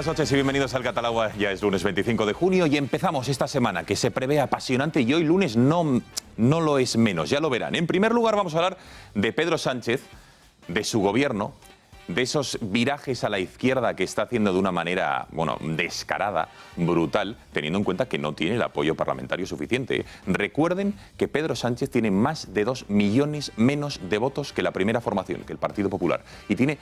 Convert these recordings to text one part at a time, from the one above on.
buenas noches y bienvenidos al Catalagua. Ya es lunes 25 de junio y empezamos esta semana que se prevé apasionante y hoy lunes no lo es menos, ya lo verán. En primer lugar vamos a hablar de Pedro Sánchez, de su gobierno, de esos virajes a la izquierda que está haciendo de una manera, bueno, descarada, brutal, teniendo en cuenta que no tiene el apoyo parlamentario suficiente. Recuerden que Pedro Sánchez tiene más de 2 millones menos de votos que la primera formación, que el Partido Popular, y tiene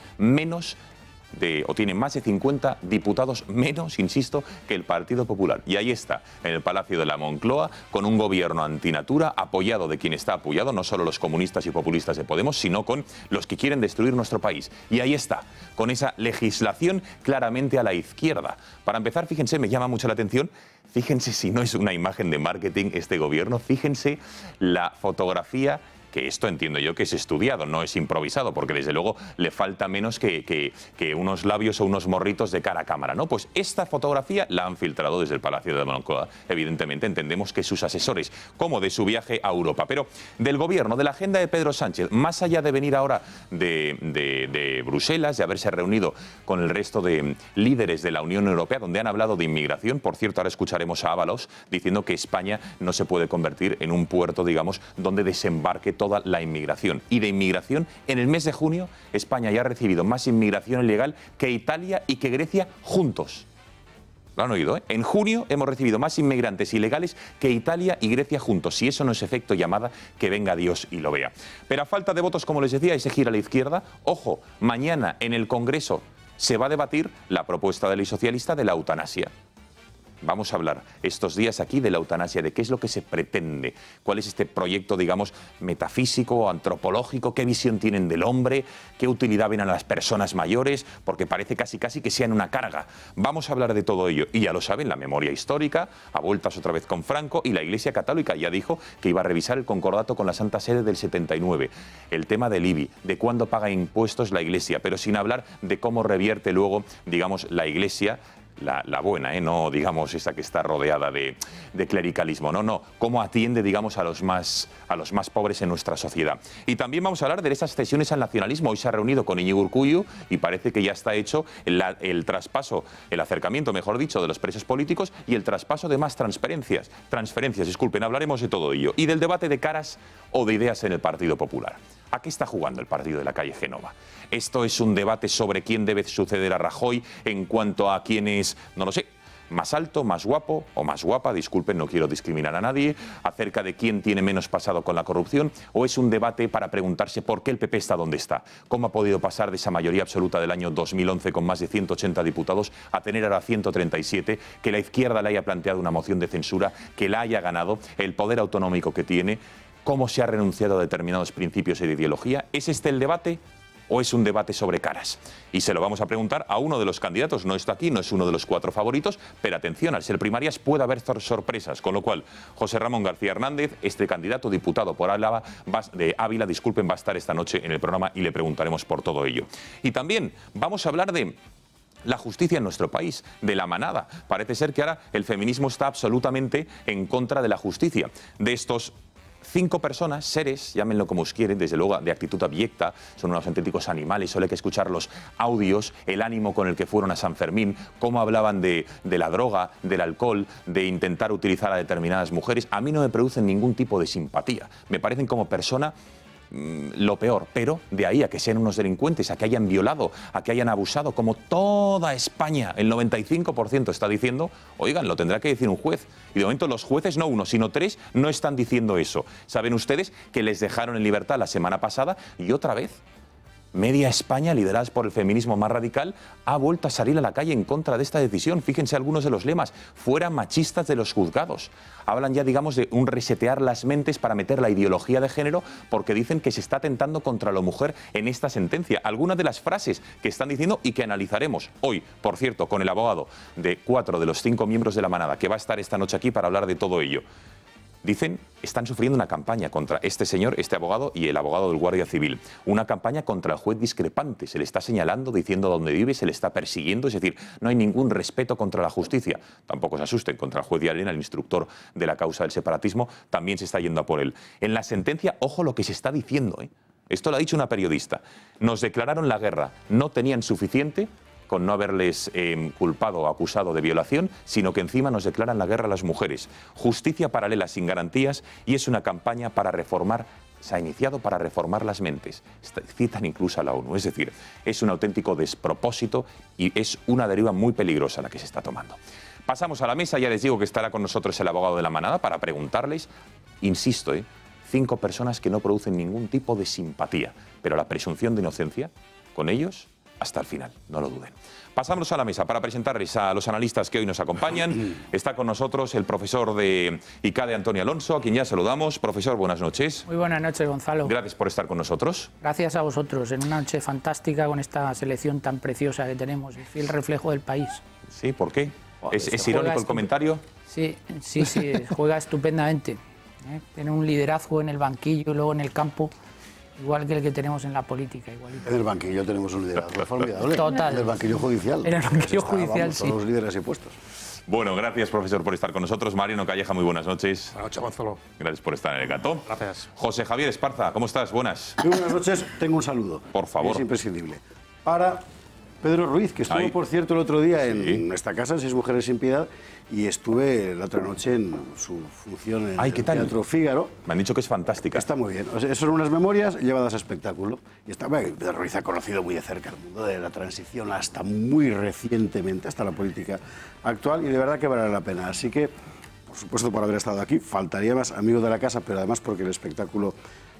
tiene más de 50 diputados menos, insisto, que el Partido Popular. Y ahí está, en el Palacio de la Moncloa, con un gobierno antinatura, apoyado de quien está apoyado, no solo los comunistas y populistas de Podemos, sino con los que quieren destruir nuestro país. Y ahí está, con esa legislación claramente a la izquierda. Para empezar, fíjense, me llama mucho la atención, fíjense si no es una imagen de marketing este gobierno, fíjense la fotografía, que esto entiendo yo que es estudiado, no es improvisado, porque desde luego le falta menos que unos labios o unos morritos de cara a cámara, ¿no? Pues esta fotografía la han filtrado desde el Palacio de la Moncloa. Evidentemente entendemos que sus asesores, como de su viaje a Europa. Pero del gobierno, de la agenda de Pedro Sánchez, más allá de venir ahora de Bruselas, de haberse reunido con el resto de líderes de la Unión Europea, donde han hablado de inmigración, por cierto, ahora escucharemos a Ábalos diciendo que España no se puede convertir en un puerto, digamos, donde desembarque toda la inmigración. Y de inmigración, en el mes de junio, España ya ha recibido más inmigración ilegal que Italia y que Grecia juntos. ¿Lo han oído? En junio hemos recibido más inmigrantes ilegales que Italia y Grecia juntos. Si eso no es efecto llamada, que venga Dios y lo vea. Pero a falta de votos, como les decía, y se gira a la izquierda, ojo, mañana en el Congreso se va a debatir la propuesta de ley socialista de la eutanasia. Vamos a hablar estos días aquí de la eutanasia, de qué es lo que se pretende, cuál es este proyecto, digamos, metafísico o antropológico, qué visión tienen del hombre, qué utilidad ven a las personas mayores, porque parece casi que sean una carga. Vamos a hablar de todo ello. Y ya lo saben, la memoria histórica, a vueltas otra vez con Franco, y la Iglesia Católica ya dijo que iba a revisar el concordato con la Santa Sede del 79. El tema del IBI, de cuándo paga impuestos la Iglesia, pero sin hablar de cómo revierte luego, digamos, la Iglesia, la buena, no digamos esa que está rodeada de clericalismo, no, cómo atiende, digamos, a los más pobres en nuestra sociedad. Y también vamos a hablar de esas cesiones al nacionalismo. Hoy se ha reunido con Íñigo Urkullu y parece que ya está hecho el traspaso, el acercamiento, mejor dicho, de los presos políticos y el traspaso de más transferencias, disculpen, hablaremos de todo ello. Y del debate de caras o de ideas en el Partido Popular. ¿A qué está jugando el partido de la calle Génova? Esto es un debate sobre quién debe suceder a Rajoy en cuanto a quién es, no lo sé, más alto, más guapo o más guapa, disculpen, no quiero discriminar a nadie, acerca de quién tiene menos pasado con la corrupción, o es un debate para preguntarse por qué el PP está donde está, cómo ha podido pasar de esa mayoría absoluta del año 2011 con más de 180 diputados a tener ahora 137, que la izquierda le haya planteado una moción de censura, que la haya ganado, el poder autonómico que tiene, cómo se ha renunciado a determinados principios y de ideología. ¿Es este el debate o es un debate sobre caras? Y se lo vamos a preguntar a uno de los candidatos. No está aquí, no es uno de los 4 favoritos, pero atención, al ser primarias puede haber sorpresas, con lo cual José Ramón García Hernández, este candidato diputado por Ávila, va a estar esta noche en el programa y le preguntaremos por todo ello. Y también vamos a hablar de la justicia en nuestro país, de la manada. Parece ser que ahora el feminismo está absolutamente en contra de la justicia. De estos 5 personas, seres, llámenlo como os quieren, desde luego de actitud abyecta, son unos auténticos animales, solo hay que escuchar los audios, el ánimo con el que fueron a San Fermín, cómo hablaban de la droga, del alcohol, de intentar utilizar a determinadas mujeres. A mí no me producen ningún tipo de simpatía, me parecen como persona lo peor, pero de ahí a que sean unos delincuentes, a que hayan violado, a que hayan abusado, como toda España, el 95% está diciendo, oigan, lo tendrá que decir un juez. Y de momento los jueces, no uno, sino 3, no están diciendo eso. Saben ustedes que les dejaron en libertad la semana pasada y otra vez media España, lideradas por el feminismo más radical, ha vuelto a salir a la calle en contra de esta decisión. Fíjense algunos de los lemas: fuera machistas de los juzgados. Hablan ya, digamos, de un resetear las mentes para meter la ideología de género, porque dicen que se está atentando contra la mujer en esta sentencia. Algunas de las frases que están diciendo y que analizaremos hoy, por cierto, con el abogado de 4 de los 5 miembros de la manada, que va a estar esta noche aquí para hablar de todo ello. Dicen, están sufriendo una campaña contra este señor, este abogado y el abogado del Guardia Civil. Una campaña contra el juez discrepante. Se le está señalando, diciendo dónde vive, se le está persiguiendo. Es decir, no hay ningún respeto contra la justicia. Tampoco se asusten, contra el juez de Arena, el instructor de la causa del separatismo, también se está yendo a por él. En la sentencia, ojo lo que se está diciendo, Esto lo ha dicho una periodista. Nos declararon la guerra, no tenían suficiente con no haberles culpado o acusado de violación, sino que encima nos declaran la guerra a las mujeres. Justicia paralela sin garantías y es una campaña para reformar, se ha iniciado para reformar las mentes. Citan incluso a la ONU. Es decir, es un auténtico despropósito y es una deriva muy peligrosa la que se está tomando. Pasamos a la mesa, ya les digo que estará con nosotros el abogado de la manada para preguntarles, insisto, 5 personas que no producen ningún tipo de simpatía, pero la presunción de inocencia, con ellos, hasta el final, no lo duden. Pasamos a la mesa para presentarles a los analistas que hoy nos acompañan. Está con nosotros el profesor de ICADE, Antonio Alonso, a quien ya saludamos. Profesor, buenas noches. Muy buenas noches, Gonzalo. Gracias por estar con nosotros. Gracias a vosotros, en una noche fantástica con esta selección tan preciosa que tenemos, el fiel reflejo del país. Sí, ¿por qué? ¿Es irónico el comentario? Sí, juega estupendamente. Tiene un liderazgo en el banquillo y luego en el campo, igual que el que tenemos en la política. Igualito. En el banquillo tenemos un liderazgo formidable. Total. En el banquillo judicial. En el banquillo judicial, sí. Todos los líderes y puestos. Bueno, gracias, profesor, por estar con nosotros. Mariano Calleja, muy buenas noches. Buenas noches, Gonzalo. Gracias por estar en el Gato. Gracias. José Javier Esparza, ¿cómo estás? Buenas. Muy buenas noches. Tengo un saludo. Por favor. Es imprescindible. Para Pedro Ruiz, que estuvo, por cierto, el otro día en esta casa, en 6 Mujeres sin Piedad, y estuve la otra noche en su función en el Teatro Fígaro. Me han dicho que es fantástica. Está muy bien. O sea, son unas memorias llevadas a espectáculo. Y Pedro Ruiz ha conocido muy de cerca el mundo de la transición hasta muy recientemente, hasta la política actual, y de verdad que vale la pena. Así que, por supuesto, por haber estado aquí, faltaría más, amigo de la casa, pero además porque el espectáculo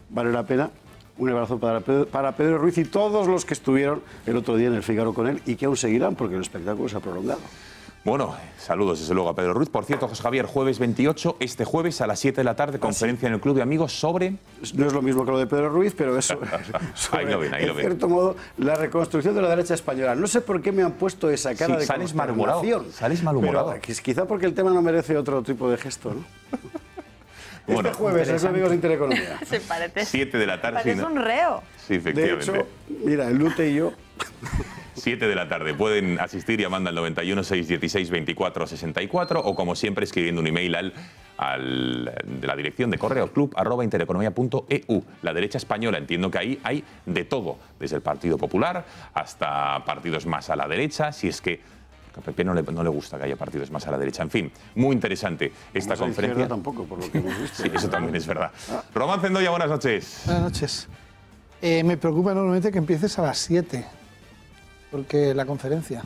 vale la pena. Un abrazo para Pedro Ruiz y todos los que estuvieron el otro día en el Fígaro con él y que aún seguirán porque el espectáculo se ha prolongado. Bueno, saludos desde luego a Pedro Ruiz. Por cierto, José Javier, jueves 28, este jueves a las 7 de la tarde, conferencia en el Club de Amigos sobre... No es lo mismo que lo de Pedro Ruiz, pero eso ahí lo ven, ahí lo ven. En cierto modo, la reconstrucción de la derecha española. No sé por qué me han puesto esa cara de sales malhumorado. Sales malhumorado. Pero quizá porque el tema no merece otro tipo de gesto, ¿no? Bueno, este jueves, es Amigos de Intereconomía. Se parece. 7 de la tarde. Parece un reo. Sí, efectivamente. De hecho, mira, el Lute y yo... 7 de la tarde. Pueden asistir llamando al 91 616 24 64 o, como siempre, escribiendo un email de la dirección de correo club@intereconomia.eu. La derecha española, entiendo que ahí hay de todo, desde el Partido Popular hasta partidos más a la derecha, si es que a Pepe no le gusta que haya partidos más a la derecha. En fin, muy interesante esta conferencia. Tampoco, por lo que hemos visto. Sí, eso también es verdad. Román Cendoya, buenas noches. Buenas noches. Me preocupa enormemente que empieces a las 7, porque la conferencia.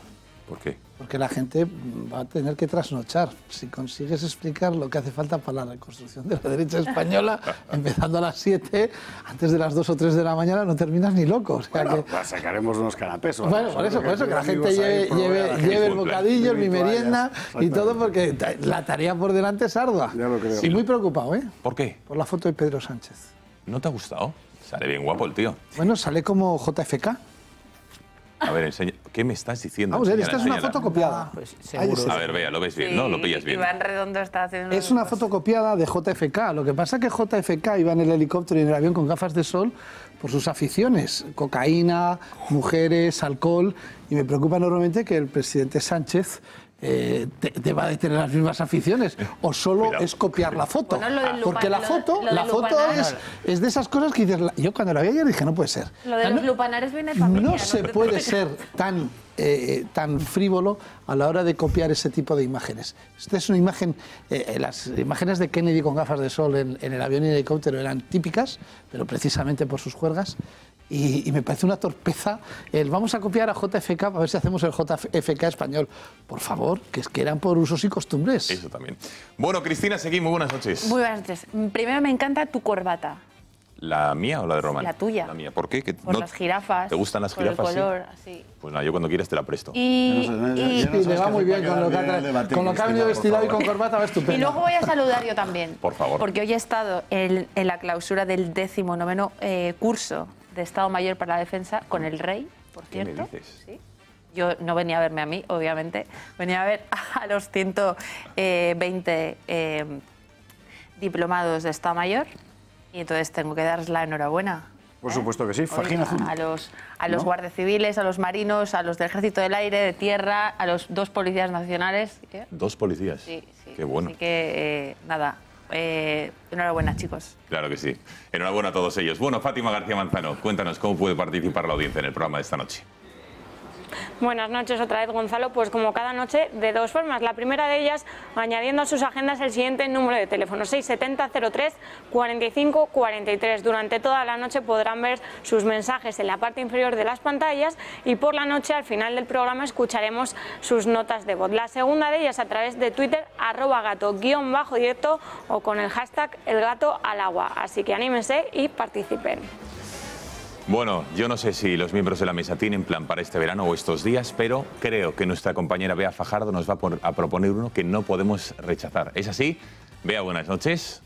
¿Por qué? Porque la gente va a tener que trasnochar. Si consigues explicar lo que hace falta para la reconstrucción de la derecha española, empezando a las 7, antes de las 2 o 3 de la mañana no terminas ni loco. O sea bueno, que... sacaremos unos canapés. Bueno, por eso, que la gente lleve el bocadillo, mi merienda y todo, porque la tarea por delante es ardua. Ya lo creo. Y muy preocupado, ¿eh? ¿Por qué? Por la foto de Pedro Sánchez. ¿No te ha gustado? Sale bien guapo el tío. Bueno, sale como JFK. A ver, enseña. ¿Qué me estás diciendo? Vamos a ver, esta es una foto copiada. Pues seguro. A ver, vea, lo ves bien, Sí, ¿no? Lo pillas bien. Iván Redondo está haciendo... Es una foto copiada de JFK. Lo que pasa es que JFK iba en el helicóptero y en el avión con gafas de sol por sus aficiones. Cocaína, mujeres, alcohol. Y me preocupa enormemente que el presidente Sánchez deba de tener las mismas aficiones. O solo Cuidado. es copiar la foto. Bueno, lo del Porque la foto es de esas cosas que dices... Yo cuando la vi ayer dije, no puede ser. Lo de los lupanares viene de familia. No se puede ser tan frívolo a la hora de copiar ese tipo de imágenes. Esta es una imagen, las imágenes de Kennedy con gafas de sol en el avión y el helicóptero eran típicas, pero precisamente por sus juergas. Y me parece una torpeza el vamos a copiar a JFK para ver si hacemos el JFK español. Por favor, que es que eran por usos y costumbres. Eso también. Bueno, Cristina Seguí, muy buenas noches. Muy buenas noches. Primero me encanta tu corbata. ¿La mía o la de Román? La tuya. La mía. ¿Por qué? Por las jirafas. ¿Te gustan las por jirafas? el color, sí. así. Pues nada, yo cuando quieras te la presto. Y Le va muy bien con lo que ha venido vestido y con corbata, va estupendo. Y luego voy a saludar yo también. Por favor. Porque hoy he estado en la clausura del 19º curso de Estado Mayor para la Defensa con el rey, por cierto. ¿Qué me dices? ¿Sí? Yo no venía a verme a mí, obviamente. Venía a ver a los 120 diplomados de Estado Mayor y entonces tengo que darles la enhorabuena. Por supuesto que sí, fajín azul. A los guardias civiles, a los marinos, a los del Ejército del Aire, de Tierra, a los 2 policías nacionales. ¿Qué? 2 policías. Sí, sí. Qué bueno. Así que, nada, enhorabuena, chicos. Claro que sí. Enhorabuena a todos ellos. Bueno, Fátima García Manzano, cuéntanos cómo puede participar la audiencia en el programa de esta noche. Buenas noches otra vez, Gonzalo. Pues como cada noche, de dos formas. La primera de ellas, añadiendo a sus agendas el siguiente número de teléfono, 670 03 45 43. Durante toda la noche podrán ver sus mensajes en la parte inferior de las pantallas y por la noche, al final del programa, escucharemos sus notas de voz. La segunda de ellas a través de Twitter, @gato_directo o con el hashtag #elgatoalagua. Así que anímense y participen. Bueno, yo no sé si los miembros de la mesa tienen plan para este verano o estos días, pero creo que nuestra compañera Bea Fajardo nos va a proponer uno que no podemos rechazar. ¿Es así? Bea, buenas noches.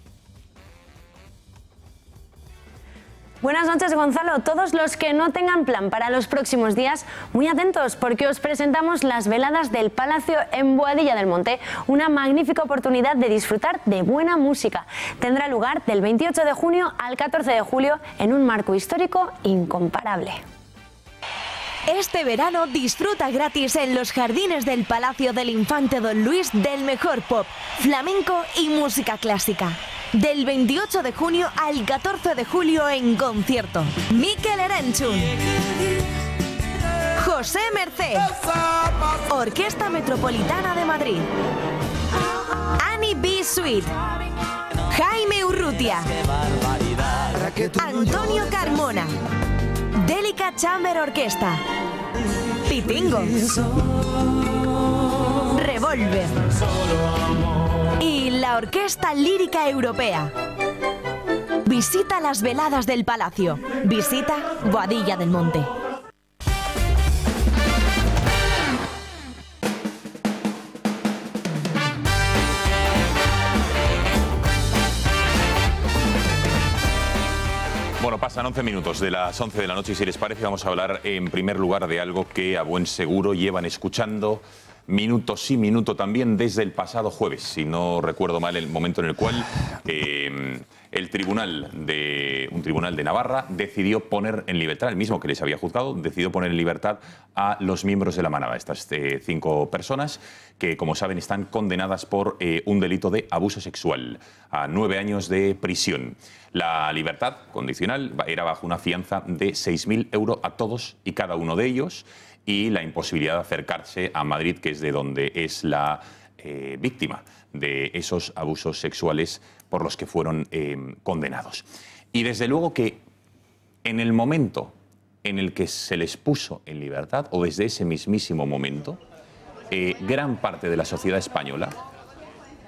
Buenas noches, Gonzalo. Todos los que no tengan plan para los próximos días, muy atentos porque os presentamos las veladas del Palacio en Boadilla del Monte, una magnífica oportunidad de disfrutar de buena música. Tendrá lugar del 28 de junio al 14 de julio en un marco histórico incomparable. Este verano disfruta gratis en los jardines del Palacio del Infante Don Luis del mejor pop, flamenco y música clásica. Del 28 de junio al 14 de julio en concierto. Mikel Erenchun, José Mercé, Orquesta Metropolitana de Madrid, Annie B. Sweet, Jaime Urrutia, Antonio Carmona, Delica Chamber Orquesta, Pitingo, Revolver y la Orquesta Lírica Europea. Visita las veladas del Palacio. Visita Boadilla del Monte. Bueno, pasan 11 minutos de las 11 de la noche y si les parece vamos a hablar en primer lugar de algo que a buen seguro llevan escuchando minuto sí, minuto también desde el pasado jueves, si no recuerdo mal, el momento en el cual un tribunal de Navarra decidió poner en libertad, el mismo que les había juzgado, decidió poner en libertad a los miembros de la manada, estas 5 personas que, como saben, están condenadas por un delito de abuso sexual a 9 años de prisión. La libertad condicional era bajo una fianza de 6.000 euros a todos y cada uno de ellos y la imposibilidad de acercarse a Madrid, que es de donde es la víctima de esos abusos sexuales por los que fueron condenados. Y desde luego que en el momento en el que se les puso en libertad, o desde ese mismísimo momento, gran parte de la sociedad española,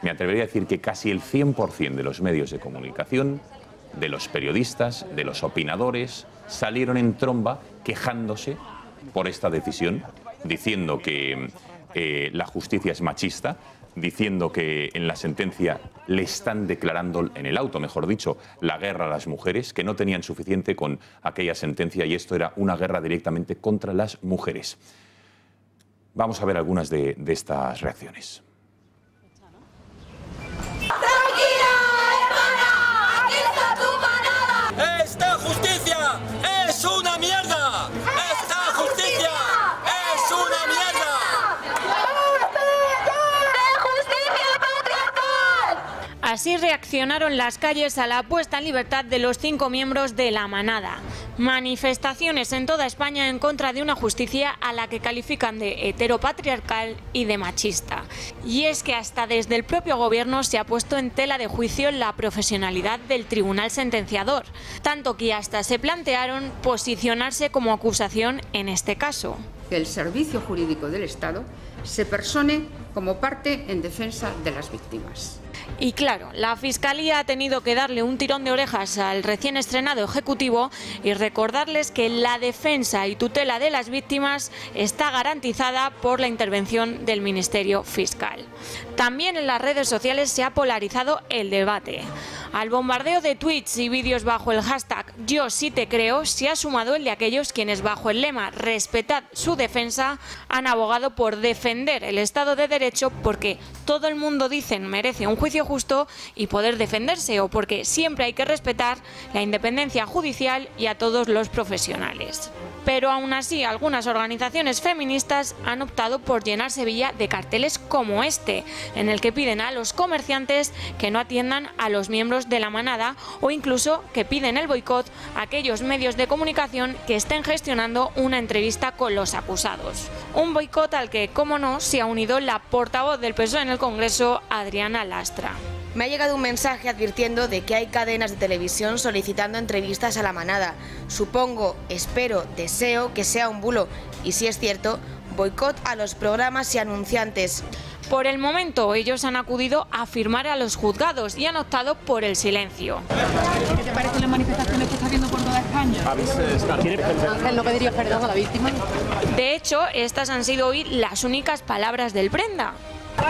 me atrevería a decir que casi el 100% de los medios de comunicación, de los periodistas, de los opinadores, salieron en tromba quejándose por esta decisión, diciendo que la justicia es machista, diciendo que en la sentencia le están declarando, en el auto mejor dicho, la guerra a las mujeres, que no tenían suficiente con aquella sentencia y esto era una guerra directamente contra las mujeres. Vamos a ver algunas de estas reacciones. ¡Esta justicia es una mierda! ¡Esta justicia es una mierda! ¡De justicia patriarcal! Así reaccionaron las calles a la puesta en libertad de los 5 miembros de la manada. Manifestaciones en toda España en contra de una justicia a la que califican de heteropatriarcal y de machista. Y es que hasta desde el propio gobierno se ha puesto en tela de juicio la profesionalidad del tribunal sentenciador, tanto que hasta se plantearon posicionarse como acusación en este caso. Que el Servicio Jurídico del Estado se persone como parte en defensa de las víctimas. Y claro, la Fiscalía ha tenido que darle un tirón de orejas al recién estrenado Ejecutivo y recordarles que la defensa y tutela de las víctimas está garantizada por la intervención del Ministerio Fiscal. También en las redes sociales se ha polarizado el debate. Al bombardeo de tweets y vídeos bajo el hashtag Yo sí te creo se ha sumado el de aquellos quienes bajo el lema Respetad su defensa han abogado por defender el Estado de Derecho porque todo el mundo dicen merece un juicio juicio justo y poder defenderse, o porque siempre hay que respetar la independencia judicial y a todos los profesionales. Pero aún así, algunas organizaciones feministas han optado por llenar Sevilla de carteles como este, en el que piden a los comerciantes que no atiendan a los miembros de la manada, o incluso que piden el boicot a aquellos medios de comunicación que estén gestionando una entrevista con los acusados. Un boicot al que, como no, se ha unido la portavoz del PSOE en el Congreso, Adriana Lastra. Me ha llegado un mensaje advirtiendo de que hay cadenas de televisión solicitando entrevistas a la manada. Supongo, espero, deseo que sea un bulo. Y si es cierto, boicot a los programas y anunciantes. Por el momento, ellos han acudido a firmar a los juzgados y han optado por el silencio. ¿Qué te parecen las manifestaciones que está haciendo por toda España? Ángel, ¿no pedirías perdón a la víctima? De hecho, estas han sido hoy las únicas palabras del Brenda.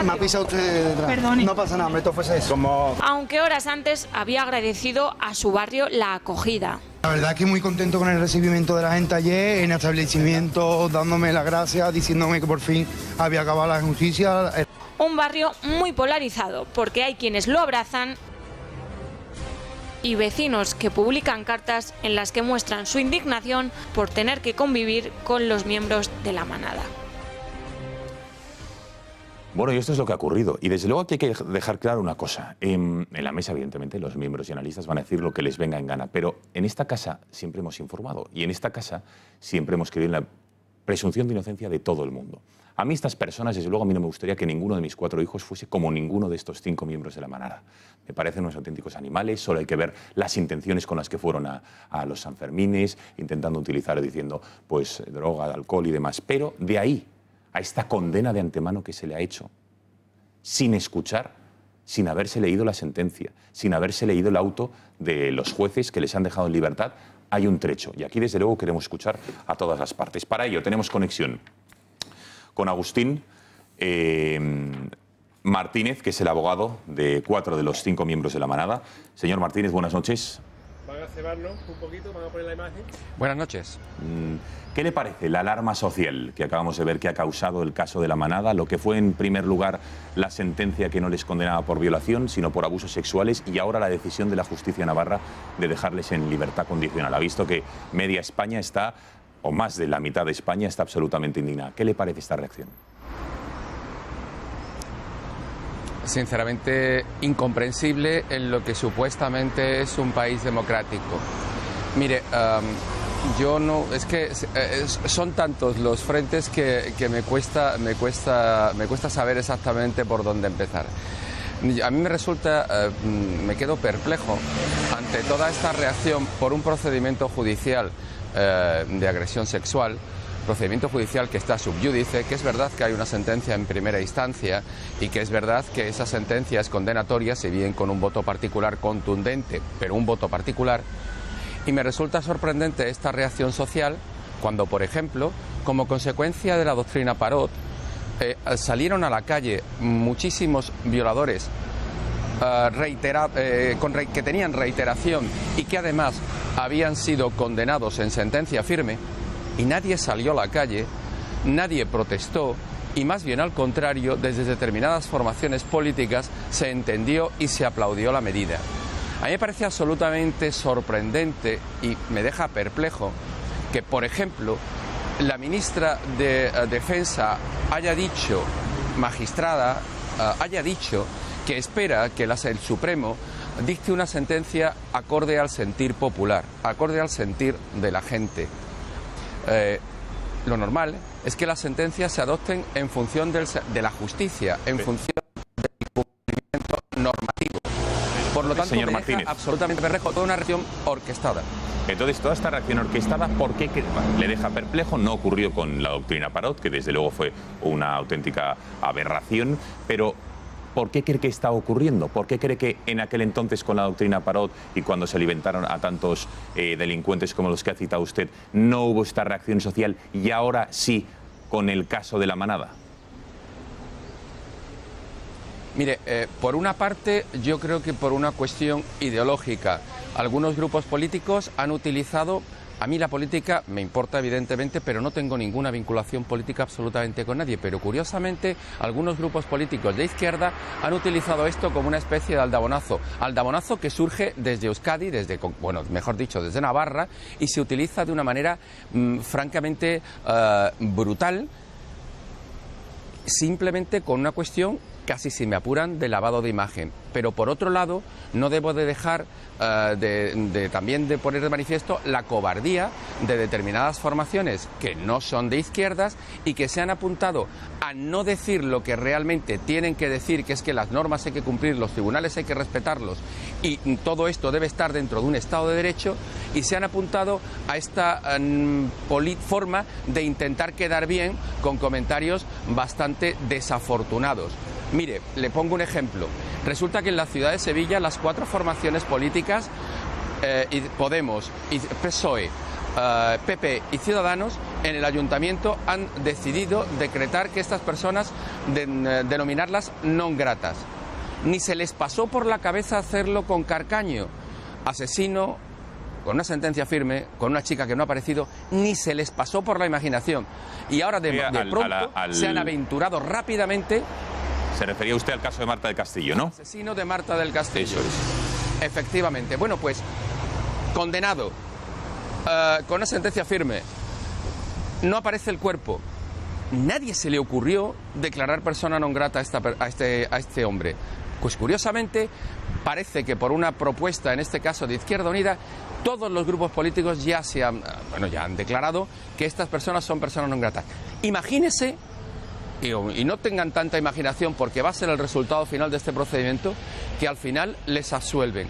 Me ha pisado usted detrás. Perdone. No pasa nada, esto fuese eso. Aunque horas antes había agradecido a su barrio la acogida. La verdad es que muy contento con el recibimiento de la gente ayer en el establecimiento, dándome las gracias, diciéndome que por fin había acabado la justicia. Un barrio muy polarizado, porque hay quienes lo abrazan y vecinos que publican cartas en las que muestran su indignación por tener que convivir con los miembros de la manada. Bueno, y esto es lo que ha ocurrido. Y desde luego aquí hay que dejar claro una cosa. En la mesa, evidentemente, los miembros y analistas van a decir lo que les venga en gana. Pero en esta casa siempre hemos informado. Y en esta casa siempre hemos creído en la presunción de inocencia de todo el mundo. A mí estas personas, desde luego, a mí no me gustaría que ninguno de mis 4 hijos fuese como ninguno de estos 5 miembros de la manada. Me parecen unos auténticos animales. Solo hay que ver las intenciones con las que fueron a los Sanfermines, intentando utilizar, diciendo, pues, droga, alcohol y demás. Pero de ahí a esta condena de antemano que se le ha hecho, sin escuchar, sin haberse leído la sentencia, sin haberse leído el auto de los jueces que les han dejado en libertad, hay un trecho. Y aquí, desde luego, queremos escuchar a todas las partes. Para ello, tenemos conexión con Agustín Martínez, que es el abogado de 4 de los 5 miembros de la manada. Señor Martínez, buenas noches. ¿Van a cebarnos un poquito? ¿Van a poner la imagen? Buenas noches. ¿Qué le parece la alarma social que acabamos de ver que ha causado el caso de la manada? Lo que fue, en primer lugar, la sentencia que no les condenaba por violación, sino por abusos sexuales, y ahora la decisión de la justicia navarra de dejarles en libertad condicional. Ha visto que media España está, o más de la mitad de España, está absolutamente indignada. ¿Qué le parece esta reacción? Sinceramente, incomprensible en lo que supuestamente es un país democrático. Mire, yo no, es que son tantos los frentes que me cuesta saber exactamente por dónde empezar. A mí me resulta, me quedo perplejo ante toda esta reacción por un procedimiento judicial de agresión sexual, procedimiento judicial que está sub iudice, que es verdad que hay una sentencia en primera instancia y que es verdad que esa sentencia es condenatoria, si bien con un voto particular contundente, pero un voto particular. Y me resulta sorprendente esta reacción social cuando, por ejemplo, como consecuencia de la doctrina Parot, salieron a la calle muchísimos violadores que tenían reiteración y que además habían sido condenados en sentencia firme, y nadie salió a la calle, nadie protestó, y más bien al contrario, desde determinadas formaciones políticas se entendió y se aplaudió la medida. A mí me parece absolutamente sorprendente y me deja perplejo que, por ejemplo, la ministra de Defensa haya dicho, magistrada, haya dicho que espera que el Supremo dicte una sentencia acorde al sentir popular, acorde al sentir de la gente. Lo normal es que las sentencias se adopten en función de la justicia, en función del cumplimiento normativo. Por lo tanto, señor me Martínez, deja absolutamente perplejo toda una reacción orquestada. Entonces, toda esta reacción orquestada, ¿por qué le deja perplejo? No ocurrió con la doctrina Parot, que desde luego fue una auténtica aberración, pero ¿por qué cree que está ocurriendo? ¿Por qué cree que en aquel entonces con la doctrina Parot y cuando se alimentaron a tantos delincuentes como los que ha citado usted, no hubo esta reacción social y ahora sí con el caso de la manada? Mire, por una parte, yo creo que por una cuestión ideológica, algunos grupos políticos han utilizado A mí la política me importa evidentemente, pero no tengo ninguna vinculación política absolutamente con nadie. Pero curiosamente, algunos grupos políticos de izquierda han utilizado esto como una especie de aldabonazo que surge desde Euskadi, bueno, mejor dicho, desde Navarra, y se utiliza de una manera francamente brutal, simplemente con una cuestión, casi si me apuran, de lavado de imagen. Pero por otro lado, no debo de dejar también de poner de manifiesto la cobardía de determinadas formaciones que no son de izquierdas y que se han apuntado a no decir lo que realmente tienen que decir, que es que las normas hay que cumplir, los tribunales hay que respetarlos y todo esto debe estar dentro de un Estado de Derecho, y se han apuntado a esta forma de intentar quedar bien con comentarios bastante desafortunados. Mire, le pongo un ejemplo. Resulta que en la ciudad de Sevilla las 4 formaciones políticas, Podemos, PSOE, PP y Ciudadanos, en el ayuntamiento han decidido decretar que estas personas, denominarlas non gratas. Ni se les pasó por la cabeza hacerlo con Carcaño, asesino, con una sentencia firme, con una chica que no ha aparecido, ni se les pasó por la imaginación. Y ahora de pronto se han aventurado rápidamente. Se refería usted al caso de Marta del Castillo, ¿no? Asesino de Marta del Castillo. Eso es. Efectivamente. Bueno, pues, condenado, con una sentencia firme, no aparece el cuerpo. Nadie se le ocurrió declarar persona non grata a este hombre. Pues curiosamente, parece que por una propuesta, en este caso de Izquierda Unida, todos los grupos políticos ya han declarado que estas personas son personas non gratas. Imagínese, y no tengan tanta imaginación porque va a ser el resultado final de este procedimiento, que al final les absuelven.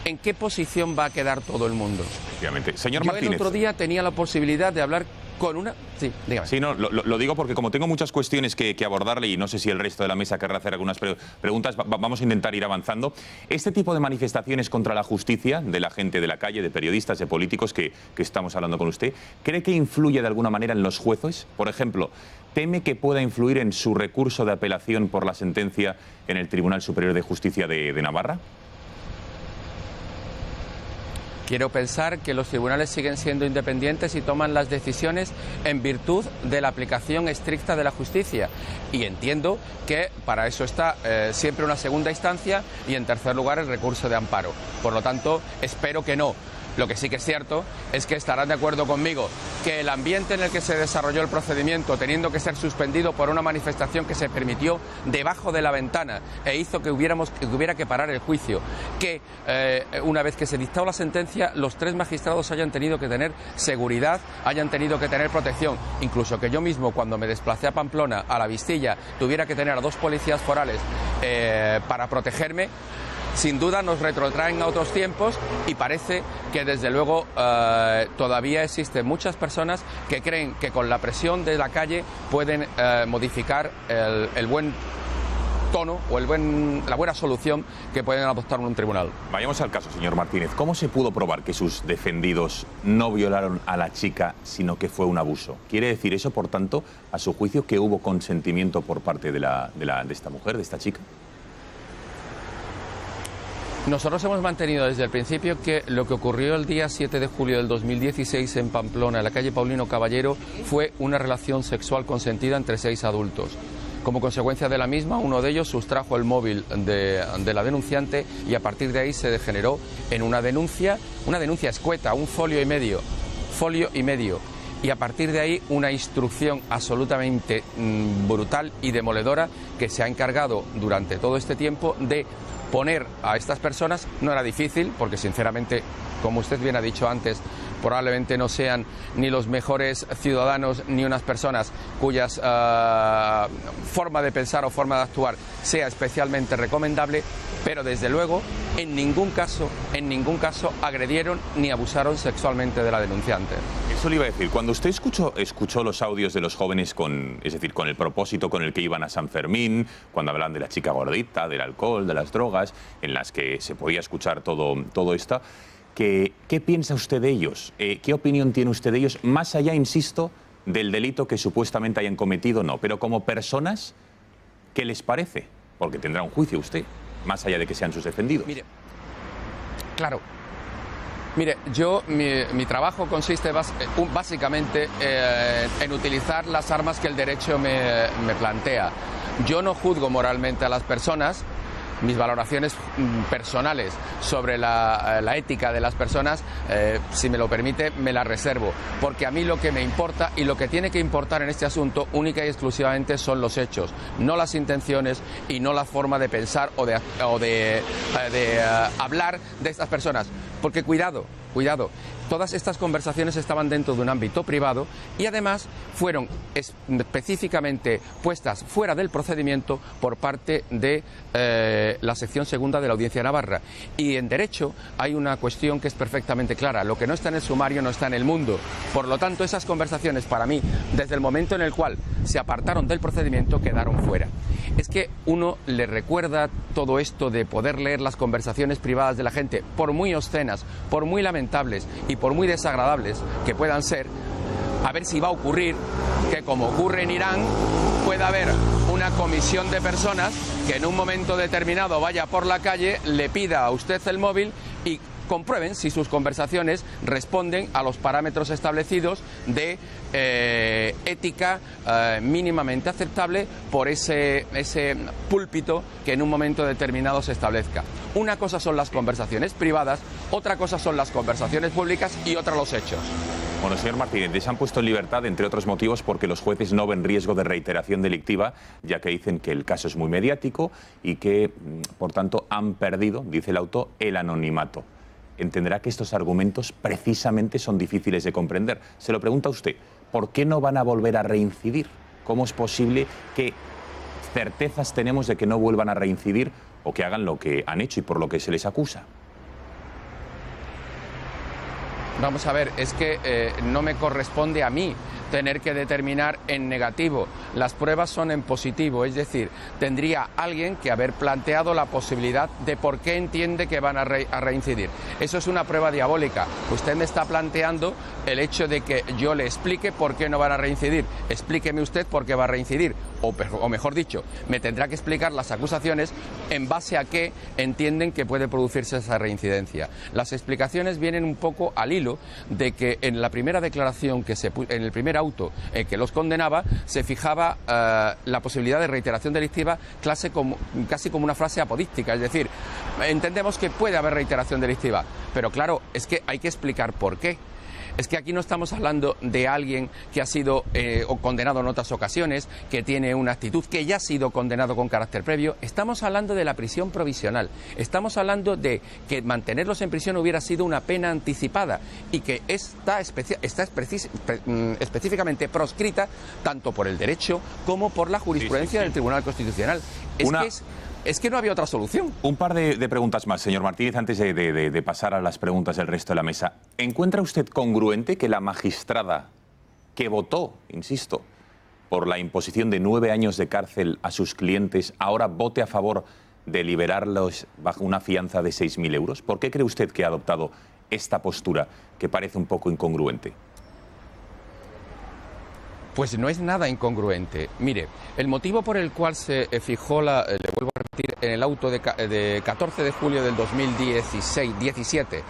¿En qué posición va a quedar todo el mundo? Efectivamente. Señor Martínez. Yo el otro día tenía la posibilidad de hablar con una... Sí, dígame. Sí, no, lo digo porque como tengo muchas cuestiones que abordarle y no sé si el resto de la mesa querrá hacer algunas preguntas, vamos a intentar ir avanzando. Este tipo de manifestaciones contra la justicia de la gente de la calle, de periodistas, de políticos que estamos hablando con usted, ¿cree que influye de alguna manera en los jueces? Por ejemplo, ¿teme que pueda influir en su recurso de apelación por la sentencia en el Tribunal Superior de Justicia de Navarra? Quiero pensar que los tribunales siguen siendo independientes y toman las decisiones en virtud de la aplicación estricta de la justicia. Y entiendo que para eso está siempre una segunda instancia y, en tercer lugar, el recurso de amparo. Por lo tanto, espero que no. Lo que sí que es cierto es que estarán de acuerdo conmigo que el ambiente en el que se desarrolló el procedimiento, teniendo que ser suspendido por una manifestación que se permitió debajo de la ventana e hizo que hubiera que parar el juicio, que una vez que se dictó la sentencia, los 3 magistrados hayan tenido que tener seguridad, hayan tenido que tener protección, incluso que yo mismo, cuando me desplacé a Pamplona, a la Vistilla, tuviera que tener a 2 policías forales para protegerme. Sin duda nos retrotraen a otros tiempos y parece que desde luego todavía existen muchas personas que creen que con la presión de la calle pueden modificar el buen tono o la buena solución que pueden adoptar en un tribunal. Vayamos al caso, señor Martínez. ¿Cómo se pudo probar que sus defendidos no violaron a la chica, sino que fue un abuso? ¿Quiere decir eso, por tanto, a su juicio, que hubo consentimiento por parte de esta mujer, de esta chica? Nosotros hemos mantenido desde el principio que lo que ocurrió el día 7 de julio del 2016 en Pamplona, en la calle Paulino Caballero, fue una relación sexual consentida entre 6 adultos. Como consecuencia de la misma, uno de ellos sustrajo el móvil de la denunciante y a partir de ahí se degeneró en una denuncia escueta, un folio y medio. Y a partir de ahí una instrucción absolutamente brutal y demoledora que se ha encargado durante todo este tiempo de poner a estas personas. No era difícil porque sinceramente, como usted bien ha dicho antes, probablemente no sean ni los mejores ciudadanos ni unas personas cuyas forma de pensar o forma de actuar sea especialmente recomendable, pero desde luego en ningún caso agredieron ni abusaron sexualmente de la denunciante. Eso le iba a decir. Cuando usted escuchó los audios de los jóvenes con el propósito con el que iban a San Fermín, cuando hablaban de la chica gordita, del alcohol, de las drogas, en las que se podía escuchar todo esto, ¿qué piensa usted de ellos? ¿Qué opinión tiene usted de ellos? Más allá, insisto, del delito que supuestamente hayan cometido, no. Pero como personas, ¿qué les parece? Porque tendrá un juicio usted, más allá de que sean sus defendidos. Mire, claro, Mire, mi trabajo consiste básicamente en utilizar las armas que el derecho me plantea. Yo no juzgo moralmente a las personas. Mis valoraciones personales sobre la ética de las personas, si me lo permite, me las reservo, porque a mí lo que me importa y lo que tiene que importar en este asunto única y exclusivamente son los hechos, no las intenciones y no la forma de pensar o de hablar de estas personas, porque cuidado, todas estas conversaciones estaban dentro de un ámbito privado y además fueron específicamente puestas fuera del procedimiento por parte de la sección segunda de la Audiencia de Navarra. Y en derecho hay una cuestión que es perfectamente clara: lo que no está en el sumario no está en el mundo. Por lo tanto, esas conversaciones para mí, desde el momento en el cual se apartaron del procedimiento, quedaron fuera. Es que uno le recuerda todo esto de poder leer las conversaciones privadas de la gente, por muy obscenas, por muy lamentables y por muy desagradables que puedan ser, a ver si va a ocurrir que, como ocurre en Irán, pueda haber una comisión de personas que en un momento determinado vaya por la calle, le pida a usted el móvil y comprueben si sus conversaciones responden a los parámetros establecidos de ética mínimamente aceptable por ese púlpito que en un momento determinado se establezca. Una cosa son las conversaciones privadas, otra cosa son las conversaciones públicas y otra los hechos. Bueno, señor Martínez, les han puesto en libertad, entre otros motivos, porque los jueces no ven riesgo de reiteración delictiva, ya que dicen que el caso es muy mediático y que, por tanto, han perdido, dice el auto, el anonimato. Entenderá que estos argumentos precisamente son difíciles de comprender. Se lo pregunta a usted, ¿por qué no van a volver a reincidir? ¿Cómo es posible que certezas tenemos de que no vuelvan a reincidir o que hagan lo que han hecho y por lo que se les acusa? Vamos a ver, es que no me corresponde a mí tener que determinar en negativo. Las pruebas son en positivo, es decir, tendría alguien que haber planteado la posibilidad de por qué entiende que van a reincidir. Eso es una prueba diabólica. Usted me está planteando el hecho de que yo le explique por qué no van a reincidir. Explíqueme usted por qué va a reincidir. O mejor dicho, me tendrá que explicar las acusaciones en base a qué entienden que puede producirse esa reincidencia. Las explicaciones vienen un poco al hilo de que en la primera declaración en el primer auto que los condenaba, se fijaba la posibilidad de reiteración delictiva casi como una frase apodíctica, es decir, entendemos que puede haber reiteración delictiva, pero claro, es que hay que explicar por qué. Es que aquí no estamos hablando de alguien que ha sido condenado en otras ocasiones, que tiene una actitud, que ya ha sido condenado con carácter previo. Estamos hablando de la prisión provisional. Estamos hablando de que mantenerlos en prisión hubiera sido una pena anticipada y que está específicamente proscrita tanto por el derecho como por la jurisprudencia del Tribunal Constitucional. Es que no había otra solución. Un par de preguntas más, señor Martínez, antes de pasar a las preguntas del resto de la mesa. ¿Encuentra usted congruente que la magistrada que votó, insisto, por la imposición de 9 años de cárcel a sus clientes, ahora vote a favor de liberarlos bajo una fianza de 6.000 euros? ¿Por qué cree usted que ha adoptado esta postura que parece un poco incongruente? Pues no es nada incongruente. Mire, el motivo por el cual se fijó, le vuelvo a repetir, en el auto de 14 de julio del 2017,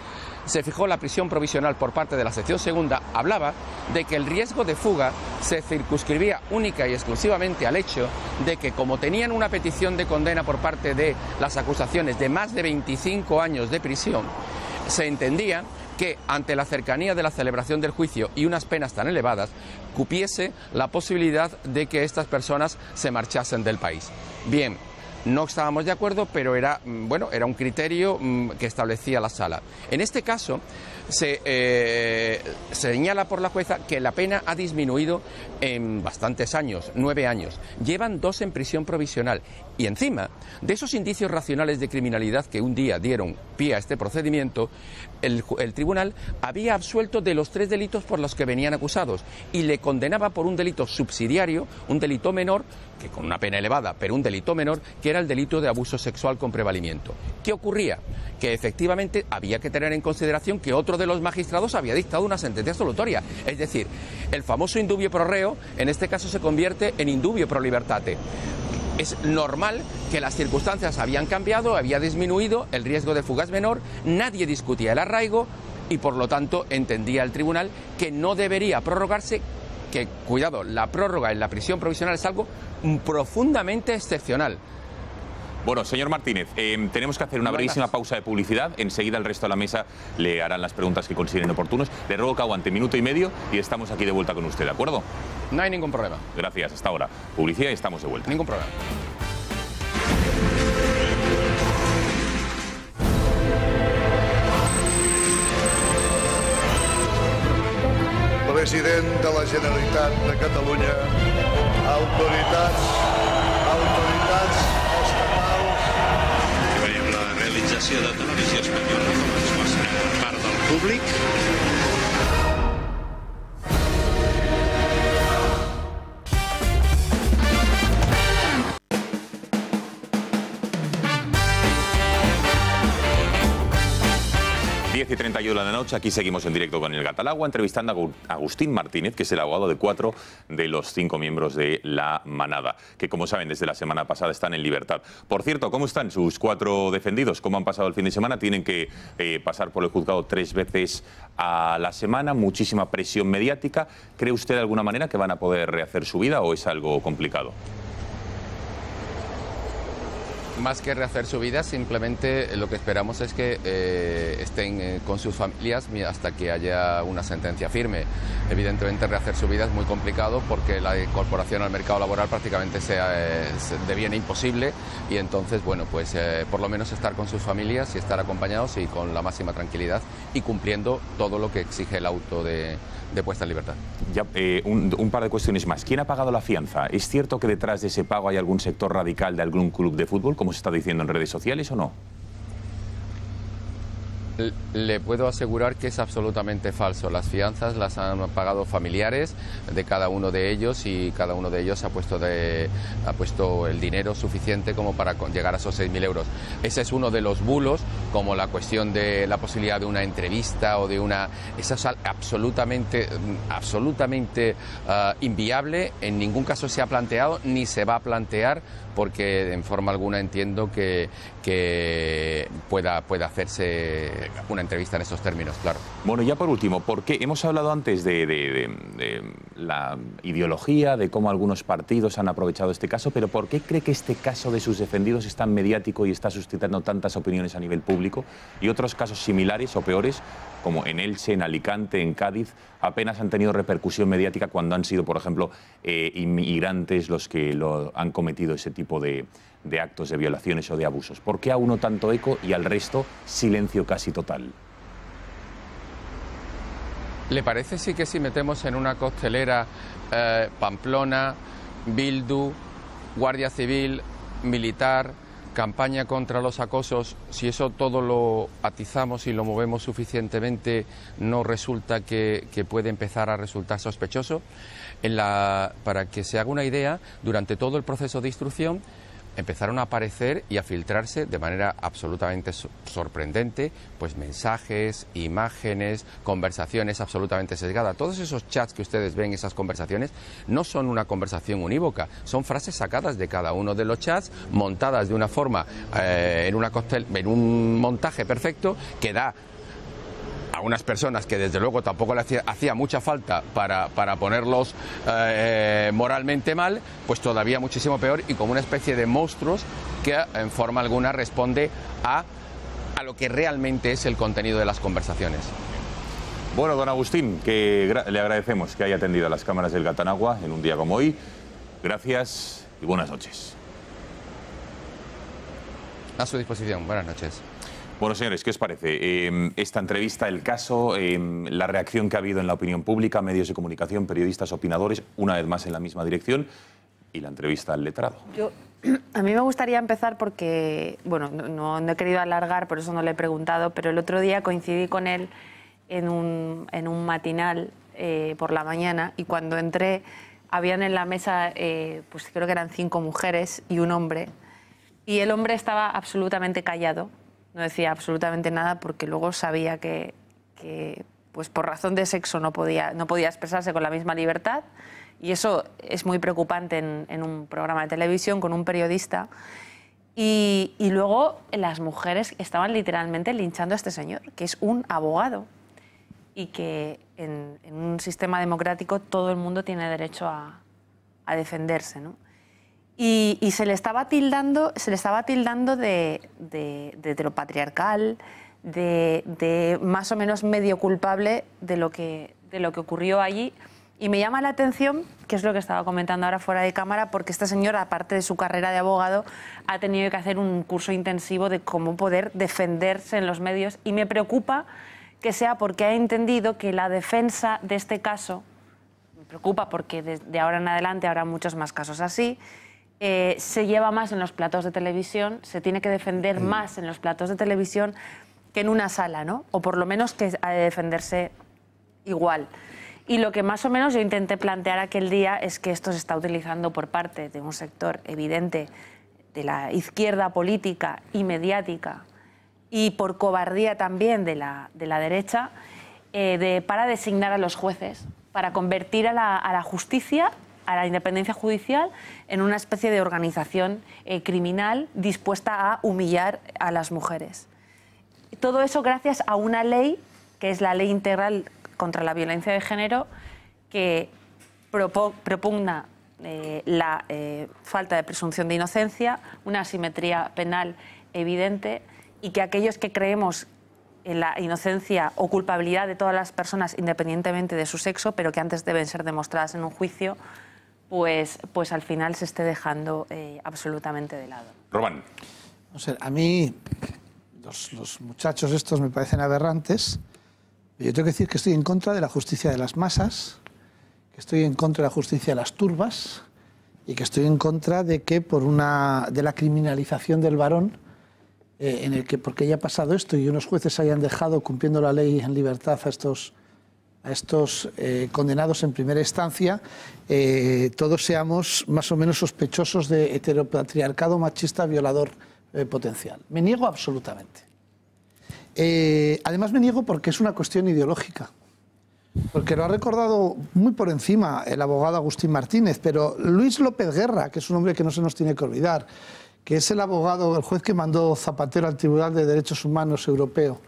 se fijó la prisión provisional por parte de la sección segunda, hablaba de que el riesgo de fuga se circunscribía única y exclusivamente al hecho de que, como tenían una petición de condena por parte de las acusaciones de más de 25 años de prisión, se entendía que ante la cercanía de la celebración del juicio y unas penas tan elevadas, cupiese la posibilidad de que estas personas se marchasen del país. Bien, no estábamos de acuerdo, pero era un criterio que establecía la sala. En este caso, se señala por la jueza que la pena ha disminuido en bastantes años, 9 años. Llevan 2 en prisión provisional. Y encima de esos indicios racionales de criminalidad que un día dieron pie a este procedimiento, el tribunal había absuelto de los 3 delitos por los que venían acusados y le condenaba por un delito subsidiario, un delito menor, que con una pena elevada, pero un delito menor, que era el delito de abuso sexual con prevalimiento. ¿Qué ocurría? Que efectivamente había que tener en consideración que otro de los magistrados había dictado una sentencia absolutoria. Es decir, el famoso indubio pro reo, en este caso se convierte en indubio pro libertate. Es normal que las circunstancias habían cambiado, había disminuido, el riesgo de fuga es menor, nadie discutía el arraigo, y por lo tanto entendía el tribunal que no debería prorrogarse, que, cuidado, la prórroga en la prisión provisional es algo profundamente excepcional. Bueno, señor Martínez, tenemos que hacer una brevísima pausa de publicidad. Enseguida el resto de la mesa le harán las preguntas que consideren oportunos. Le ruego que aguante minuto y medio y estamos aquí de vuelta con usted, ¿de acuerdo? No hay ningún problema. Gracias, hasta ahora. Publicidad y estamos de vuelta. Ningún problema. President de la Generalitat de Catalunya, autoritats estatals. Veiem la realització de Televisió Espanyola, com es mostra part del públic. 10:31 de la noche, aquí seguimos en directo con el Gatalagua, entrevistando a Agustín Martínez, que es el abogado de 4 de los 5 miembros de la manada, que como saben desde la semana pasada están en libertad. Por cierto, ¿cómo están sus 4 defendidos? ¿Cómo han pasado el fin de semana? Tienen que pasar por el juzgado 3 veces a la semana, muchísima presión mediática. ¿Cree usted de alguna manera que van a poder rehacer su vida o es algo complicado? Más que rehacer su vida, simplemente lo que esperamos es que estén con sus familias hasta que haya una sentencia firme. Evidentemente, rehacer su vida es muy complicado porque la incorporación al mercado laboral prácticamente deviene imposible y entonces, bueno, pues por lo menos estar con sus familias y estar acompañados y con la máxima tranquilidad y cumpliendo todo lo que exige el auto de puesta en libertad. Ya, un par de cuestiones más. ¿Quién ha pagado la fianza? ¿Es cierto que detrás de ese pago hay algún sector radical de algún club de fútbol, como se está diciendo en redes sociales, o no? Le puedo asegurar que es absolutamente falso. Las fianzas las han pagado familiares de cada uno de ellos y cada uno de ellos ha puesto el dinero suficiente como para llegar a esos 6.000 euros. Ese es uno de los bulos, como la cuestión de la posibilidad de una entrevista o de una... Eso es absolutamente inviable. En ningún caso se ha planteado ni se va a plantear porque en forma alguna entiendo que pueda hacerse una entrevista en esos términos, claro. Bueno, ya por último, porque hemos hablado antes de la ideología, de cómo algunos partidos han aprovechado este caso, pero ¿por qué cree que este caso de sus defendidos es tan mediático y está suscitando tantas opiniones a nivel público y otros casos similares o peores, como en Elche, en Alicante, en Cádiz, apenas han tenido repercusión mediática cuando han sido, por ejemplo, inmigrantes los que han cometido ese tipo de actos de violaciones o de abusos? ¿Por qué a uno tanto eco y al resto silencio casi total? ¿Le parece sí que si metemos en una costelera Pamplona, Bildu, Guardia Civil, militar, campaña contra los acosos, si eso todo lo atizamos y lo movemos suficientemente, no resulta que puede empezar a resultar sospechoso? Para que se haga una idea, durante todo el proceso de instrucción empezaron a aparecer y a filtrarse de manera absolutamente sorprendente, pues mensajes, imágenes, conversaciones absolutamente sesgadas. Todos esos chats que ustedes ven, esas conversaciones, no son una conversación unívoca, son frases sacadas de cada uno de los chats, montadas de una forma, en un montaje perfecto que da a unas personas que desde luego tampoco le hacía mucha falta para ponerlos moralmente mal, pues todavía muchísimo peor y como una especie de monstruos que en forma alguna responde a lo que realmente es el contenido de las conversaciones. Bueno, don Agustín, que le agradecemos que haya atendido a las cámaras del Gatanagua en un día como hoy. Gracias y buenas noches. A su disposición, buenas noches. Bueno, señores, ¿qué os parece? Esta entrevista, el caso, la reacción que ha habido en la opinión pública, medios de comunicación, periodistas, opinadores, una vez más en la misma dirección, y la entrevista al letrado. A mí me gustaría empezar porque, bueno, no he querido alargar, por eso no le he preguntado, pero el otro día coincidí con él en un matinal por la mañana y cuando entré habían en la mesa, pues creo que eran 5 mujeres y un hombre, y el hombre estaba absolutamente callado. No decía absolutamente nada porque luego sabía que pues por razón de sexo no podía expresarse con la misma libertad y eso es muy preocupante en un programa de televisión con un periodista. Y luego las mujeres estaban literalmente linchando a este señor, que es un abogado. y que en un sistema democrático todo el mundo tiene derecho a defenderse, ¿no? Y se le estaba tildando de heteropatriarcal, de más o menos medio culpable de lo que ocurrió allí. Y me llama la atención, que es lo que estaba comentando ahora fuera de cámara, porque esta señora, aparte de su carrera de abogado, ha tenido que hacer un curso intensivo de cómo poder defenderse en los medios. Y me preocupa que sea porque ha entendido que la defensa de este caso, me preocupa porque de ahora en adelante habrá muchos más casos así, se lleva más en los platos de televisión, se tiene que defender más en los platos de televisión que en una sala, ¿no? O por lo menos que ha de defenderse igual. Y lo que más o menos yo intenté plantear aquel día es que esto se está utilizando por parte de un sector evidente de la izquierda política y mediática y por cobardía también de la derecha para designar a los jueces, para convertir a la justicia, a la independencia judicial, en una especie de organización criminal dispuesta a humillar a las mujeres. Todo eso gracias a una ley, que es la Ley Integral contra la Violencia de Género, que propugna la falta de presunción de inocencia, una asimetría penal evidente, y que aquellos que creemos en la inocencia o culpabilidad de todas las personas, independientemente de su sexo, pero que antes deben ser demostradas en un juicio, pues al final se esté dejando absolutamente de lado. Román. No sé, a mí los muchachos estos me parecen aberrantes. Yo tengo que decir que estoy en contra de la justicia de las masas, que estoy en contra de la justicia de las turbas y que estoy en contra de que de la criminalización del varón, en el que porque haya pasado esto y unos jueces hayan dejado cumpliendo la ley en libertad a estos condenados en primera instancia, todos seamos más o menos sospechosos de heteropatriarcado machista violador potencial. Me niego absolutamente. Además me niego porque es una cuestión ideológica, porque lo ha recordado muy por encima el abogado Agustín Martínez, pero Luis López Guerra, que es un hombre que no se nos tiene que olvidar, que es el juez que mandó Zapatero al Tribunal de Derechos Humanos Europeo,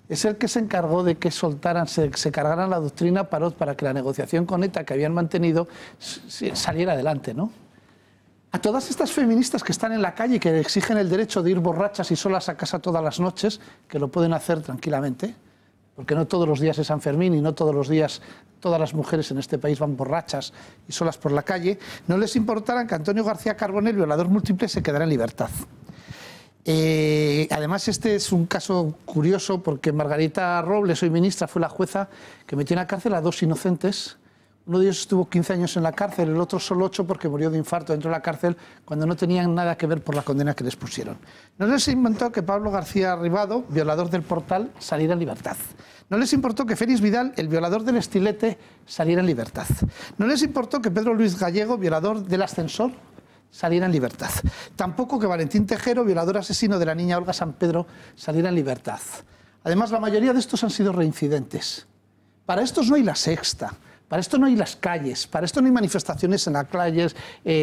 es el que se encargó de que se cargaran la doctrina Parot para que la negociación con ETA que habían mantenido saliera adelante, ¿no? A todas estas feministas que están en la calle y que exigen el derecho de ir borrachas y solas a casa todas las noches, que lo pueden hacer tranquilamente, porque no todos los días es San Fermín y no todos los días todas las mujeres en este país van borrachas y solas por la calle, no les importará que Antonio García Carbonell, violador múltiple, se quedará en libertad. Además, este es un caso curioso porque Margarita Robles, hoy ministra, fue la jueza que metió en la cárcel a dos inocentes. Uno de ellos estuvo 15 años en la cárcel, el otro solo 8 porque murió de infarto dentro de la cárcel cuando no tenían nada que ver por la condena que les pusieron. No les inventó que Pablo García Ribado, violador del Portal, saliera en libertad. No les importó que Félix Vidal, el violador del Estilete, saliera en libertad. No les importó que Pedro Luis Gallego, violador del Ascensor, saliera en libertad. Tampoco que Valentín Tejero, violador asesino de la niña Olga San Pedro, saliera en libertad. Además, la mayoría de estos han sido reincidentes. Para estos no hay La Sexta. Para esto no hay las calles, para esto no hay manifestaciones en las calles,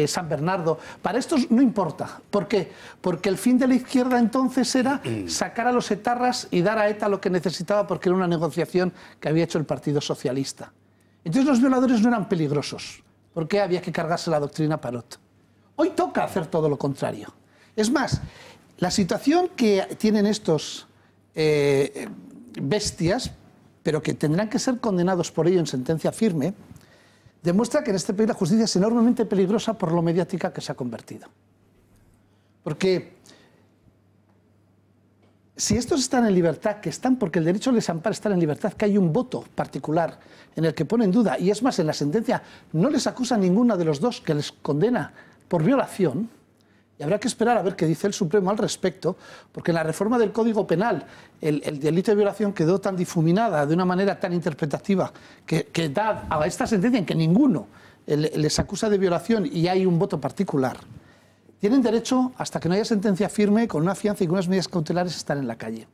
San Bernardo, para esto no importa. ¿Por qué? Porque el fin de la izquierda entonces era sacar a los etarras y dar a ETA lo que necesitaba porque era una negociación que había hecho el Partido Socialista. Entonces los violadores no eran peligrosos, porque había que cargarse la doctrina Parot. Hoy toca hacer todo lo contrario. Es más, la situación que tienen estos bestias, pero que tendrán que ser condenados por ello en sentencia firme, demuestra que en este país la justicia es enormemente peligrosa por lo mediática que se ha convertido. Porque si estos están en libertad, que están porque el derecho les ampara estar en libertad, que hay un voto particular en el que pone en duda, y es más, en la sentencia no les acusa ninguna de los dos que les condena por violación, y habrá que esperar a ver qué dice el Supremo al respecto, porque en la reforma del Código Penal el delito de violación quedó tan difuminada, de una manera tan interpretativa, que da a esta sentencia en que ninguno les acusa de violación y hay un voto particular. Tienen derecho, hasta que no haya sentencia firme, con una fianza y con unas medidas cautelares, a estar en la calle.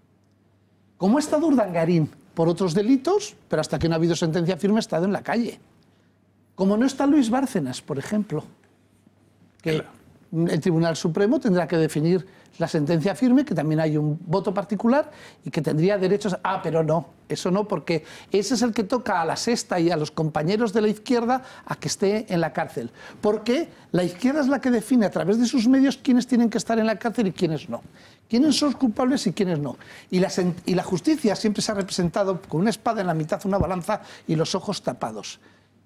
Como ha estado Urdangarín por otros delitos, pero hasta que no ha habido sentencia firme ha estado en la calle. Como no está Luis Bárcenas, por ejemplo, que el Tribunal Supremo tendrá que definir la sentencia firme, que también hay un voto particular y que tendría derechos... Ah, pero no, eso no, porque ese es el que toca a la sexta y a los compañeros de la izquierda a que esté en la cárcel. Porque la izquierda es la que define a través de sus medios quiénes tienen que estar en la cárcel y quiénes no. Quiénes son culpables y quiénes no. Y la justicia siempre se ha representado con una espada en la mitad, una balanza y los ojos tapados.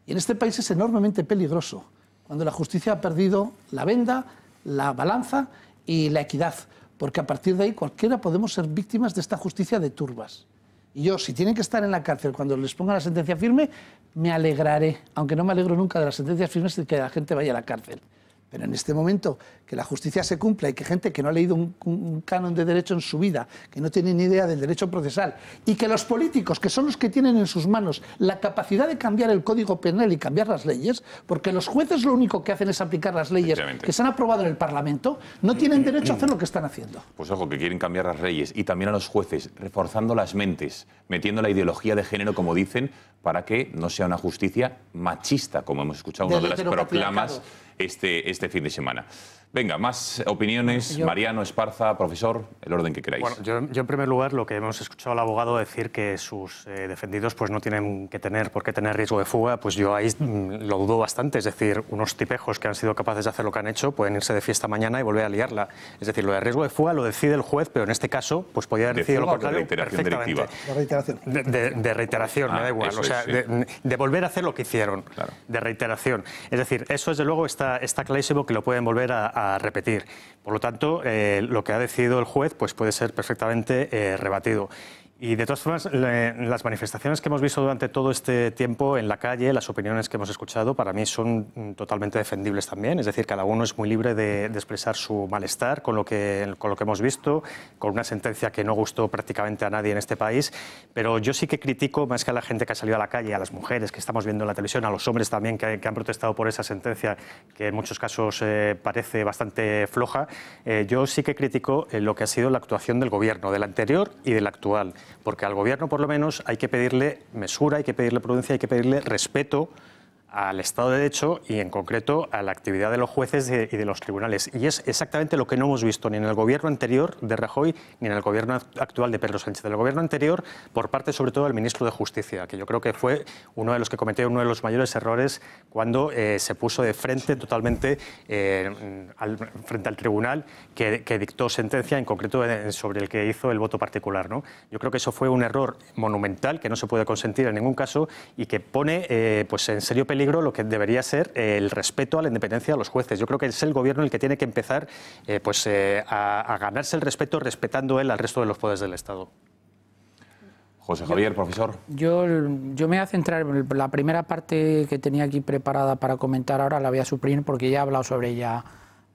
Y en este país es enormemente peligroso cuando la justicia ha perdido la venda, la balanza y la equidad, porque a partir de ahí cualquiera podemos ser víctimas de esta justicia de turbas. Y yo, si tienen que estar en la cárcel cuando les pongan la sentencia firme, me alegraré, aunque no me alegro nunca de las sentencias firmes de que la gente vaya a la cárcel. Pero en este momento, que la justicia se cumpla y que gente que no ha leído un canon de derecho en su vida, que no tiene ni idea del derecho procesal, y que los políticos, que son los que tienen en sus manos la capacidad de cambiar el Código Penal y cambiar las leyes, porque los jueces lo único que hacen es aplicar las leyes que se han aprobado en el Parlamento, no tienen derecho a hacer lo que están haciendo. Pues ojo, que quieren cambiar las leyes y también a los jueces, reforzando las mentes, metiendo la ideología de género, como dicen, para que no sea una justicia machista, como hemos escuchado una de las proclamas este fin de semana. Venga, más opiniones. Mariano, Esparza, profesor, el orden que queráis. Bueno, yo en primer lugar, lo que hemos escuchado al abogado decir que sus defendidos pues no tienen por qué tener riesgo de fuga, pues yo ahí lo dudo bastante. Es decir, unos tipejos que han sido capaces de hacer lo que han hecho pueden irse de fiesta mañana y volver a liarla. Es decir, lo de riesgo de fuga lo decide el juez, pero en este caso pues podría haber decidido lo contrario perfectamente. De reiteración. De reiteración, me da igual. O sea, de volver a hacer lo que hicieron. Claro. De reiteración. Es decir, eso desde luego está clarísimo que lo pueden volver a repetir. Por lo tanto, lo que ha decidido el juez pues puede ser perfectamente rebatido. Y de todas formas, las manifestaciones que hemos visto durante todo este tiempo en la calle, las opiniones que hemos escuchado, para mí son totalmente defendibles también. Es decir, cada uno es muy libre de expresar su malestar con lo que hemos visto, con una sentencia que no gustó prácticamente a nadie en este país. Pero yo sí que critico, más que a la gente que ha salido a la calle, a las mujeres que estamos viendo en la televisión, a los hombres también que han protestado por esa sentencia, que en muchos casos parece bastante floja. Yo sí que critico lo que ha sido la actuación del gobierno, del anterior y del actual. Porque al gobierno, por lo menos, hay que pedirle mesura, hay que pedirle prudencia, hay que pedirle respeto al Estado de Derecho y, en concreto, a la actividad de los jueces y de los tribunales. Y es exactamente lo que no hemos visto ni en el gobierno anterior de Rajoy ni en el gobierno actual de Pedro Sánchez. El gobierno anterior, por parte, sobre todo, del ministro de Justicia, que yo creo que fue uno de los que cometió uno de los mayores errores cuando se puso de frente totalmente frente al tribunal que dictó sentencia, en concreto sobre el que hizo el voto particular, ¿no? Yo creo que eso fue un error monumental que no se puede consentir en ningún caso y que pone pues en serio peligro lo que debería ser el respeto a la independencia de los jueces. Yo creo que es el gobierno el que tiene que empezar a ganarse el respeto, respetando él al resto de los poderes del Estado. José Javier, profesor. Yo me voy a centrar en la primera parte que tenía aquí preparada para comentar ahora, la voy a suprimir porque ya ha hablado sobre ella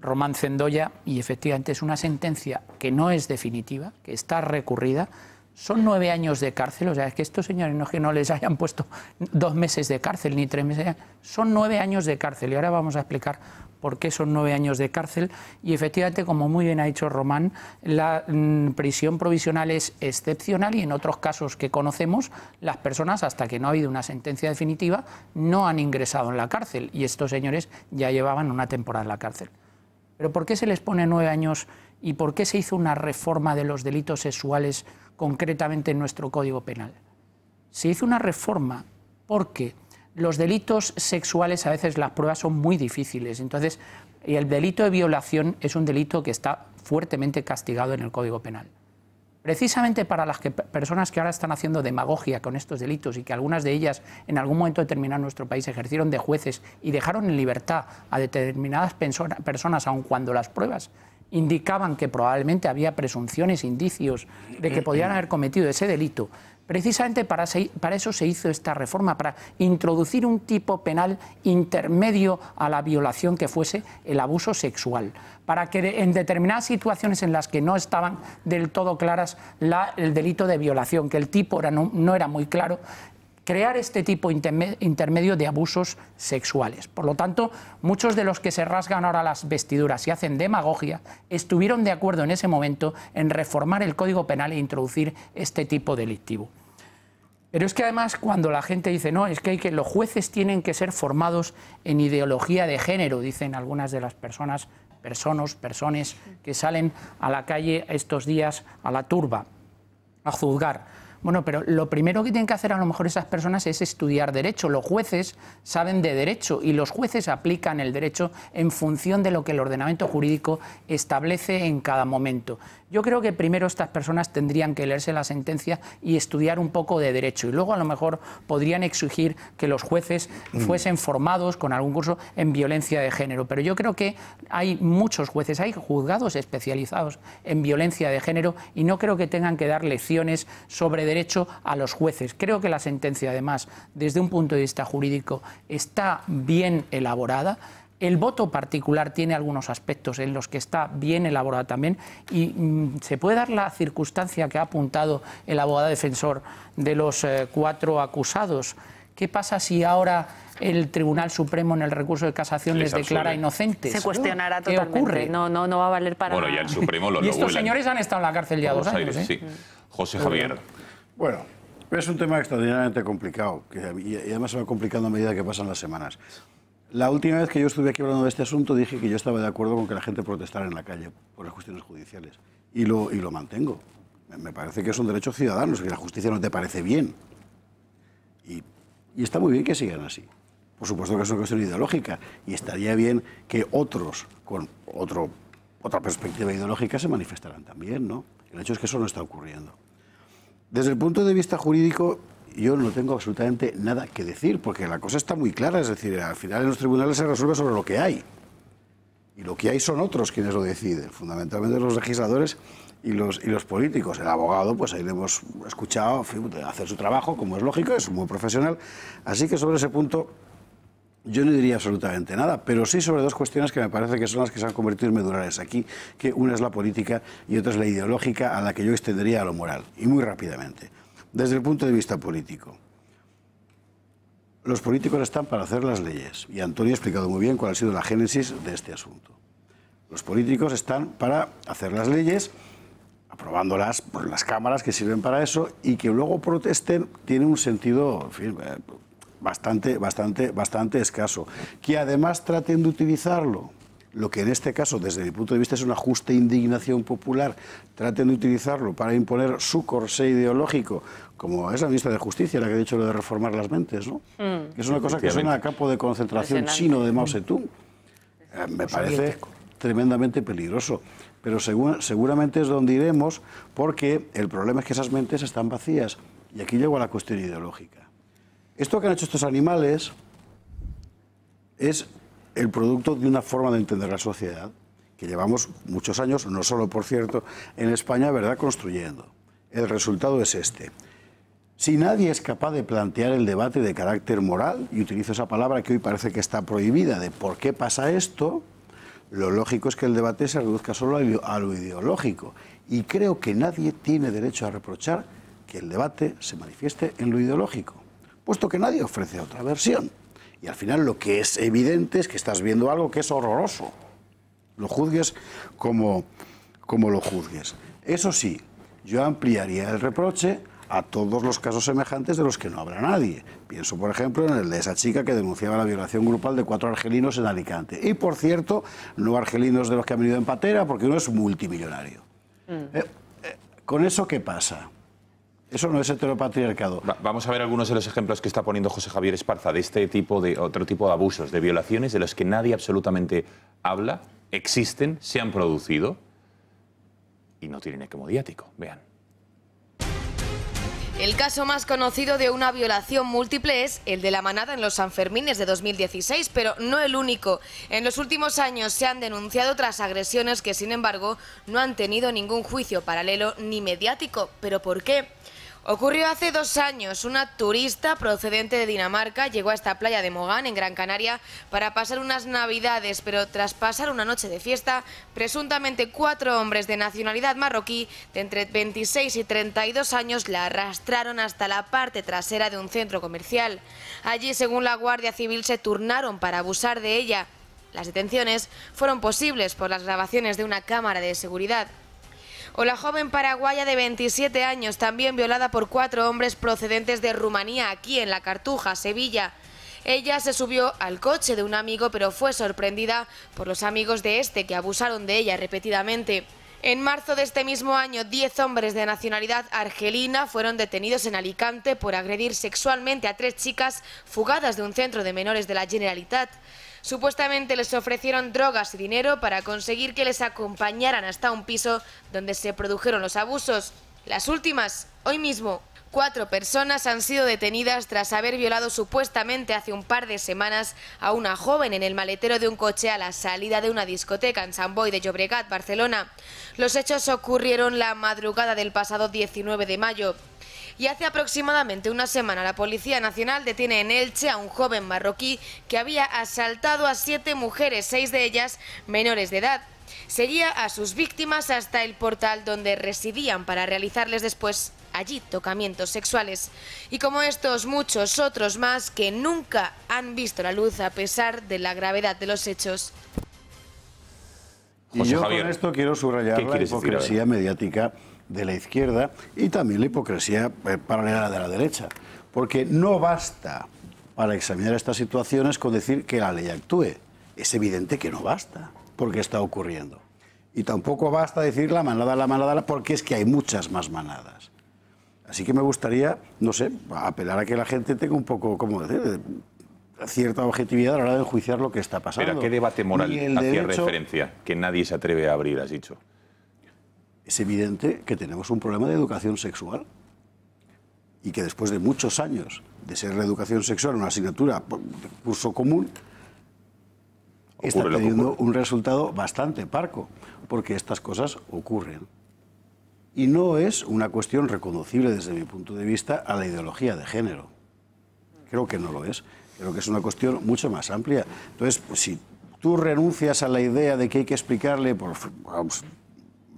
Román Cendoya y efectivamente es una sentencia que no es definitiva, que está recurrida. Son 9 años de cárcel, o sea, es que estos señores no es que no les hayan puesto 2 meses de cárcel ni 3 meses, son 9 años de cárcel y ahora vamos a explicar por qué son 9 años de cárcel y efectivamente, como muy bien ha dicho Román, la prisión provisional es excepcional y en otros casos que conocemos, las personas hasta que no ha habido una sentencia definitiva no han ingresado en la cárcel y estos señores ya llevaban una temporada en la cárcel. ¿Pero por qué se les pone 9 años y por qué se hizo una reforma de los delitos sexuales concretamente en nuestro Código Penal? Se hizo una reforma porque los delitos sexuales a veces las pruebas son muy difíciles. Entonces, el delito de violación es un delito que está fuertemente castigado en el Código Penal. Precisamente para las personas que ahora están haciendo demagogia con estos delitos y que algunas de ellas en algún momento determinado en nuestro país ejercieron de jueces y dejaron en libertad a determinadas personas aun cuando las pruebas indicaban que probablemente había presunciones, indicios de que podían haber cometido ese delito. Precisamente para eso se hizo esta reforma, para introducir un tipo penal intermedio a la violación que fuese el abuso sexual, para que en determinadas situaciones en las que no estaban del todo claras el delito de violación, que el tipo no era muy claro, crear este tipo intermedio de abusos sexuales. Por lo tanto, muchos de los que se rasgan ahora las vestiduras y hacen demagogia estuvieron de acuerdo en ese momento en reformar el Código Penal e introducir este tipo delictivo. Pero es que además cuando la gente dice no, es que los jueces tienen que ser formados en ideología de género, dicen algunas de las personas personas que salen a la calle estos días a la turba, a juzgar. Bueno, pero lo primero que tienen que hacer a lo mejor esas personas es estudiar derecho. Los jueces saben de derecho y los jueces aplican el derecho en función de lo que el ordenamiento jurídico establece en cada momento. Yo creo que primero estas personas tendrían que leerse la sentencia y estudiar un poco de derecho y luego a lo mejor podrían exigir que los jueces fuesen formados con algún curso en violencia de género. Pero yo creo que hay muchos jueces, hay juzgados especializados en violencia de género y no creo que tengan que dar lecciones sobre derecho a los jueces. Creo que la sentencia, además, desde un punto de vista jurídico, está bien elaborada. El voto particular tiene algunos aspectos en los que está bien elaborada también y se puede dar la circunstancia que ha apuntado el abogado defensor de los 4 acusados. ¿Qué pasa si ahora el Tribunal Supremo en el recurso de casación les declara inocentes? Se cuestionará ¿Qué totalmente. ocurre? No va a valer para nada. Bueno, ya el Supremo lo Y estos vuelan. señores han estado en la cárcel ya 2 años. Sí. José Javier. Bueno, es un tema extraordinariamente complicado y además se va complicando a medida que pasan las semanas. La última vez que yo estuve aquí hablando de este asunto dije que yo estaba de acuerdo con que la gente protestara en la calle por las cuestiones judiciales y lo mantengo. Me parece que es un derecho ciudadano, si la justicia no te parece bien. Y está muy bien que sigan así. Por supuesto que es una cuestión ideológica y estaría bien que otros con otra perspectiva ideológica se manifestaran también, ¿no? El hecho es que eso no está ocurriendo. Desde el punto de vista jurídico, yo no tengo absolutamente nada que decir, porque la cosa está muy clara, es decir, al final en los tribunales se resuelve sobre lo que hay. Y lo que hay son otros quienes lo deciden, fundamentalmente los legisladores y los políticos. El abogado, pues ahí le hemos escuchado hacer su trabajo, como es lógico, es muy profesional. Así que sobre ese punto yo no diría absolutamente nada, pero sí sobre 2 cuestiones que me parece que son las que se han convertido en medulares aquí, que una es la política y otra es la ideológica, a la que yo extendería a lo moral, y muy rápidamente. Desde el punto de vista político, los políticos están para hacer las leyes, y Antonio ha explicado muy bien cuál ha sido la génesis de este asunto. Los políticos están para hacer las leyes, aprobándolas por las cámaras que sirven para eso, y que luego protesten tiene un sentido, en fin, bastante escaso. Que además traten de utilizarlo, lo que en este caso, desde mi punto de vista, es una justa indignación popular, traten de utilizarlo para imponer su corsé ideológico, como es la ministra de Justicia, la que ha dicho lo de reformar las mentes, ¿no? Que es una cosa que suena a campo de concentración chino de Mao Zedong. Me parece tremendamente peligroso. Pero seguramente es donde iremos, porque el problema es que esas mentes están vacías. Y aquí llego a la cuestión ideológica. Esto que han hecho estos animales es el producto de una forma de entender la sociedad que llevamos muchos años, no solo, por cierto, en España, ¿verdad?, construyendo. El resultado es este. Si nadie es capaz de plantear el debate de carácter moral, y utilizo esa palabra que hoy parece que está prohibida, de por qué pasa esto, lo lógico es que el debate se reduzca solo a lo ideológico. Y creo que nadie tiene derecho a reprochar que el debate se manifieste en lo ideológico, puesto que nadie ofrece otra versión. Y al final lo que es evidente es que estás viendo algo que es horroroso. Lo juzgues como lo juzgues. Eso sí, yo ampliaría el reproche a todos los casos semejantes de los que no habrá nadie. Pienso, por ejemplo, en el de esa chica que denunciaba la violación grupal de 4 argelinos en Alicante. Y, por cierto, no argelinos de los que han venido en patera, porque uno es multimillonario. ¿Con eso qué pasa? Eso no es heteropatriarcado. Vamos a ver algunos de los ejemplos que está poniendo José Javier Esparza de otro tipo de abusos, de violaciones, de los que nadie absolutamente habla, existen, se han producido y no tienen eco mediático. Vean. El caso más conocido de una violación múltiple es el de la manada en los Sanfermines de 2016, pero no el único. En los últimos años se han denunciado otras agresiones que, sin embargo, no han tenido ningún juicio paralelo ni mediático. ¿Pero por qué? Ocurrió hace 2 años. Una turista procedente de Dinamarca llegó a esta playa de Mogán, en Gran Canaria, para pasar unas navidades, pero tras pasar una noche de fiesta, presuntamente 4 hombres de nacionalidad marroquí de entre 26 y 32 años la arrastraron hasta la parte trasera de un centro comercial. Allí, según la Guardia Civil, se turnaron para abusar de ella. Las detenciones fueron posibles por las grabaciones de una cámara de seguridad. O la joven paraguaya de 27 años, también violada por 4 hombres procedentes de Rumanía, aquí en La Cartuja, Sevilla. Ella se subió al coche de un amigo, pero fue sorprendida por los amigos de este, que abusaron de ella repetidamente. En marzo de este mismo año, 10 hombres de nacionalidad argelina fueron detenidos en Alicante por agredir sexualmente a 3 chicas fugadas de un centro de menores de la Generalitat. Supuestamente les ofrecieron drogas y dinero para conseguir que les acompañaran hasta un piso donde se produjeron los abusos. Las últimas, hoy mismo. 4 personas han sido detenidas tras haber violado supuestamente hace un par de semanas a una joven en el maletero de un coche a la salida de una discoteca en Sant Boi de Llobregat, Barcelona. Los hechos ocurrieron la madrugada del pasado 19 de mayo. Y hace aproximadamente una semana la Policía Nacional detiene en Elche a un joven marroquí que había asaltado a 7 mujeres, 6 de ellas menores de edad. Seguía a sus víctimas hasta el portal donde residían para realizarles después allí tocamientos sexuales. Y como estos, muchos otros más que nunca han visto la luz a pesar de la gravedad de los hechos. Y yo con esto quiero subrayar la hipocresía mediática de la izquierda y también la hipocresía paralela de la derecha. Porque no basta para examinar estas situaciones con decir que la ley actúe. Es evidente que no basta, porque está ocurriendo. Y tampoco basta decir la manada, porque es que hay muchas más manadas. Así que me gustaría, no sé, apelar a que la gente tenga un poco, ¿cómo decir?, cierta objetividad a la hora de enjuiciar lo que está pasando. ¿Pero a qué debate moral hacía referencia que nadie se atreve a abrir, has dicho? Es evidente que tenemos un problema de educación sexual y que después de muchos años de ser la educación sexual una asignatura de curso común, está teniendo un resultado bastante parco, porque estas cosas ocurren. Y no es una cuestión reconducible desde mi punto de vista a la ideología de género. Creo que no lo es. Creo que es una cuestión mucho más amplia. Entonces, pues, si tú renuncias a la idea de que hay que explicarle,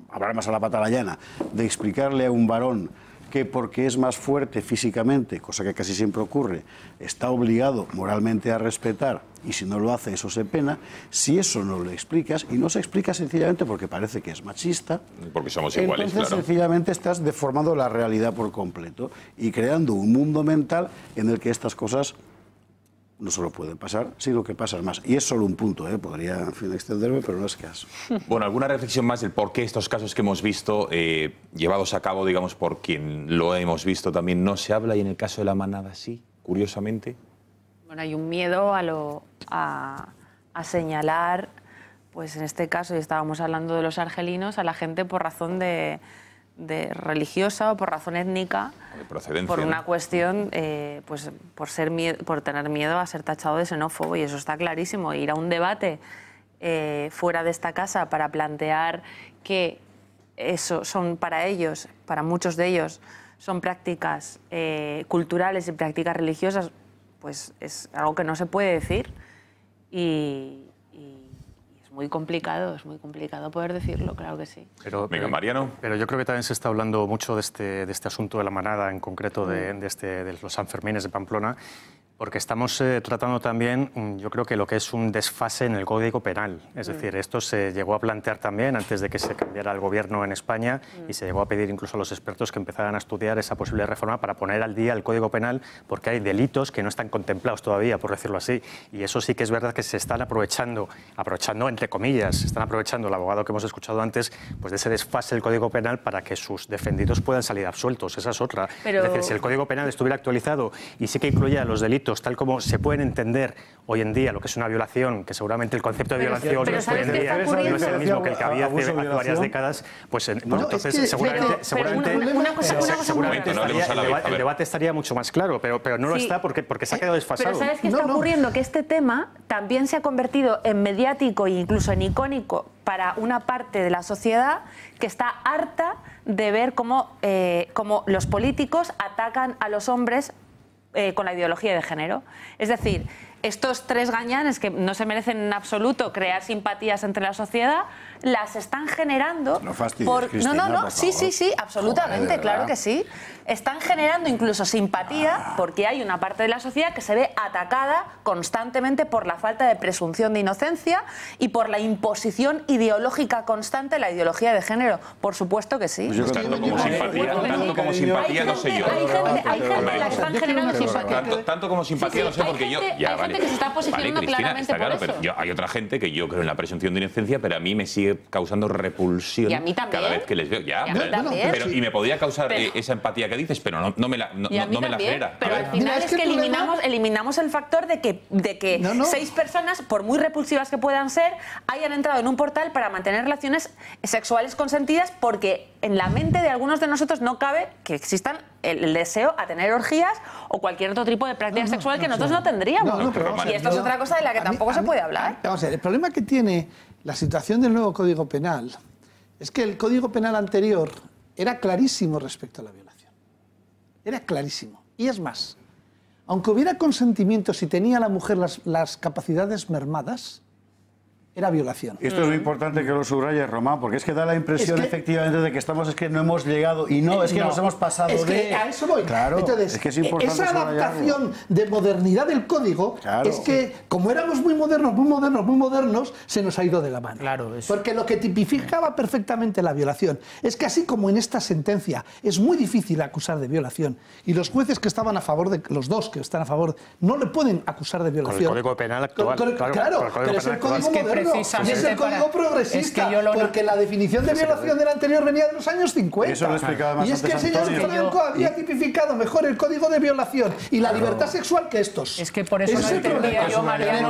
hablar más a la pata llana, de explicarle a un varón que porque es más fuerte físicamente, cosa que casi siempre ocurre, está obligado moralmente a respetar y si no lo hace eso se pena, si eso no lo explicas, y no se explica sencillamente porque parece que es machista, porque somos iguales, entonces claro, sencillamente estás deformando la realidad por completo y creando un mundo mental en el que estas cosas no solo pueden pasar, sino que pasan más. Y es solo un punto, podría, en fin, extenderme, pero no es caso. Bueno, ¿alguna reflexión más del por qué estos casos que hemos visto, llevados a cabo, digamos, por quien lo hemos visto también, no se habla y en el caso de la manada sí, curiosamente? Bueno, hay un miedo a señalar, pues en este caso, y estábamos hablando de los argelinos, a la gente por razón de religiosa o por razón étnica, de procedencia, por una cuestión, pues por tener miedo a ser tachado de xenófobo, y eso está clarísimo. Ir a un debate fuera de esta casa para plantear que eso son para ellos, para muchos de ellos, son prácticas culturales y prácticas religiosas, pues es algo que no se puede decir y es muy complicado poder decirlo, claro que sí. Venga, Mariano. Pero yo creo que también se está hablando mucho de este asunto de la manada, en concreto de los Sanfermines de Pamplona, porque estamos tratando también, yo creo que lo que es un desfase en el Código Penal. Es decir, esto se llegó a plantear también antes de que se cambiara el gobierno en España y se llegó a pedir incluso a los expertos que empezaran a estudiar esa posible reforma para poner al día el Código Penal, porque hay delitos que no están contemplados todavía, por decirlo así. Y eso sí que es verdad que se están aprovechando entre comillas, se están aprovechando el abogado que hemos escuchado antes, pues de ese desfase del Código Penal para que sus defendidos puedan salir absueltos. Esa es otra. Pero... Es decir, si el Código Penal estuviera actualizado y sí que incluía los delitos tal como se pueden entender hoy en día lo que es una violación, que seguramente el concepto de violación hoy en día no es el mismo que el que había hace varias décadas, pues entonces seguramente el debate estaría mucho más claro, pero no lo está porque se ha quedado desfasado. Pero ¿sabes qué está ocurriendo? Que este tema también se ha convertido en mediático e incluso en icónico para una parte de la sociedad que está harta de ver cómo los políticos atacan a los hombres con la ideología de género. Es decir, estos tres gañanes que no se merecen en absoluto crear simpatías entre la sociedad, las están generando. No fastidies, Cristina, no, por favor. sí, absolutamente, Joder, claro que sí. Están generando incluso simpatía porque hay una parte de la sociedad que se ve atacada constantemente por la falta de presunción de inocencia y por la imposición ideológica constante de la ideología de género. Por supuesto que sí. Pues tanto como simpatía no sé yo. Hay gente a la que están generando simpatía. Tanto como simpatía no sé porque yo... Hay gente que se está posicionando claramente está claro, por eso. pero hay otra gente que yo creo en la presunción de inocencia, pero a mí me sigue causando repulsión y a mí también. cada vez que les veo. Ya, y a mí también. pero, y me podía causar esa empatía que dices, pero no me la genera. Pero al final es que eliminamos el factor de que 6 personas, por muy repulsivas que puedan ser, hayan entrado en un portal para mantener relaciones sexuales consentidas, porque en la mente de algunos de nosotros no cabe que existan el deseo a tener orgías o cualquier otro tipo de práctica sexual que nosotros no tendríamos. Y esto es otra cosa de la que tampoco se puede hablar. Vamos a ver, el problema que tiene la situación del nuevo Código Penal es que el Código Penal anterior era clarísimo respecto a la violación. Era clarísimo. Y es más, aunque hubiera consentimiento si tenía la mujer las capacidades mermadas, era violación. Esto es muy importante que lo subrayes, Román, porque es que da la impresión efectivamente de que no hemos llegado, y no, es que nos hemos pasado es que a eso voy. Claro, entonces, es que es importante esa adaptación de modernidad del código, es que como éramos muy modernos, se nos ha ido de la mano. Claro, porque lo que tipificaba perfectamente la violación es que así como en esta sentencia es muy difícil acusar de violación, y los jueces que estaban a favor de, los dos que están a favor, no le pueden acusar de violación. Con el Código Penal actual. Claro, pero es el Código moderno. Y es el código progresista, porque la definición de violación del anterior venía de los años 50. Eso lo explicaba más y es que el señor Franco había tipificado mejor el código de violación y la libertad sexual que estos. Es que por eso no entendía yo, Mariano,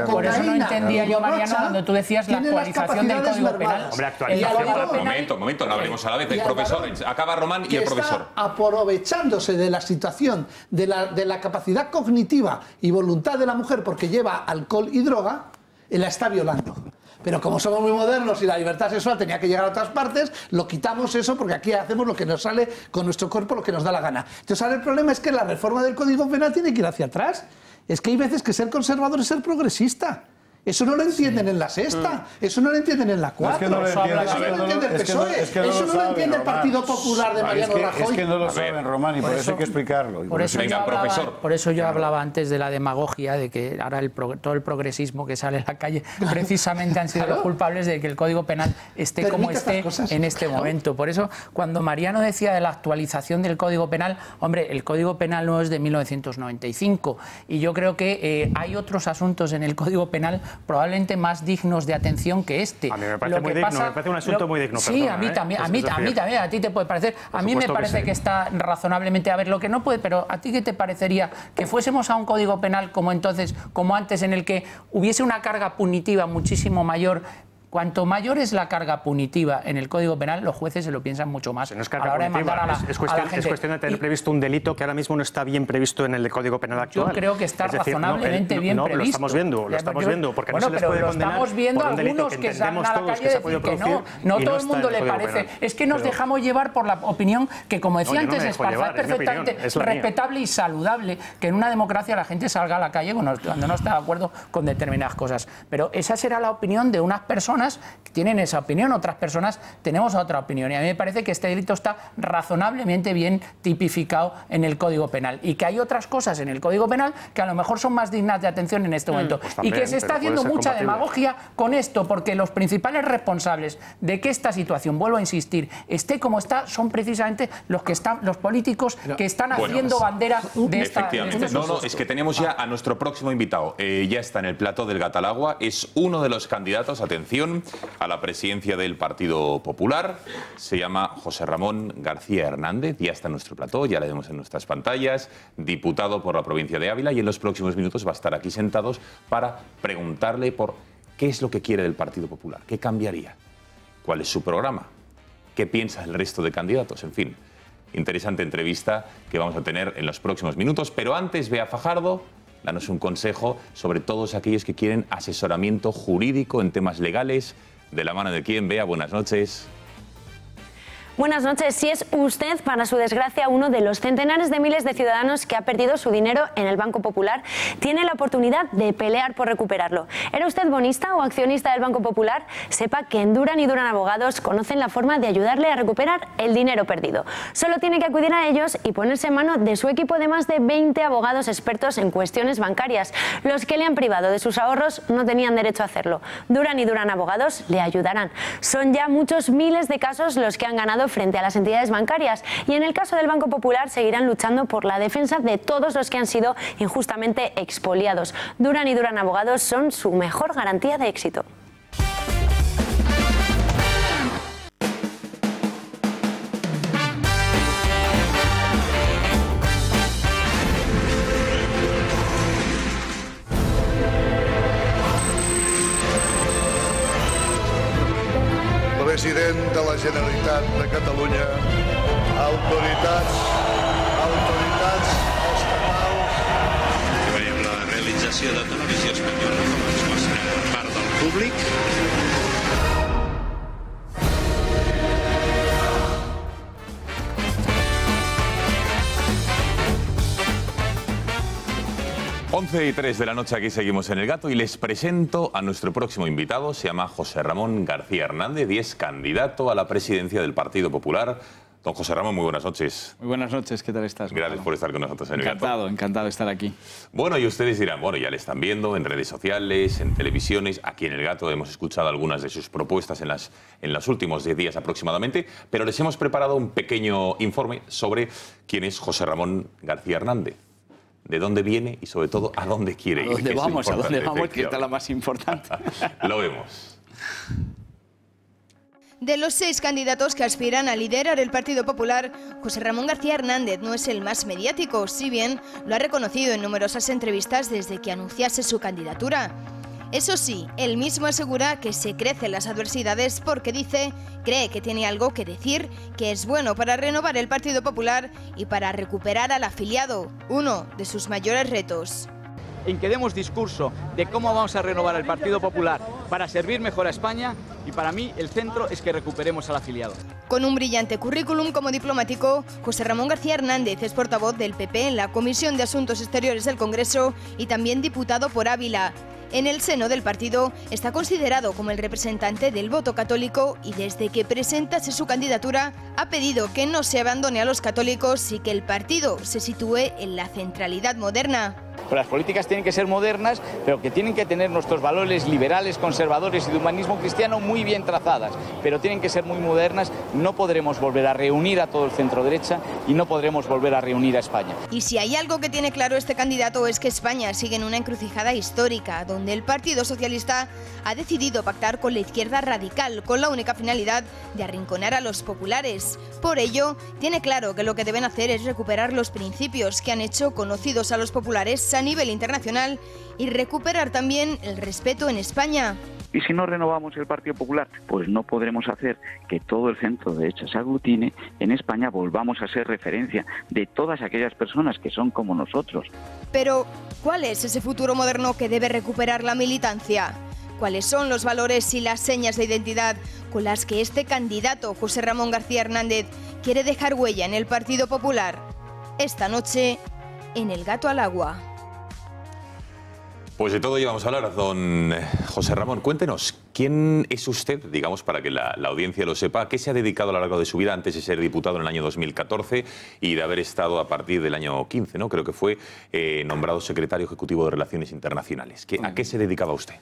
por eso no entendía yo, Mariano, cuando tú decías la actualización del Código Penal. Hombre, actualización. Momento, no hablemos a la vez. El profesor, acaba Román y el profesor. Aprovechándose de la situación de la capacidad cognitiva y voluntad de la mujer porque lleva alcohol y droga, la está violando. Pero como somos muy modernos y la libertad sexual tenía que llegar a otras partes, lo quitamos eso porque aquí hacemos lo que nos sale con nuestro cuerpo, lo que nos da la gana. Entonces ahora el problema es que la reforma del Código Penal tiene que ir hacia atrás. Es que hay veces que ser conservador es ser progresista. Eso no lo entienden en la sexta, eso no lo entienden en la 4, eso no lo entiende el PSOE, eso no lo entiende el Partido Popular de Mariano Rajoy. Es que no lo saben, Román, y por eso hay que explicarlo. Por eso yo hablaba antes de la demagogia, de que ahora todo el progresismo que sale a la calle precisamente han sido los culpables de que el Código Penal esté como esté en este momento. Por eso, cuando Mariano decía de la actualización del Código Penal, hombre, el Código Penal no es de 1995, y yo creo que hay otros asuntos en el Código Penal probablemente más dignos de atención que este. A mí me parece muy digno, me parece un asunto muy digno. Sí, a mí también, a mí también, a ti te puede parecer. A mí me parece que está razonablemente, a ver, lo que no puede, pero ¿a ti qué te parecería que fuésemos a un Código Penal como entonces, como antes, en el que hubiese una carga punitiva muchísimo mayor? Cuanto mayor es la carga punitiva en el Código Penal, los jueces se lo piensan mucho más. No es carga punitiva, es cuestión de tener previsto un delito que ahora mismo no está bien previsto en el Código Penal actual. Yo creo que está razonablemente bien previsto. No, lo estamos viendo, porque no se les puede condenar estamos viendo por un delito algunos que salen a la calle que se puede producir. No todo el mundo le parece. Es que nos dejamos llevar por la opinión que, como decía antes, es perfectamente respetable y saludable que en una democracia la gente salga a la calle cuando no está de acuerdo con determinadas cosas. Pero esa será la opinión de unas personas que tienen esa opinión, otras personas tenemos otra opinión, y a mí me parece que este delito está razonablemente bien tipificado en el Código Penal, y que hay otras cosas en el Código Penal que a lo mejor son más dignas de atención en este momento, pues también, y que se está haciendo mucha demagogia con esto, porque los principales responsables de que esta situación, vuelvo a insistir, esté como está, son precisamente los políticos que están haciendo bandera de esta... Efectivamente. Es que tenemos ya a nuestro próximo invitado, ya está en el plató del Gatalagua, es uno de los candidatos, atención, a la presidencia del Partido Popular. Se llama José Ramón García Hernández, ya está en nuestro plató, ya le vemos en nuestras pantallas, diputado por la provincia de Ávila, y en los próximos minutos va a estar aquí sentados para preguntarle por qué es lo que quiere del Partido Popular, qué cambiaría, cuál es su programa, qué piensa el resto de candidatos, en fin. Interesante entrevista que vamos a tener en los próximos minutos, pero antes, Bea Fajardo, danos un consejo sobre todos aquellos que quieren asesoramiento jurídico en temas legales. ¿De la mano de quién? Bea, buenas noches. Buenas noches. Si es usted, para su desgracia, uno de los centenares de miles de ciudadanos que ha perdido su dinero en el Banco Popular, tiene la oportunidad de pelear por recuperarlo. ¿Era usted bonista o accionista del Banco Popular? Sepa que en Duran y Duran Abogados conocen la forma de ayudarle a recuperar el dinero perdido. Solo tiene que acudir a ellos y ponerse en mano de su equipo de más de 20 abogados expertos en cuestiones bancarias. Los que le han privado de sus ahorros no tenían derecho a hacerlo. Duran y Duran Abogados le ayudarán. Son ya muchos miles de casos los que han ganado frente a las entidades bancarias y en el caso del Banco Popular seguirán luchando por la defensa de todos los que han sido injustamente expoliados. Duran y Duran Abogados son su mejor garantía de éxito. President de la Generalitat de Catalunya, autoritats estatals... Veiem la realització de Televisió Espanyola com ens mostra part del públic. y 3 de la noche, aquí seguimos en El Gato y les presento a nuestro próximo invitado. Se llama José Ramón García Hernández y es candidato a la presidencia del Partido Popular. Don José Ramón, muy buenas noches. Muy buenas noches, ¿qué tal estás? Gracias por estar con nosotros en El Gato. Encantado de estar aquí. Bueno, y ustedes dirán, bueno, ya le están viendo en redes sociales, en televisiones. Aquí en El Gato hemos escuchado algunas de sus propuestas en los últimos 10 días aproximadamente, pero les hemos preparado un pequeño informe sobre quién es José Ramón García Hernández. De dónde viene y, sobre todo, a dónde quiere ir. ¿A dónde vamos? Que esta es la más importante. Lo vemos. De los 6 candidatos que aspiran a liderar el Partido Popular, José Ramón García Hernández no es el más mediático, si bien lo ha reconocido en numerosas entrevistas desde que anunciase su candidatura. Eso sí, él mismo asegura que se crecen las adversidades porque cree que tiene algo que decir, que es bueno para renovar el Partido Popular y para recuperar al afiliado, uno de sus mayores retos. En que demos discurso de cómo vamos a renovar el Partido Popular para servir mejor a España y para mí el centro es que recuperemos al afiliado. Con un brillante currículum como diplomático, José Ramón García Hernández es portavoz del PP en la Comisión de Asuntos Exteriores del Congreso y también diputado por Ávila. En el seno del partido está considerado como el representante del voto católico y desde que presentase su candidatura ha pedido que no se abandone a los católicos y que el partido se sitúe en la centralidad moderna. Las políticas tienen que ser modernas, pero que tienen que tener nuestros valores liberales, conservadores y de humanismo cristiano muy bien trazadas, pero tienen que ser muy modernas. No podremos volver a reunir a todo el centro derecha y no podremos volver a reunir a España. Y si hay algo que tiene claro este candidato es que España sigue en una encrucijada histórica, donde el Partido Socialista ha decidido pactar con la izquierda radical, con la única finalidad de arrinconar a los populares. Por ello, tiene claro que lo que deben hacer es recuperar los principios que han hecho conocidos a los populares a nivel internacional y recuperar también el respeto en España. Y si no renovamos el Partido Popular, pues no podremos hacer que todo el centro derecha se aglutine. En España volvamos a ser referencia de todas aquellas personas que son como nosotros. Pero, ¿cuál es ese futuro moderno que debe recuperar la militancia? ¿Cuáles son los valores y las señas de identidad con las que este candidato, José Ramón García Hernández, quiere dejar huella en el Partido Popular? Esta noche, en El Gato al Agua. Pues de todo íbamos a hablar, don José Ramón. Cuéntenos, ¿quién es usted, digamos, para que la audiencia lo sepa? ¿A qué se ha dedicado a lo largo de su vida antes de ser diputado en el año 2014 y de haber estado a partir del año 15, ¿no? Creo que fue nombrado secretario ejecutivo de Relaciones Internacionales. ¿A qué se dedicaba usted?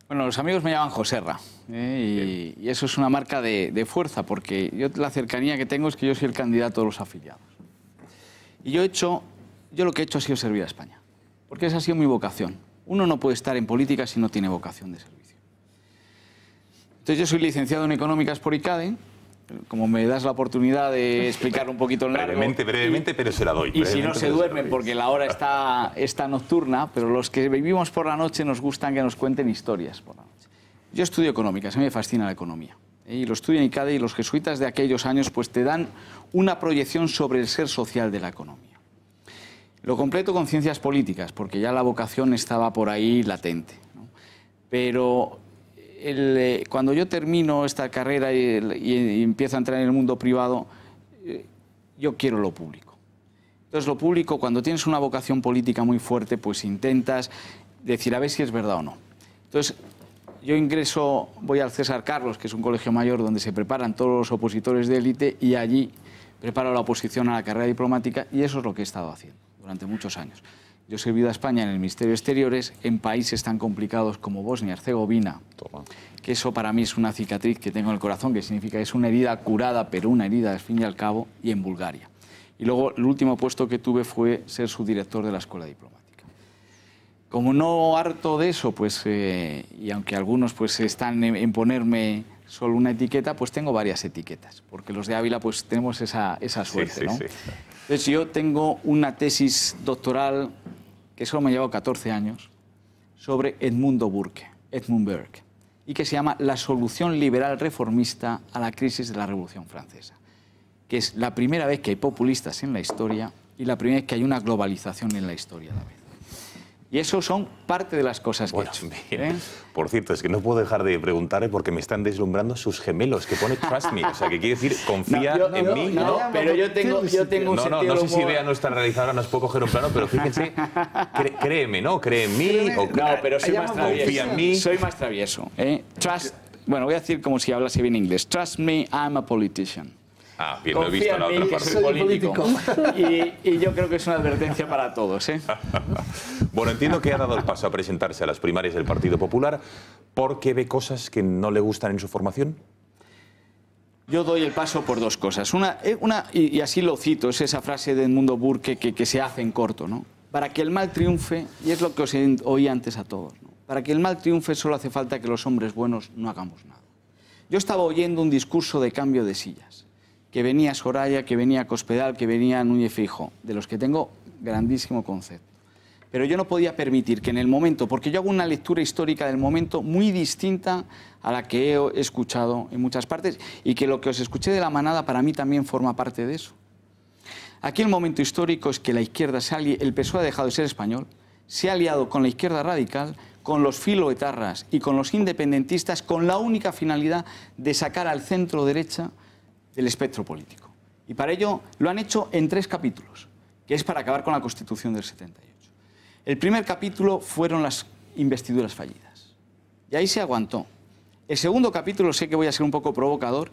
Bueno, los amigos me llaman Joserra y eso es una marca de fuerza porque la cercanía que tengo es que yo soy el candidato de los afiliados. Y yo lo que he hecho ha sido servir a España, porque esa ha sido mi vocación. Uno no puede estar en política si no tiene vocación de servicio. Entonces yo soy licenciado en Económicas por ICADE, como me das la oportunidad de explicar un poquito en largo. Brevemente, pero se la doy. Y si no se duermen, porque la hora está nocturna, pero los que vivimos por la noche nos gustan que nos cuenten historias por la noche. Yo estudio Económicas, a mí me fascina la economía. Y lo estudio en ICADE y los jesuitas de aquellos años pues te dan una proyección sobre el ser social de la economía. Lo completo con ciencias políticas, porque ya la vocación estaba por ahí latente, ¿no? Pero cuando yo termino esta carrera y empiezo a entrar en el mundo privado, yo quiero lo público. Entonces, lo público, cuando tienes una vocación política muy fuerte, pues intentas decir a ver si es verdad o no. Entonces, yo voy al César Carlos, que es un colegio mayor donde se preparan todos los opositores de élite, y allí preparo la oposición a la carrera diplomática, y eso es lo que he estado haciendo durante muchos años. Yo he servido a España en el Ministerio de Exteriores en países tan complicados como Bosnia y Herzegovina, que eso para mí es una cicatriz que tengo en el corazón, que significa que es una herida curada, pero una herida al fin y al cabo, y en Bulgaria. Y luego el último puesto que tuve fue ser subdirector de la Escuela Diplomática. Como no harto de eso, pues, y aunque algunos pues, están en ponerme solo una etiqueta, pues tengo varias etiquetas, porque los de Ávila pues tenemos esa suerte, ¿no? Entonces yo tengo una tesis doctoral que solo me ha llevado 14 años, sobre Edmund Burke, y que se llama La solución liberal reformista a la crisis de la Revolución Francesa, que es la primera vez que hay populistas en la historia y la primera vez que hay una globalización en la historia a la vez. Y eso son parte de las cosas que he hecho. Por cierto, es que no puedo dejar de preguntarle porque me están deslumbrando sus gemelos, que pone trust me, o sea, que quiere decir confía en mí. No, pero yo tengo un sentido no sé si Bea no está realizadora, nos puedo coger un plano, pero fíjense, créeme, ¿no? Cree en mí. No, pero soy más travieso. Confía en mí. Soy más travieso. Bueno, voy a decir como si hablase bien inglés. Trust me, I'm a politician. Ah, bien, lo he visto en la otra parte. Soy político. Y yo creo que es una advertencia para todos, ¿eh? Bueno, entiendo que ha dado el paso a presentarse a las primarias del Partido Popular porque ve cosas que no le gustan en su formación. Yo doy el paso por dos cosas. Y así lo cito, es esa frase de Edmund Burke que se hace en corto, ¿no? Para que el mal triunfe, y es lo que os oí antes a todos, ¿no? Para que el mal triunfe solo hace falta que los hombres buenos no hagamos nada. Yo estaba oyendo un discurso de cambio de sillas, que venía Soraya, que venía Cospedal, que venía Núñez Feijóo, de los que tengo grandísimo concepto. Pero yo no podía permitir que en el momento, porque yo hago una lectura histórica del momento muy distinta a la que he escuchado en muchas partes, y que lo que os escuché de la manada para mí también forma parte de eso. Aquí el momento histórico es que la izquierda, el PSOE ha dejado de ser español, se ha aliado con la izquierda radical, con los filoetarras y con los independentistas, con la única finalidad de sacar al centro derecha del espectro político. Y para ello lo han hecho en 3 capítulos, que es para acabar con la Constitución del 78. El primer capítulo fueron las investiduras fallidas, y ahí se aguantó. El segundo capítulo, sé que voy a ser un poco provocador,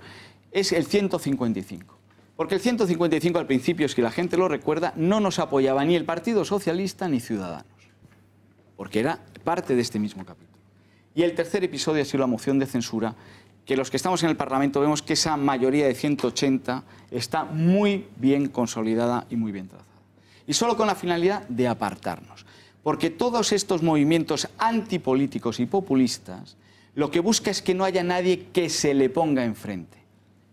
es el 155. Porque el 155 al principio, si la gente lo recuerda, no nos apoyaba ni el Partido Socialista ni Ciudadanos, porque era parte de este mismo capítulo. Y el tercer episodio ha sido la moción de censura, que los que estamos en el Parlamento vemos que esa mayoría de 180 está muy bien consolidada y muy bien trazada. Y solo con la finalidad de apartarnos. Porque todos estos movimientos antipolíticos y populistas lo que busca es que no haya nadie que se le ponga enfrente.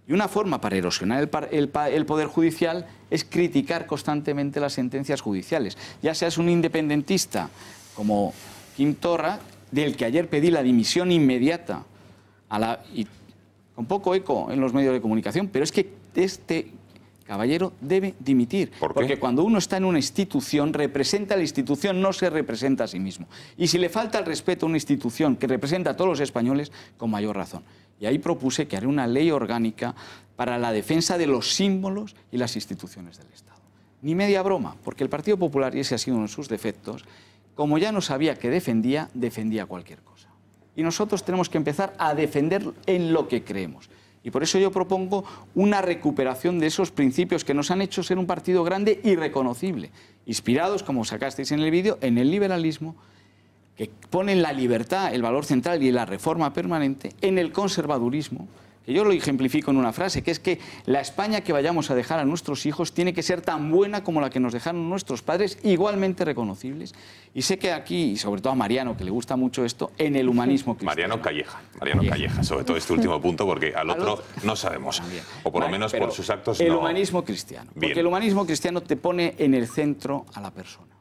Y una forma para erosionar el Poder Judicial es criticar constantemente las sentencias judiciales. Ya seas un independentista como Quim Torra, del que ayer pedí la dimisión inmediata, y con poco eco en los medios de comunicación, pero es que este caballero debe dimitir. ¿Por qué? Porque cuando uno está en una institución, representa a la institución, no se representa a sí mismo. Y si le falta el respeto a una institución que representa a todos los españoles, con mayor razón. Y ahí propuse que haré una ley orgánica para la defensa de los símbolos y las instituciones del Estado. Ni media broma, porque el Partido Popular, y ese ha sido uno de sus defectos, como ya no sabía que defendía cualquier cosa. Y nosotros tenemos que empezar a defender en lo que creemos. Y por eso yo propongo una recuperación de esos principios que nos han hecho ser un partido grande y reconocible, inspirados, como sacasteis en el vídeo, en el liberalismo, que pone la libertad, el valor central y la reforma permanente, en el conservadurismo, que yo lo ejemplifico en una frase, que es que la España que vayamos a dejar a nuestros hijos tiene que ser tan buena como la que nos dejaron nuestros padres, igualmente reconocibles. Y sé que aquí, y sobre todo a Mariano, que le gusta mucho esto, en el humanismo cristiano. Mariano Calleja, sobre todo este último punto, porque al otro no sabemos, o por lo menos por sus actos no. El humanismo cristiano, porque el humanismo cristiano te pone en el centro a la persona.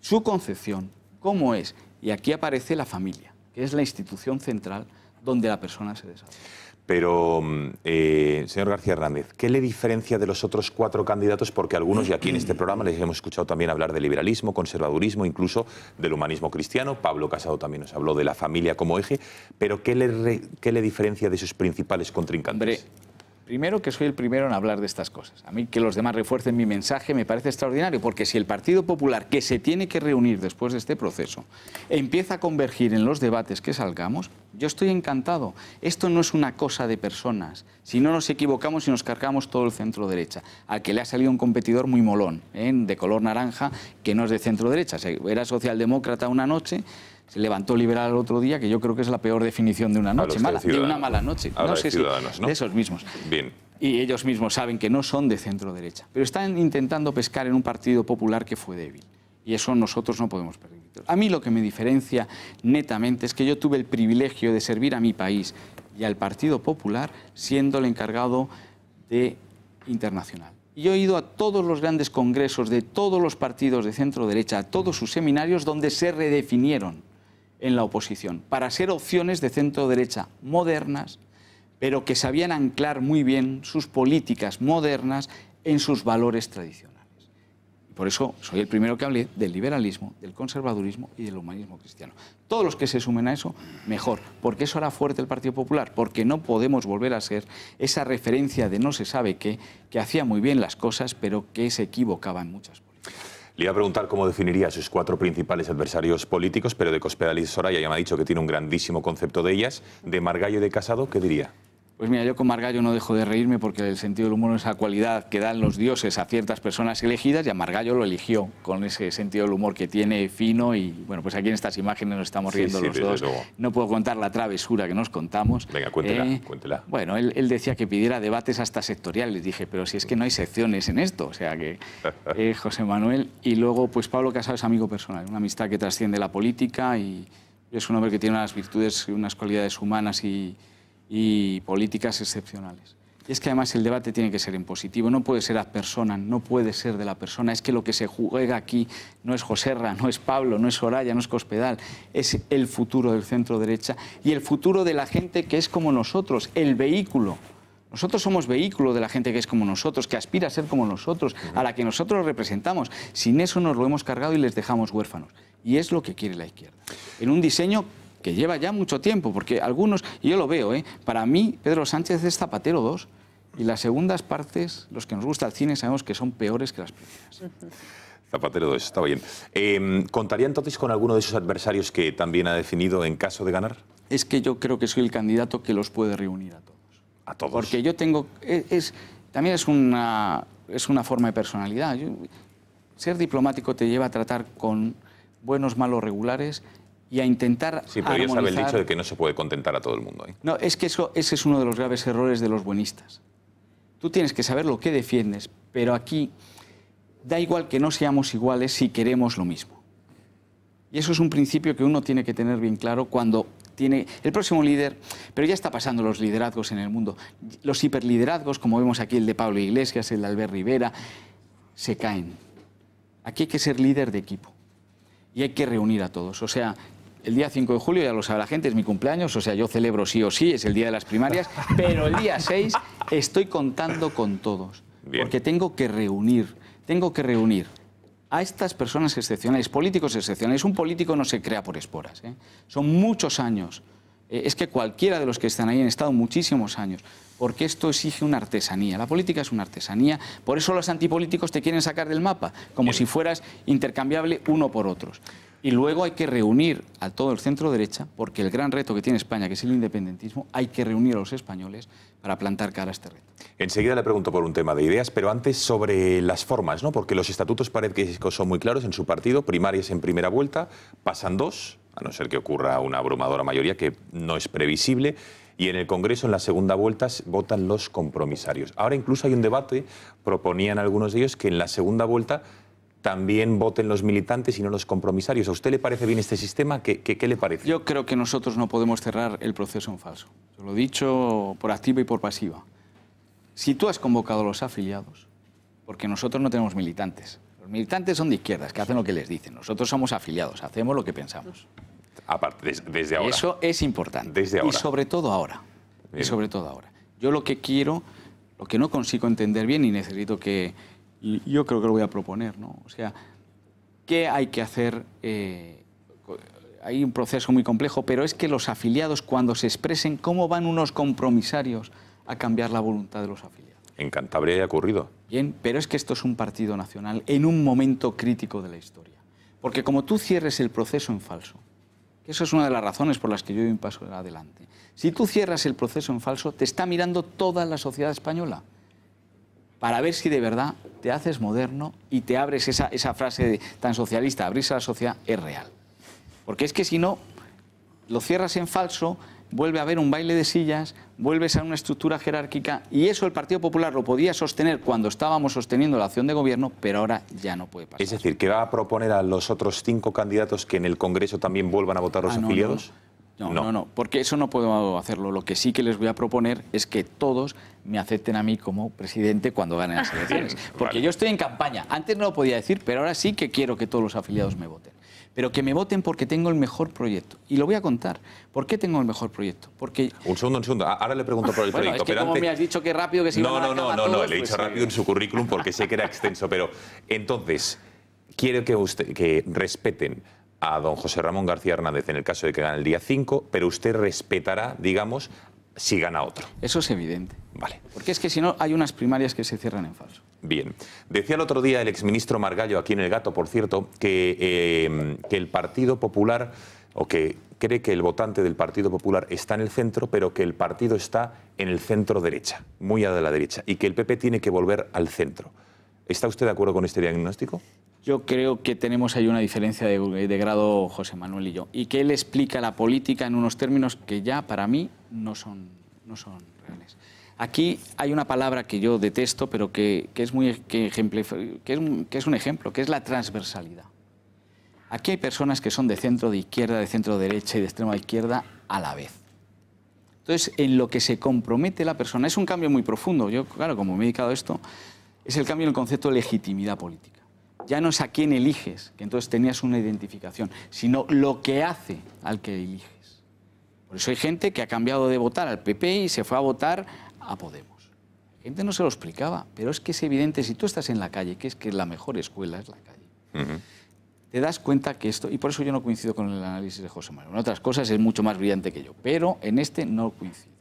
Su concepción, cómo es, y aquí aparece la familia, que es la institución central donde la persona se desarrolla. Pero, señor García Hernández, ¿qué le diferencia de los otros 4 candidatos? Porque algunos, y aquí en este programa les hemos escuchado también hablar de liberalismo, conservadurismo, incluso del humanismo cristiano. Pablo Casado también nos habló de la familia como eje. Pero ¿qué le diferencia de sus principales contrincantes? Hombre, primero que soy el primero en hablar de estas cosas. A mí que los demás refuercen mi mensaje me parece extraordinario, porque si el Partido Popular, que se tiene que reunir después de este proceso, empieza a convergir en los debates que salgamos, yo estoy encantado. Esto no es una cosa de personas. Si no nos equivocamos y nos cargamos todo el centro derecha, al que le ha salido un competidor muy molón, de color naranja, que no es de centro derecha. Era socialdemócrata una noche, se levantó liberal el otro día, que yo creo que es la peor definición de una noche mala, de una mala noche. No sé si de esos mismos. Bien. Y ellos mismos saben que no son de centro derecha, pero están intentando pescar en un Partido Popular que fue débil. Y eso nosotros no podemos permitir. A mí lo que me diferencia netamente es que yo tuve el privilegio de servir a mi país y al Partido Popular siendo el encargado de internacional. Y yo he ido a todos los grandes congresos de todos los partidos de centro derecha, a todos sus seminarios donde se redefinieron en la oposición para ser opciones de centro derecha modernas, pero que sabían anclar muy bien sus políticas modernas en sus valores tradicionales. Y por eso soy el primero que hablé del liberalismo, del conservadurismo y del humanismo cristiano. Todos los que se sumen a eso, mejor, porque eso hará fuerte el Partido Popular, porque no podemos volver a ser esa referencia de no se sabe qué, que hacía muy bien las cosas, pero que se equivocaba en muchas políticas. Le iba a preguntar cómo definiría a sus 4 principales adversarios políticos, pero de Cospedal y Soraya ya me ha dicho que tiene un grandísimo concepto de ellas. De Margallo y de Casado, ¿qué diría? Pues mira, yo con Margallo no dejo de reírme porque el sentido del humor es esa cualidad que dan los dioses a ciertas personas elegidas y a Margallo lo eligió con ese sentido del humor que tiene fino y bueno, pues aquí en estas imágenes nos estamos riendo los dos. No puedo contar la travesura que nos contamos. Venga, cuéntela, cuéntela. Bueno, él decía que pidiera debates hasta sectoriales. Dije, pero si es que no hay secciones en esto. O sea que José Manuel. Y luego, pues Pablo Casado es amigo personal, una amistad que trasciende la política y es un hombre que tiene unas virtudes y unas cualidades humanas y políticas excepcionales. Y es que además el debate tiene que ser en positivo, no puede ser ad personam, no puede ser de la persona. Es que lo que se juega aquí no es Joserra, no es Pablo, no es Soraya, no es Cospedal, es el futuro del centro derecha y el futuro de la gente que es como nosotros, el vehículo. Nosotros somos vehículo de la gente que es como nosotros, que aspira a ser como nosotros, a la que nosotros representamos. Sin eso nos lo hemos cargado y les dejamos huérfanos. Y es lo que quiere la izquierda. En un diseño que lleva ya mucho tiempo, porque algunos, y yo lo veo, para mí Pedro Sánchez es Zapatero 2, y las segundas partes, los que nos gusta el cine, sabemos que son peores que las primeras. Zapatero 2, está bien. ¿Contaría entonces con alguno de esos adversarios que también ha definido en caso de ganar? Es que yo creo que soy el candidato que los puede reunir a todos. ¿A todos? Porque yo tengo... también es una forma de personalidad. Ser diplomático te lleva a tratar con buenos, malos, regulares y a intentar Sí, pero ya sabe el dicho de que no se puede contentar a todo el mundo. No, es que ese es uno de los graves errores de los buenistas. Tú tienes que saber lo que defiendes, pero aquí da igual que no seamos iguales si queremos lo mismo. Y eso es un principio que uno tiene que tener bien claro cuando tiene el próximo líder, pero ya está pasando los liderazgos en el mundo. Los hiperliderazgos, como vemos aquí el de Pablo Iglesias, el de Albert Rivera, se caen. Aquí hay que ser líder de equipo y hay que reunir a todos. O sea, el día 5 de julio, ya lo sabe la gente, es mi cumpleaños, o sea, yo celebro sí o sí, es el día de las primarias, pero el día 6 estoy contando con todos, porque tengo que reunir a estas personas excepcionales, políticos excepcionales. Un político no se crea por esporas, son muchos años. Es que cualquiera de los que están ahí han estado muchísimos años, porque esto exige una artesanía. La política es una artesanía, por eso los antipolíticos te quieren sacar del mapa, como si fueras intercambiable uno por otros. Y luego hay que reunir a todo el centro derecha, porque el gran reto que tiene España, que es el independentismo, hay que reunir a los españoles para plantar cara a este reto. Enseguida le pregunto por un tema de ideas, pero antes sobre las formas, ¿no? Porque los estatutos parece que son muy claros en su partido. Primarias en primera vuelta, pasan 2, a no ser que ocurra una abrumadora mayoría, que no es previsible. Y en el Congreso, en la segunda vuelta, votan los compromisarios. Ahora incluso hay un debate, proponían algunos de ellos, que en la segunda vuelta también voten los militantes y no los compromisarios. ¿A usted le parece bien este sistema? ¿Qué le parece? Yo creo que nosotros no podemos cerrar el proceso en falso. Yo lo he dicho por activa y por pasiva. Si tú has convocado a los afiliados, porque nosotros no tenemos militantes. Los militantes son de izquierdas, que hacen lo que les dicen. Nosotros somos afiliados, hacemos lo que pensamos. Aparte, desde ahora. Eso es importante. Desde ahora. Y sobre todo ahora. Bien. Y sobre todo ahora. Yo lo que quiero, lo que no consigo entender bien y necesito que... Y yo creo que lo voy a proponer, ¿no? O sea, ¿qué hay que hacer? Hay un proceso muy complejo, pero es que los afiliados, cuando se expresen, ¿cómo van unos compromisarios a cambiar la voluntad de los afiliados? En Cantabria ha ocurrido. Bien, pero es que esto es un partido nacional en un momento crítico de la historia. Porque como tú cierres el proceso en falso, que eso es una de las razones por las que yo doy un paso adelante, si tú cierras el proceso en falso, te está mirando toda la sociedad española para ver si de verdad te haces moderno y te abres esa frase tan socialista, abrirse a la sociedad, es real. Porque es que si no, lo cierras en falso, vuelve a haber un baile de sillas, vuelves a una estructura jerárquica, y eso el Partido Popular lo podía sostener cuando estábamos sosteniendo la acción de gobierno, pero ahora ya no puede pasar. Es decir, ¿que va a proponer a los otros 5 candidatos que en el Congreso también vuelvan a votar los afiliados? No, porque eso no puedo hacerlo. Lo que sí que les voy a proponer es que todos me acepten a mí como presidente cuando ganen las elecciones. Porque yo estoy en campaña. Antes no lo podía decir, pero ahora sí que quiero que todos los afiliados me voten. Pero que me voten porque tengo el mejor proyecto. Y lo voy a contar. ¿Por qué tengo el mejor proyecto? Porque... Un segundo. Ahora le pregunto por el proyecto. Es que pero como antes... me has dicho que rápido que se iban a la cama todos, le he dicho pues, rápido en su currículum porque sé que era extenso. Pero entonces, quiero que respeten a don José Ramón García Hernández en el caso de que gane el día 5, pero usted respetará, digamos, si gana otro. Eso es evidente. Vale. Porque es que si no, hay unas primarias que se cierran en falso. Bien. Decía el otro día el exministro Margallo, aquí en El Gato, por cierto, que el Partido Popular, o que cree que el votante del Partido Popular está en el centro, pero que el partido está en el centro derecha, muy a la derecha, y que el PP tiene que volver al centro. ¿Está usted de acuerdo con este diagnóstico? Yo creo que tenemos ahí una diferencia de grado, José Manuel y yo, y que él explica la política en unos términos que ya para mí no son reales. Aquí hay una palabra que yo detesto, pero que es un ejemplo, que es la transversalidad. Aquí hay personas que son de centro de izquierda, de centro derecha y de extrema izquierda a la vez. Entonces, en lo que se compromete la persona, es un cambio muy profundo. Yo, claro, como me he dedicado a esto, es el cambio en el concepto de legitimidad política. Ya no es a quién eliges, que entonces tenías una identificación, sino lo que hace al que eliges. Por eso hay gente que ha cambiado de votar al PP y se fue a votar a Podemos. La gente no se lo explicaba, pero es que es evidente, si tú estás en la calle, que es que la mejor escuela es la calle, te das cuenta que esto, y por eso yo no coincido con el análisis de José Manuel. En otras cosas es mucho más brillante que yo, pero en este no coincido.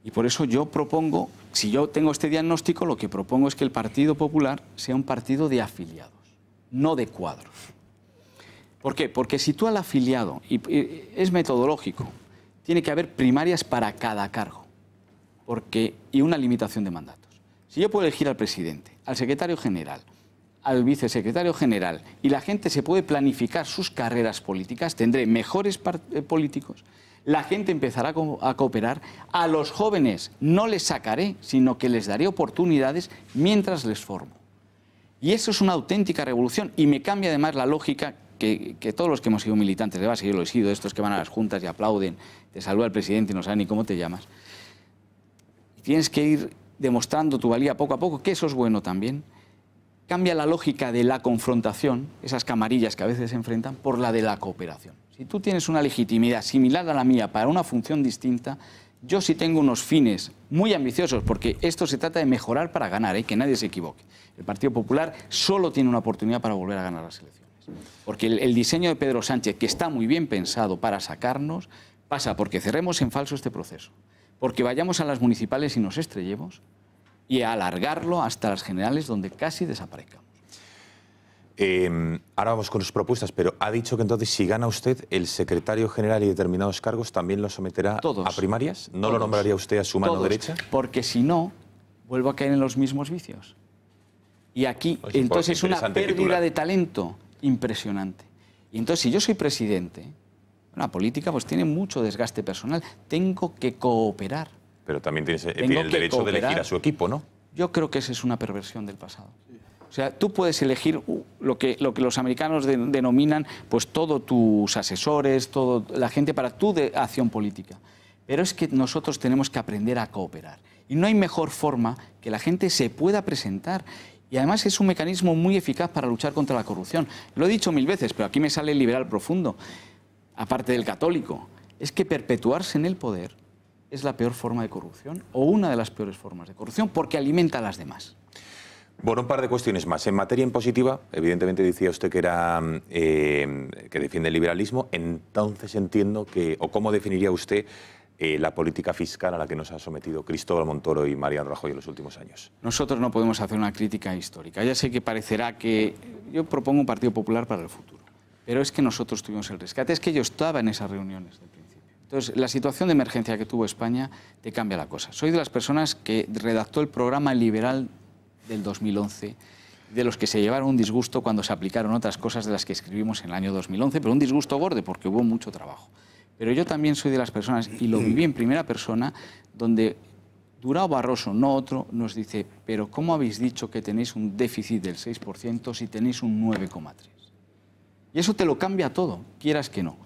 Y por eso yo propongo, si yo tengo este diagnóstico, lo que propongo es que el Partido Popular sea un partido de afiliados, no de cuadros. ¿Por qué? Porque si tú al afiliado, y es metodológico, tiene que haber primarias para cada cargo y una limitación de mandatos. Si yo puedo elegir al presidente, al secretario general, al vicesecretario general, y la gente se puede planificar sus carreras políticas, tendré mejores políticos, la gente empezará a cooperar, a los jóvenes no les sacaré, sino que les daré oportunidades mientras les formo. Y eso es una auténtica revolución y me cambia además la lógica que todos los que hemos sido militantes de base, yo lo he sido, estos que van a las juntas y aplauden, te saluda el presidente y no saben ni cómo te llamas. Y tienes que ir demostrando tu valía poco a poco, que eso es bueno también. Cambia la lógica de la confrontación, esas camarillas que a veces se enfrentan, por la de la cooperación. Si tú tienes una legitimidad similar a la mía para una función distinta, yo sí tengo unos fines muy ambiciosos, porque esto se trata de mejorar para ganar, que nadie se equivoque. El Partido Popular solo tiene una oportunidad para volver a ganar las elecciones. Porque el diseño de Pedro Sánchez, que está muy bien pensado para sacarnos, pasa porque cerremos en falso este proceso, porque vayamos a las municipales y nos estrellemos, y a alargarlo hasta las generales, donde casi desaparezcamos. Ahora vamos con sus propuestas, pero ha dicho que entonces si gana usted, el secretario general y determinados cargos también lo someterá a primarias. ¿No lo nombraría usted a su mano derecha? Porque si no, vuelvo a caer en los mismos vicios. Y aquí, entonces es una pérdida de talento impresionante. Y entonces, si yo soy presidente, la política pues tiene mucho desgaste personal. Tengo que cooperar. Pero también tiene el derecho de elegir a su equipo, ¿no? Yo creo que esa es una perversión del pasado. O sea, tú puedes elegir lo que los americanos denominan pues todos tus asesores, toda la gente para tu acción política. Pero es que nosotros tenemos que aprender a cooperar. Y no hay mejor forma que la gente se pueda presentar Y además es un mecanismo muy eficaz para luchar contra la corrupción. Lo he dicho 1000 veces, pero aquí me sale el liberal profundo, aparte del católico. Es que perpetuarse en el poder es la peor forma de corrupción, o una de las peores formas de corrupción, porque alimenta a las demás. Bueno, un par de cuestiones más. En materia impositiva, evidentemente decía usted que que defiende el liberalismo. Entonces entiendo que, o cómo definiría usted la política fiscal a la que nos ha sometido Cristóbal Montoro y Mariano Rajoy en los últimos años. Nosotros no podemos hacer una crítica histórica. Ya sé que parecerá que yo propongo un Partido Popular para el futuro, pero es que nosotros tuvimos el rescate. Es que yo estaba en esas reuniones del principio. Entonces, la situación de emergencia que tuvo España te cambia la cosa. Soy de las personas que redactó el programa liberal del 2011, de los que se llevaron un disgusto cuando se aplicaron otras cosas de las que escribimos en el año 2011, pero un disgusto gordo porque hubo mucho trabajo. Pero yo también soy de las personas, y lo viví en primera persona, donde Durão Barroso, no otro, nos dice, pero ¿cómo habéis dicho que tenéis un déficit del 6% si tenéis un 9,3%? Y eso te lo cambia todo, quieras que no.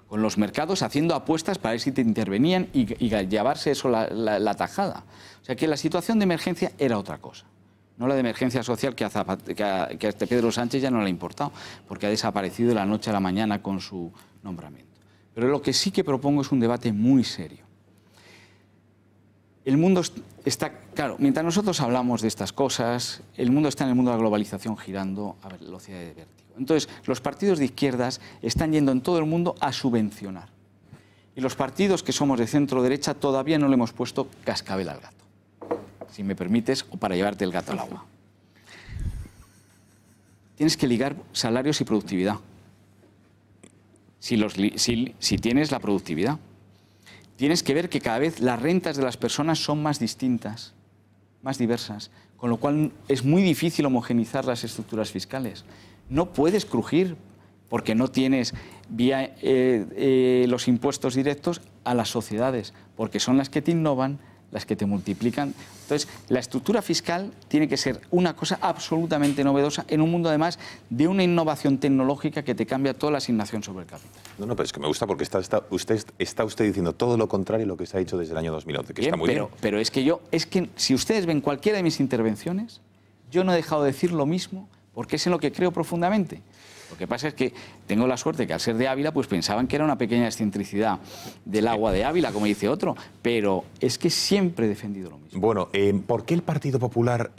Con los mercados haciendo apuestas para ver si te intervenían y llevarse eso la tajada. O sea que la situación de emergencia era otra cosa. No la de emergencia social que a este Pedro Sánchez ya no le ha importado, porque ha desaparecido de la noche a la mañana con su nombramiento. Pero lo que sí que propongo es un debate muy serio. El mundo está, claro, mientras nosotros hablamos de estas cosas, el mundo está en el mundo de la globalización girando a velocidad de vértigo. Entonces, los partidos de izquierdas están yendo en todo el mundo a subvencionar. Y los partidos que somos de centro-derecha todavía no le hemos puesto cascabel al gato, si me permites, o para llevarte el gato al agua. Tienes que ligar salarios y productividad. Si tienes la productividad. Tienes que ver que cada vez las rentas de las personas son más distintas, más diversas, con lo cual es muy difícil homogeneizar las estructuras fiscales. No puedes crujir porque no tienes vía los impuestos directos a las sociedades, porque son las que te innovan, las que te multiplican. Entonces, la estructura fiscal tiene que ser una cosa absolutamente novedosa en un mundo, además, de una innovación tecnológica que te cambia toda la asignación sobre el capital. No, pero es que me gusta porque está usted diciendo todo lo contrario a lo que se ha hecho desde el año 2011, que bien, está muy bien. Pero es que si ustedes ven cualquiera de mis intervenciones, yo no he dejado de decir lo mismo porque es en lo que creo profundamente. Lo que pasa es que tengo la suerte que al ser de Ávila, pues pensaban que era una pequeña excentricidad del agua de Ávila, como dice otro, pero es que siempre he defendido lo mismo. Bueno, ¿por qué el Partido Popular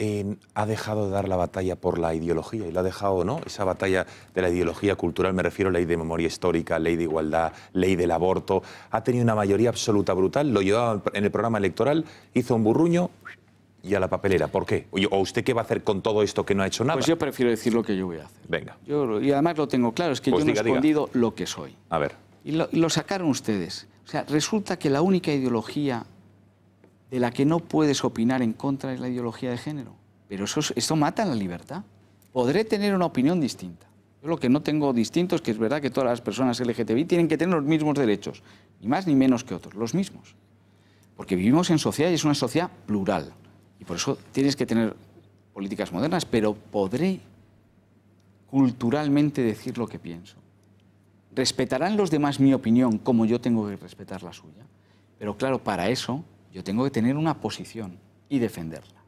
ha dejado de dar la batalla por la ideología? Y lo ha dejado, ¿no? Esa batalla de la ideología cultural, me refiero a ley de memoria histórica, ley de igualdad, ley del aborto. Ha tenido una mayoría absoluta brutal, lo llevaba en el programa electoral, hizo un burruño y a la papelera. ¿Por qué? ¿O usted qué va a hacer con todo esto que no ha hecho nada? Pues yo prefiero decir lo que yo voy a hacer. Venga. Y además lo tengo claro, es que pues yo no he escondido lo que soy. A ver. Y lo sacaron ustedes. O sea, resulta que la única ideología de la que no puedes opinar en contra es la ideología de género. Pero eso mata la libertad. Podré tener una opinión distinta. Yo lo que no tengo distinto es que es verdad que todas las personas LGTBI tienen que tener los mismos derechos, ni más ni menos que otros, los mismos. Porque vivimos en sociedad y es una sociedad plural. Y por eso tienes que tener políticas modernas, pero podré culturalmente decir lo que pienso. Respetarán los demás mi opinión como yo tengo que respetar la suya. Pero claro, para eso yo tengo que tener una posición y defenderla.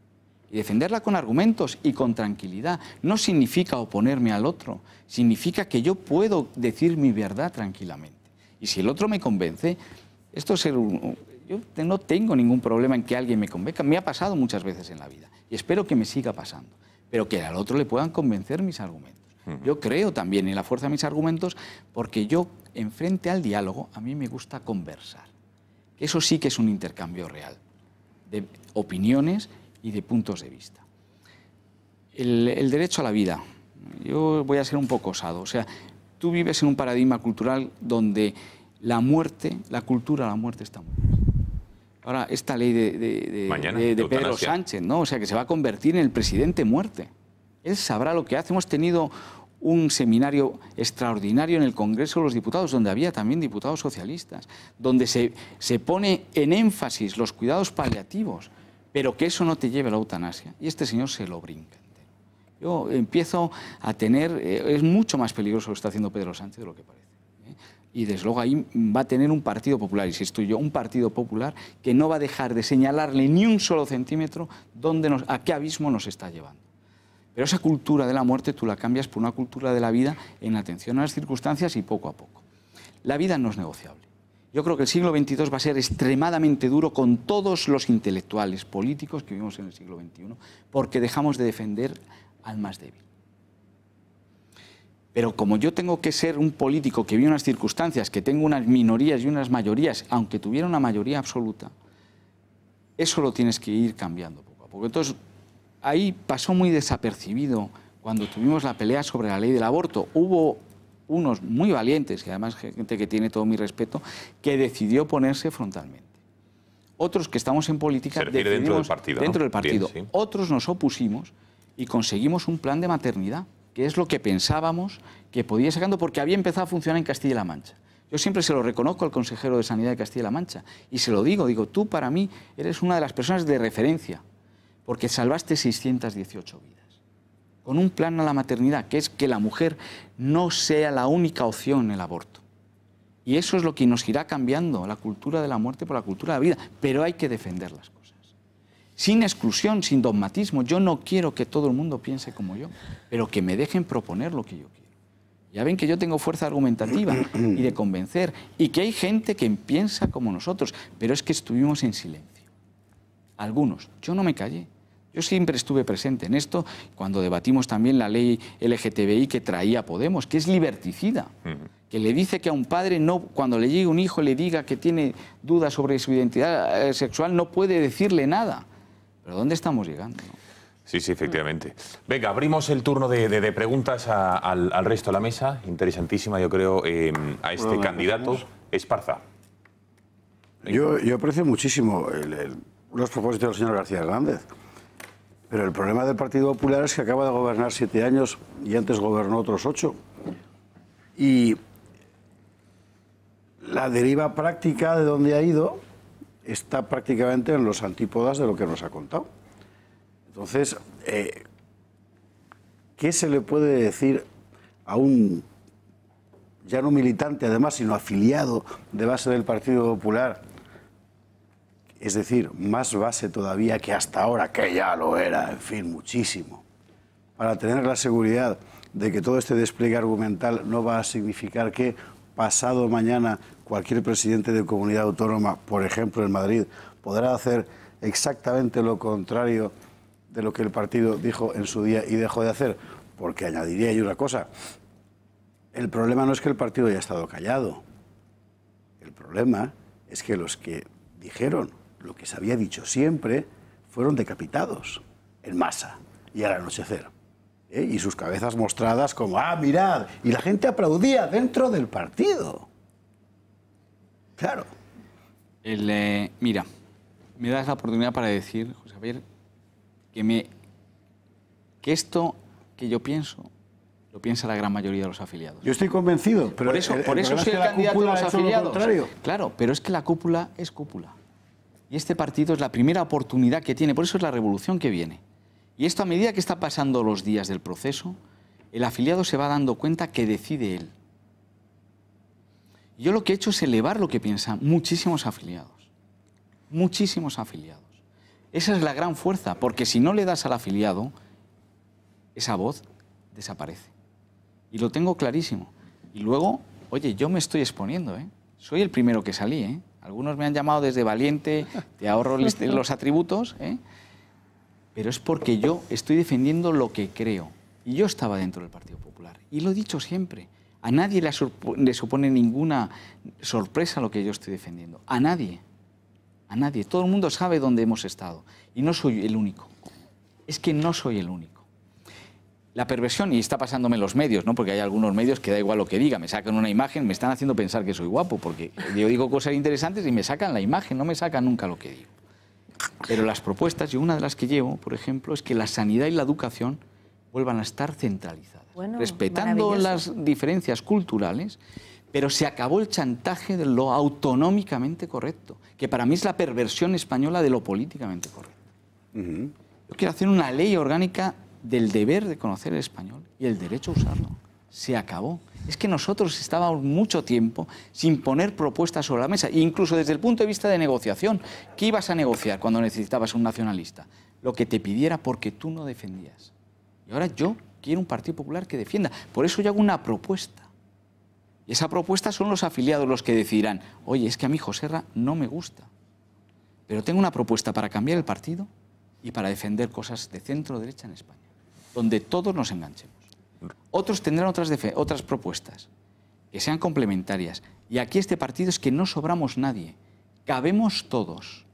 Y defenderla con argumentos y con tranquilidad. No significa oponerme al otro, significa que yo puedo decir mi verdad tranquilamente. Y si el otro me convence, esto es yo no tengo ningún problema en que alguien me convenza. Me ha pasado muchas veces en la vida y espero que me siga pasando, pero que al otro le puedan convencer mis argumentos. Yo creo también en la fuerza de mis argumentos porque yo, en frente al diálogo, a mí me gusta conversar. Eso sí que es un intercambio real de opiniones y de puntos de vista. El derecho a la vida. Yo voy a ser un poco osado. O sea, tú vives en un paradigma cultural donde la muerte, la cultura de la muerte está muy bien. Ahora, esta ley de Pedro Sánchez, ¿no? O sea, que se va a convertir en el presidente muerte. Él sabrá lo que hace. Hemos tenido un seminario extraordinario en el Congreso de los Diputados, donde había también diputados socialistas, donde se pone en énfasis los cuidados paliativos, pero que eso no te lleve a la eutanasia. Y este señor se lo brinca entero. Yo empiezo a tener... es mucho más peligroso lo que está haciendo Pedro Sánchez de lo que parece. Y desde luego ahí va a tener un Partido Popular, insisto yo, un Partido Popular que no va a dejar de señalarle ni un solo centímetro a qué abismo nos está llevando. Pero esa cultura de la muerte tú la cambias por una cultura de la vida en atención a las circunstancias y poco a poco. La vida no es negociable. Yo creo que el siglo XXII va a ser extremadamente duro con todos los intelectuales políticos que vivimos en el siglo XXI, porque dejamos de defender al más débil. Pero como yo tengo que ser un político que vive unas circunstancias, que tengo unas minorías y unas mayorías, aunque tuviera una mayoría absoluta, eso lo tienes que ir cambiando poco a poco. Entonces, ahí pasó muy desapercibido cuando tuvimos la pelea sobre la ley del aborto. Hubo unos muy valientes, y además gente que tiene todo mi respeto, que decidió ponerse frontalmente. Otros que estamos en política decidimos dentro del partido. Dentro del partido. Bien, sí. Otros nos opusimos y conseguimos un plan de maternidad, que es lo que pensábamos que podía ir sacando, porque había empezado a funcionar en Castilla-La Mancha. Yo siempre se lo reconozco al consejero de Sanidad de Castilla-La Mancha y se lo digo, tú para mí eres una de las personas de referencia, porque salvaste 618 vidas. Con un plan a la maternidad, que es que la mujer no sea la única opción en el aborto. Y eso es lo que nos irá cambiando, la cultura de la muerte por la cultura de la vida. Pero hay que defender las cosas. Sin exclusión, sin dogmatismo. Yo no quiero que todo el mundo piense como yo, pero que me dejen proponer lo que yo quiero. Ya ven que yo tengo fuerza argumentativa y de convencer, y que hay gente que piensa como nosotros, pero es que estuvimos en silencio. Algunos. Yo no me callé. Yo siempre estuve presente en esto cuando debatimos también la ley LGTBI que traía Podemos, que es liberticida, que le dice que a un padre, no, cuando le llegue un hijo le diga que tiene dudas sobre su identidad sexual, no puede decirle nada. ¿Pero dónde estamos llegando? ¿No? Sí, sí, efectivamente. Venga, abrimos el turno de preguntas al resto de la mesa. Interesantísima, yo creo, a este candidato. Esparza. Yo aprecio muchísimo los propósitos del señor García Hernández. Pero el problema del Partido Popular es que acaba de gobernar 7 años y antes gobernó otros 8. Y la deriva práctica de donde ha ido está prácticamente en los antípodas de lo que nos ha contado. Entonces, ¿qué se le puede decir a un, ya no militante además, sino afiliado de base del Partido Popular? Es decir, más base todavía que hasta ahora, que ya lo era, en fin, muchísimo, para tener la seguridad de que todo este despliegue argumental no va a significar que pasado mañana cualquier presidente de comunidad autónoma, por ejemplo en Madrid, podrá hacer exactamente lo contrario de lo que el partido dijo en su día y dejó de hacer. Porque añadiría yo una cosa, el problema no es que el partido haya estado callado, el problema es que los que dijeron lo que se había dicho siempre fueron decapitados en masa y al anochecer. Y sus cabezas mostradas como, ¡ah, mirad! Y la gente aplaudía dentro del partido. Claro. Mira, me das la oportunidad para decir, José Javier, que esto que yo pienso, lo piensa la gran mayoría de los afiliados. Yo estoy convencido, pero por eso soy el candidato de los afiliados. Claro, pero es que la cúpula es cúpula. Y este partido es la primera oportunidad que tiene, por eso es la revolución que viene. Y esto, a medida que está pasando los días del proceso, el afiliado se va dando cuenta que decide él. Yo lo que he hecho es elevar lo que piensan muchísimos afiliados. Muchísimos afiliados. Esa es la gran fuerza, porque si no le das al afiliado, esa voz desaparece. Y lo tengo clarísimo. Y luego, oye, yo me estoy exponiendo, ¿eh? Soy el primero que salí, ¿eh? Algunos me han llamado desde valiente, te ahorro los atributos, ¿eh? Pero es porque yo estoy defendiendo lo que creo. Y yo estaba dentro del Partido Popular. Y lo he dicho siempre. A nadie le supone ninguna sorpresa lo que yo estoy defendiendo. A nadie. A nadie. Todo el mundo sabe dónde hemos estado. Y no soy el único. Es que no soy el único. La perversión, y está pasándome en los medios, ¿no? Porque hay algunos medios que da igual lo que diga, me sacan una imagen, me están haciendo pensar que soy guapo, porque yo digo cosas interesantes y me sacan la imagen, no me sacan nunca lo que digo. Pero las propuestas, yo una de las que llevo, por ejemplo, es que la sanidad y la educación vuelvan a estar centralizadas, respetando las diferencias culturales, pero se acabó el chantaje de lo autonómicamente correcto, que para mí es la perversión española de lo políticamente correcto. Yo quiero hacer una ley orgánica del deber de conocer el español y el derecho a usarlo. Se acabó. Es que nosotros estábamos mucho tiempo sin poner propuestas sobre la mesa, incluso desde el punto de vista de negociación. ¿Qué ibas a negociar cuando necesitabas un nacionalista? Lo que te pidiera porque tú no defendías. Y ahora yo quiero un Partido Popular que defienda. Por eso yo hago una propuesta. Y esa propuesta son los afiliados los que decidirán, oye, es que a mí Joserra no me gusta. Pero tengo una propuesta para cambiar el partido y para defender cosas de centro-derecha en España, donde todos nos enganchemos. Otros tendrán otras propuestas que sean complementarias. Y aquí este partido es que no sobramos nadie, cabemos todos.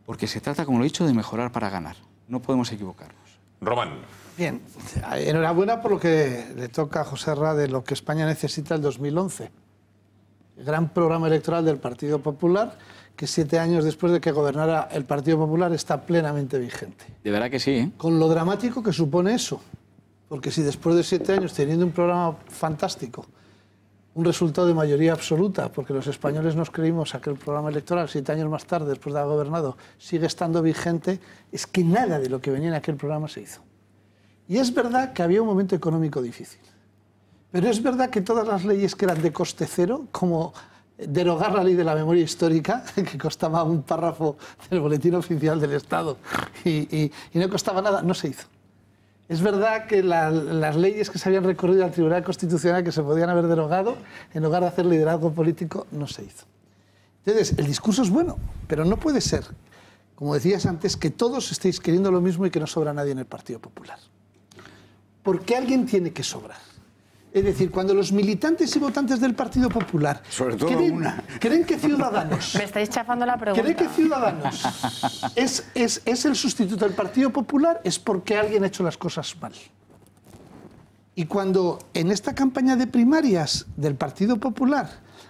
Porque se trata, como lo he dicho, de mejorar para ganar. No podemos equivocarnos. Román. Bien, enhorabuena por lo que le toca a Joserra de lo que España necesita el 2011. El gran programa electoral del Partido Popular, que 7 años después de que gobernara el Partido Popular está plenamente vigente. De verdad que sí, ¿eh? Con lo dramático que supone eso. Porque si después de 7 años, teniendo un programa fantástico, un resultado de mayoría absoluta, porque los españoles nos creímos aquel programa electoral 7 años más tarde, después de haber gobernado, sigue estando vigente, es que nada de lo que venía en aquel programa se hizo. Y es verdad que había un momento económico difícil. Pero es verdad que todas las leyes que eran de coste cero, como derogar la ley de la memoria histórica, que costaba un párrafo del Boletín Oficial del Estado y no costaba nada, no se hizo. Es verdad que las leyes que se habían recorrido al Tribunal Constitucional, que se podían haber derogado, en lugar de hacer liderazgo político, no se hizo. Entonces, el discurso es bueno, pero no puede ser, como decías antes, que todos estéis queriendo lo mismo y que no sobra nadie en el Partido Popular. Porque alguien tiene que sobrar. Es decir, cuando los militantes y votantes del Partido Popular creen que Ciudadanos... Me estáis chafando la pregunta. ¿Creen que Ciudadanos es el sustituto del Partido Popular? Es porque alguien ha hecho las cosas mal. Y cuando en esta campaña de primarias del Partido Popular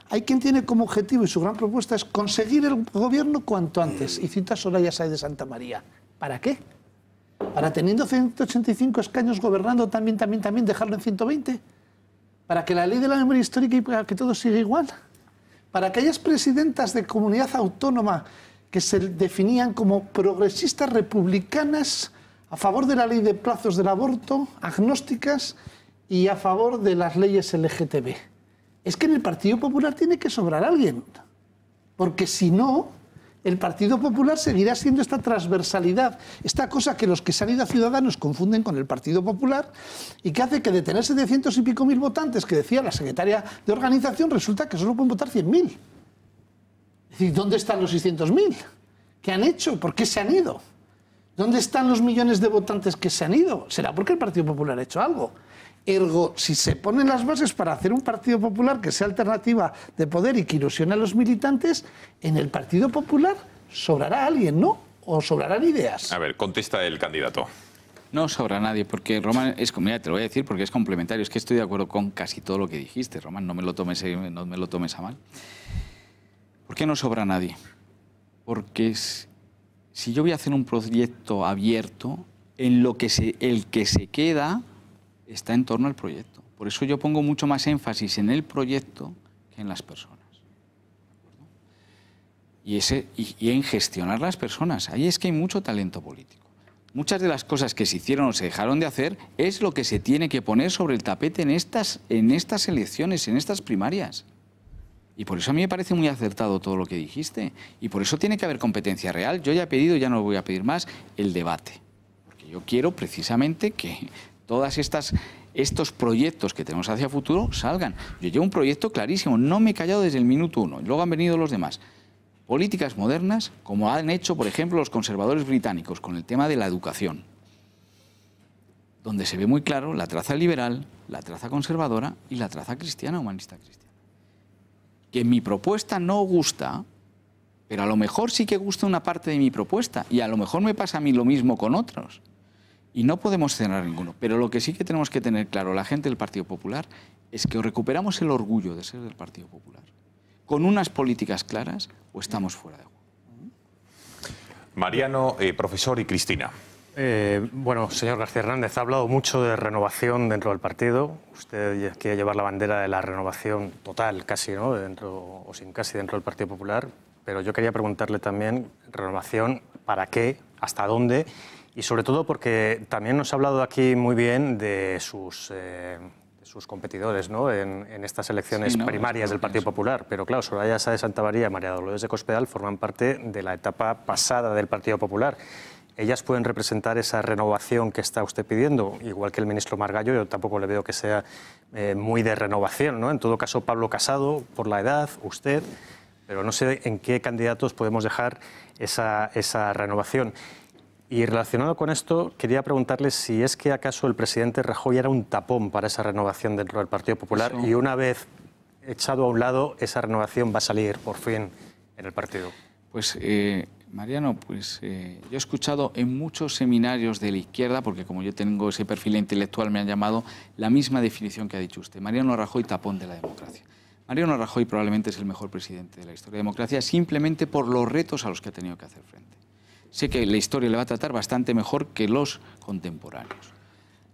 hay quien tiene como objetivo y su gran propuesta es conseguir el gobierno cuanto antes, y cita a Soraya Sáez de Santa María. ¿Para qué? ¿Para, teniendo 185 escaños gobernando, también dejarlo en 120? ¿Para que la ley de la memoria histórica y para que todo siga igual? ¿Para aquellas presidentas de comunidad autónoma que se definían como progresistas republicanas a favor de la ley de plazos del aborto, agnósticas y a favor de las leyes LGTB? Es que en el Partido Popular tiene que sobrar alguien, porque si no, el Partido Popular seguirá siendo esta transversalidad, esta cosa que los que se han ido a Ciudadanos confunden con el Partido Popular y que hace que de tener 700 y pico mil votantes, que decía la secretaria de organización, resulta que solo pueden votar 100.000. Es decir, ¿dónde están los 600.000? ¿Qué han hecho? ¿Por qué se han ido? ¿Dónde están los millones de votantes que se han ido? ¿Será porque el Partido Popular ha hecho algo? Ergo, si se ponen las bases para hacer un Partido Popular que sea alternativa de poder y que ilusione a los militantes, en el Partido Popular sobrará alguien, ¿no? ¿O sobrarán ideas? A ver, contesta el candidato. No sobra nadie, porque Román, mira, te lo voy a decir porque es complementario, es que estoy de acuerdo con casi todo lo que dijiste, Román, no me lo tomes a mal. ¿Por qué no sobra nadie? Porque si yo voy a hacer un proyecto abierto, en lo que el que se queda está en torno al proyecto. Por eso yo pongo mucho más énfasis en el proyecto que en las personas. Y en gestionar las personas. Ahí es que hay mucho talento político. Muchas de las cosas que se hicieron o se dejaron de hacer es lo que se tiene que poner sobre el tapete en estas elecciones, en estas primarias. Y por eso a mí me parece muy acertado todo lo que dijiste. Y por eso tiene que haber competencia real. Yo ya he pedido, ya no lo voy a pedir más, el debate. Porque yo quiero precisamente que todos estos proyectos que tenemos hacia futuro salgan. Yo llevo un proyecto clarísimo, no me he callado desde el minuto 1. Luego han venido los demás. Políticas modernas, como han hecho, por ejemplo, los conservadores británicos con el tema de la educación, donde se ve muy claro la traza liberal, la traza conservadora y la traza cristiana, humanista cristiana. Que mi propuesta no gusta, pero a lo mejor sí que gusta una parte de mi propuesta y a lo mejor me pasa a mí lo mismo con otros. Y no podemos cerrar ninguno. Pero lo que sí que tenemos que tener claro, la gente del Partido Popular, es que o recuperamos el orgullo de ser del Partido Popular, con unas políticas claras, o estamos fuera de juego. Mariano, profesor, y Cristina. Bueno, señor García Hernández, ha hablado mucho de renovación dentro del partido. Usted quiere llevar la bandera de la renovación total, casi, ¿no? Dentro, o sin casi, dentro del Partido Popular. Pero yo quería preguntarle también, renovación, ¿para qué? ¿Hasta dónde? Y sobre todo porque también nos ha hablado aquí muy bien de sus competidores, ¿no? en estas elecciones primarias del Partido Popular. Pero claro, Soraya Sáez de Santa María y María Dolores de Cospedal forman parte de la etapa pasada del Partido Popular. ellas pueden representar esa renovación que está usted pidiendo, igual que el ministro Margallo. Yo tampoco le veo que sea muy de renovación, ¿no? En todo caso, Pablo Casado, por la edad, usted, pero no sé en qué candidatos podemos dejar esa renovación. Y relacionado con esto, quería preguntarle si es que acaso el presidente Rajoy era un tapón para esa renovación dentro del Partido Popular y una vez echado a un lado, esa renovación va a salir por fin en el partido. Pues, Mariano, pues yo he escuchado en muchos seminarios de la izquierda, porque como yo tengo ese perfil intelectual, me han llamado la misma definición que ha dicho usted. Mariano Rajoy, tapón de la democracia. Mariano Rajoy probablemente es el mejor presidente de la historia de la democracia, simplemente por los retos a los que ha tenido que hacer frente. Sé que la historia le va a tratar bastante mejor que los contemporáneos.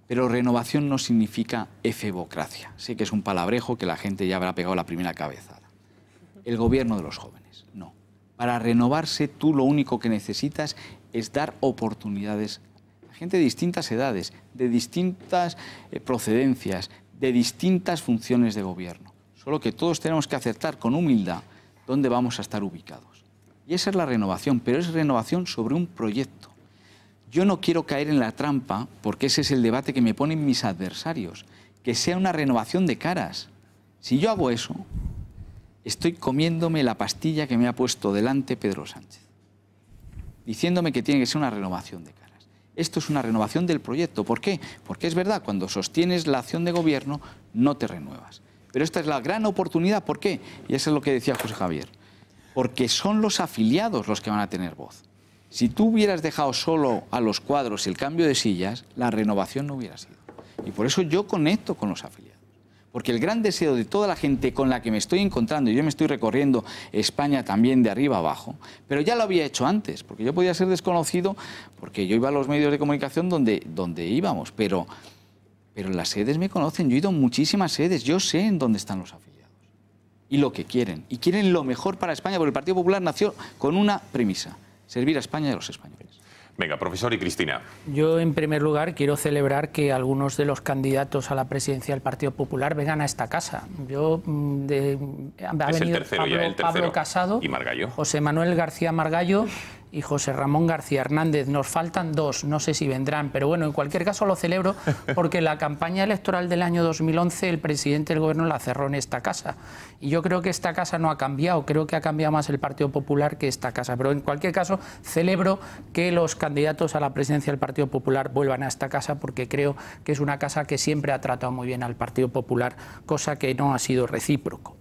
Pero renovación no significa efebocracia. Sé que es un palabrejo que la gente ya habrá pegado la primera cabezada. El gobierno de los jóvenes, no. Para renovarse, tú lo único que necesitas es dar oportunidades a gente de distintas edades, de distintas procedencias, de distintas funciones de gobierno. Solo que todos tenemos que acertar con humildad dónde vamos a estar ubicados. Y esa es la renovación, pero es renovación sobre un proyecto. Yo no quiero caer en la trampa, porque ese es el debate que me ponen mis adversarios, que sea una renovación de caras. Si yo hago eso, estoy comiéndome la pastilla que me ha puesto delante Pedro Sánchez, diciéndome que tiene que ser una renovación de caras. Esto es una renovación del proyecto. ¿Por qué? Porque es verdad, cuando sostienes la acción de gobierno, no te renuevas. Pero esta es la gran oportunidad. ¿Por qué? Y eso es lo que decía José Javier. Porque son los afiliados los que van a tener voz. Si tú hubieras dejado solo a los cuadros el cambio de sillas, la renovación no hubiera sido. Y por eso yo conecto con los afiliados. Porque el gran deseo de toda la gente con la que me estoy encontrando, y yo me estoy recorriendo España también de arriba abajo, pero ya lo había hecho antes, porque yo podía ser desconocido, porque yo iba a los medios de comunicación donde íbamos, pero en las sedes me conocen, yo he ido a muchísimas sedes, yo sé en dónde están los afiliados. Y lo que quieren. Y quieren lo mejor para España, porque el Partido Popular nació con una premisa: servir a España y a los españoles. Venga, profesor y Cristina. Yo, en primer lugar, quiero celebrar que algunos de los candidatos a la presidencia del Partido Popular vengan a esta casa. Ha venido Pablo Casado, y Margallo. José Manuel García Margallo y José Ramón García Hernández. Nos faltan dos, no sé si vendrán, pero bueno, en cualquier caso lo celebro porque la campaña electoral del año 2011 el presidente del gobierno la cerró en esta casa. Y yo creo que esta casa no ha cambiado, creo que ha cambiado más el Partido Popular que esta casa. Pero en cualquier caso celebro que los candidatos a la presidencia del Partido Popular vuelvan a esta casa, porque creo que es una casa que siempre ha tratado muy bien al Partido Popular, cosa que no ha sido recíproco.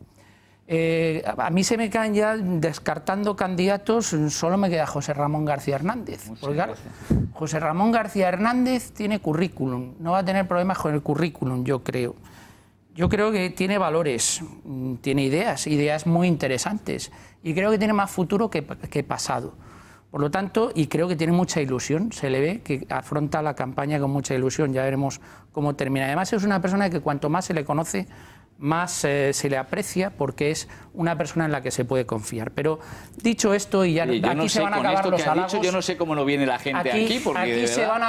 A mí se me caen ya, descartando candidatos, solo me queda José Ramón García Hernández. José Ramón García Hernández tiene currículum, no va a tener problemas con el currículum, yo creo. Yo creo que tiene valores, tiene ideas muy interesantes, y creo que tiene más futuro que pasado. Por lo tanto, y creo que tiene mucha ilusión, se le ve que afronta la campaña con mucha ilusión, ya veremos cómo termina. Además es una persona que cuanto más se le conoce, más se le aprecia, porque es una persona en la que se puede confiar. Pero dicho esto, y ya aquí se van a acabar los halagos. Yo no sé cómo no viene la gente aquí, porque aquí se van a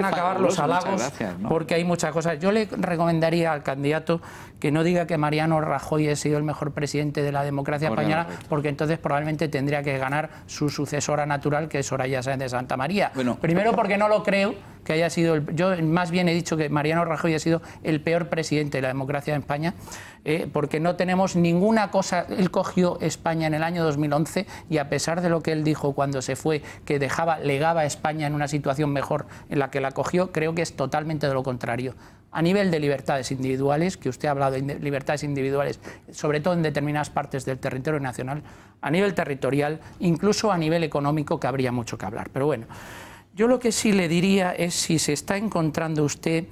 acabar los halagos, ¿no? Porque hay muchas cosas. Yo le recomendaría al candidato que no diga que Mariano Rajoy ha sido el mejor presidente de la democracia española, porque entonces probablemente tendría que ganar su sucesora natural, que es Soraya Sáenz de Santa María. Bueno, primero porque no lo creo que haya sido yo más bien he dicho que Mariano Rajoy ha sido el peor presidente de la democracia en España, porque no tenemos ninguna cosa. Él cogió España en el año 2011 y a pesar de lo que él dijo cuando se fue, que legaba a España en una situación mejor en la que la cogió, creo que es totalmente de lo contrario. A nivel de libertades individuales, que usted ha hablado de libertades individuales, sobre todo en determinadas partes del territorio nacional, a nivel territorial, incluso a nivel económico, que habría mucho que hablar. Pero bueno, yo lo que sí le diría es si se está encontrando usted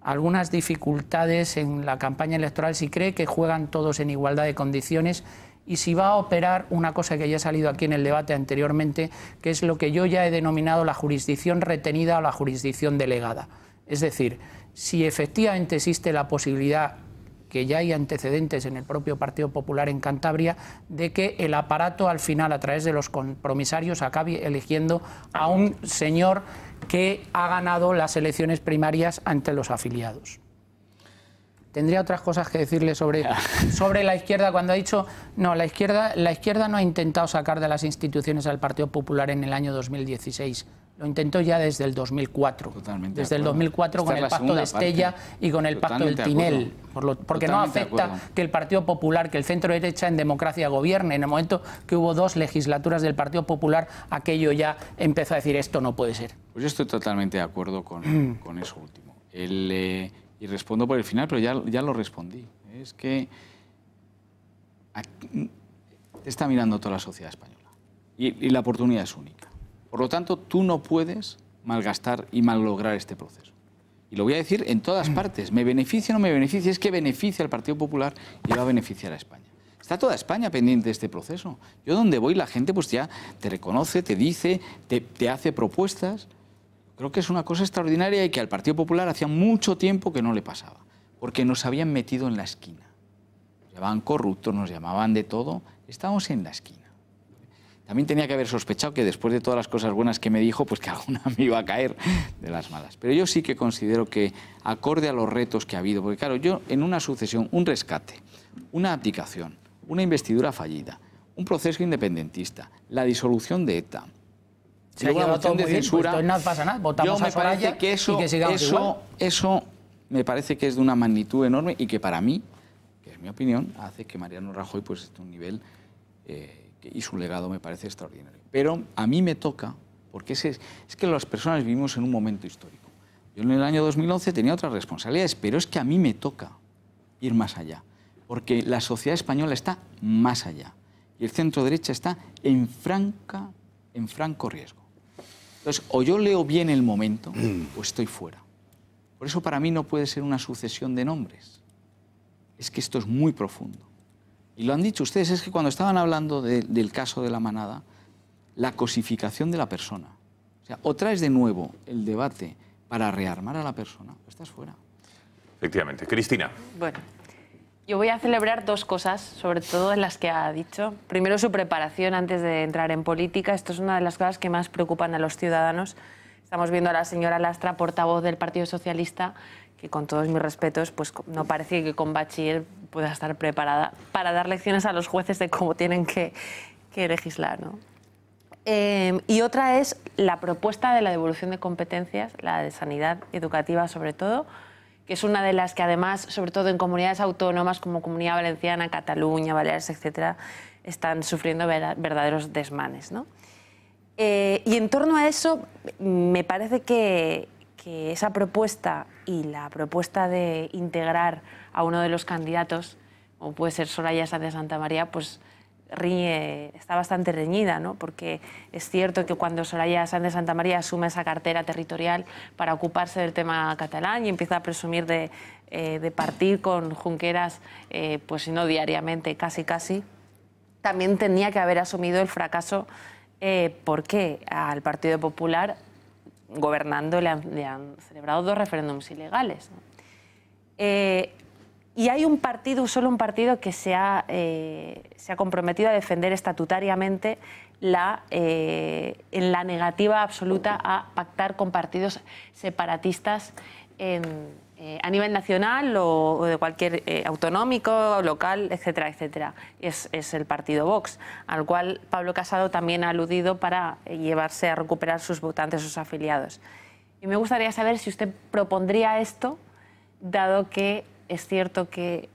algunas dificultades en la campaña electoral, si cree que juegan todos en igualdad de condiciones, y si va a operar una cosa que ya ha salido aquí en el debate anteriormente, que es lo que yo ya he denominado la jurisdicción retenida o la jurisdicción delegada. Es decir, si efectivamente existe la posibilidad, que ya hay antecedentes en el propio Partido Popular en Cantabria, de que el aparato al final, a través de los compromisarios, acabe eligiendo a un señor que ha ganado las elecciones primarias ante los afiliados. Tendría otras cosas que decirle sobre la izquierda, cuando ha dicho... No, la izquierda no ha intentado sacar de las instituciones al Partido Popular en el año 2016. Lo intentó ya desde el 2004. Totalmente. Desde el 2004 con el pacto de Estella y con el pacto del Tinel. Porque no afecta que el Partido Popular, que el centro derecha en democracia gobierne. En el momento que hubo 2 legislaturas del Partido Popular, aquello ya empezó a decir esto no puede ser. Pues yo estoy totalmente de acuerdo con eso último. Y respondo por el final, pero ya lo respondí. Es que te está mirando toda la sociedad española y la oportunidad es única. Por lo tanto, tú no puedes malgastar y malograr este proceso. Y lo voy a decir en todas partes. ¿Me beneficia o no me beneficia? Es que beneficia al Partido Popular y va a beneficiar a España. Está toda España pendiente de este proceso. Yo donde voy, la gente pues ya te reconoce, te dice, te hace propuestas. Creo que es una cosa extraordinaria y que al Partido Popular hacía mucho tiempo que no le pasaba. Porque nos habían metido en la esquina. Nos llamaban corruptos, nos llamaban de todo. Estábamos en la esquina. También tenía que haber sospechado que después de todas las cosas buenas que me dijo, pues que alguna me iba a caer de las malas. Pero yo sí que considero que, acorde a los retos que ha habido, porque claro, yo en una sucesión, un rescate, una abdicación, una investidura fallida, un proceso independentista, la disolución de ETA, se ha llevado todo muy bien, pues no pasa nada, votamos a Soraya que eso, y que sigamos igual. Eso me parece que es de una magnitud enorme y que para mí, que es mi opinión, hace que Mariano Rajoy pues esté a un nivel... y su legado me parece extraordinario. Pero a mí me toca, porque es que las personas vivimos en un momento histórico. Yo en el año 2011 tenía otras responsabilidades, pero es que a mí me toca ir más allá, porque la sociedad española está más allá y el centro derecha está en franco riesgo. Entonces, o yo leo bien el momento o estoy fuera. Por eso para mí no puede ser una sucesión de nombres. Es que esto es muy profundo. Y lo han dicho ustedes, es que cuando estaban hablando del caso de La Manada, la cosificación de la persona. O sea, o traes de nuevo el debate para rearmar a la persona, o estás fuera. Efectivamente. Cristina. Bueno, yo voy a celebrar 2 cosas, sobre todo en las que ha dicho. Primero, su preparación antes de entrar en política. Esto es una de las cosas que más preocupan a los ciudadanos. Estamos viendo a la señora Lastra, portavoz del Partido Socialista, que con todos mis respetos, pues no parece que con bachiller pueda estar preparada para dar lecciones a los jueces de cómo tienen que legislar, ¿no? Y otra es la propuesta de la devolución de competencias, la de sanidad educativa sobre todo, que es una de las que además, sobre todo en comunidades autónomas como Comunidad Valenciana, Cataluña, Baleares, etcétera, están sufriendo verdaderos desmanes, ¿no? Y en torno a eso, me parece que esa propuesta y la propuesta de integrar a uno de los candidatos, como puede ser Soraya Sáenz de Santamaría, pues está bastante reñida, ¿no? Porque es cierto que cuando Soraya Sáenz de Santamaría asume esa cartera territorial para ocuparse del tema catalán y empieza a presumir de partir con Junqueras, pues si no diariamente, casi, también tenía que haber asumido el fracaso porque al Partido Popular, gobernando, le han celebrado 2 referéndums ilegales, ¿no? Y hay un partido, solo un partido, que se ha comprometido a defender estatutariamente en la negativa absoluta a pactar con partidos separatistas a nivel nacional o de cualquier autonómico, local, etcétera, etcétera. Es el partido Vox, al cual Pablo Casado también ha aludido para llevarse a recuperar sus votantes, sus afiliados. Y me gustaría saber si usted propondría esto, dado que es cierto que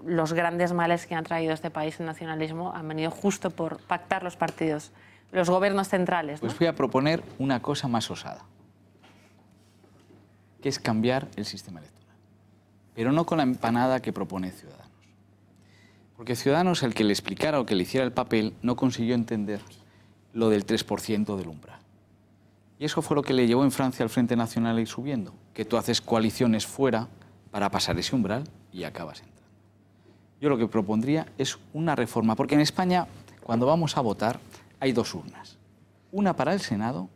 los grandes males que han traído a este país el nacionalismo han venido justo por pactar los partidos, los gobiernos centrales, ¿no? Pues voy a proponer una cosa más osada, que es cambiar el sistema electoral, pero no con la empanada que propone Ciudadanos. Porque Ciudadanos, el que le explicara o que le hiciera el papel, no consiguió entender lo del 3% del umbral. Y eso fue lo que le llevó en Francia al Frente Nacional a ir subiendo, que tú haces coaliciones fuera para pasar ese umbral y acabas entrando. Yo lo que propondría es una reforma, porque en España, cuando vamos a votar, hay 2 urnas. Una para el Senado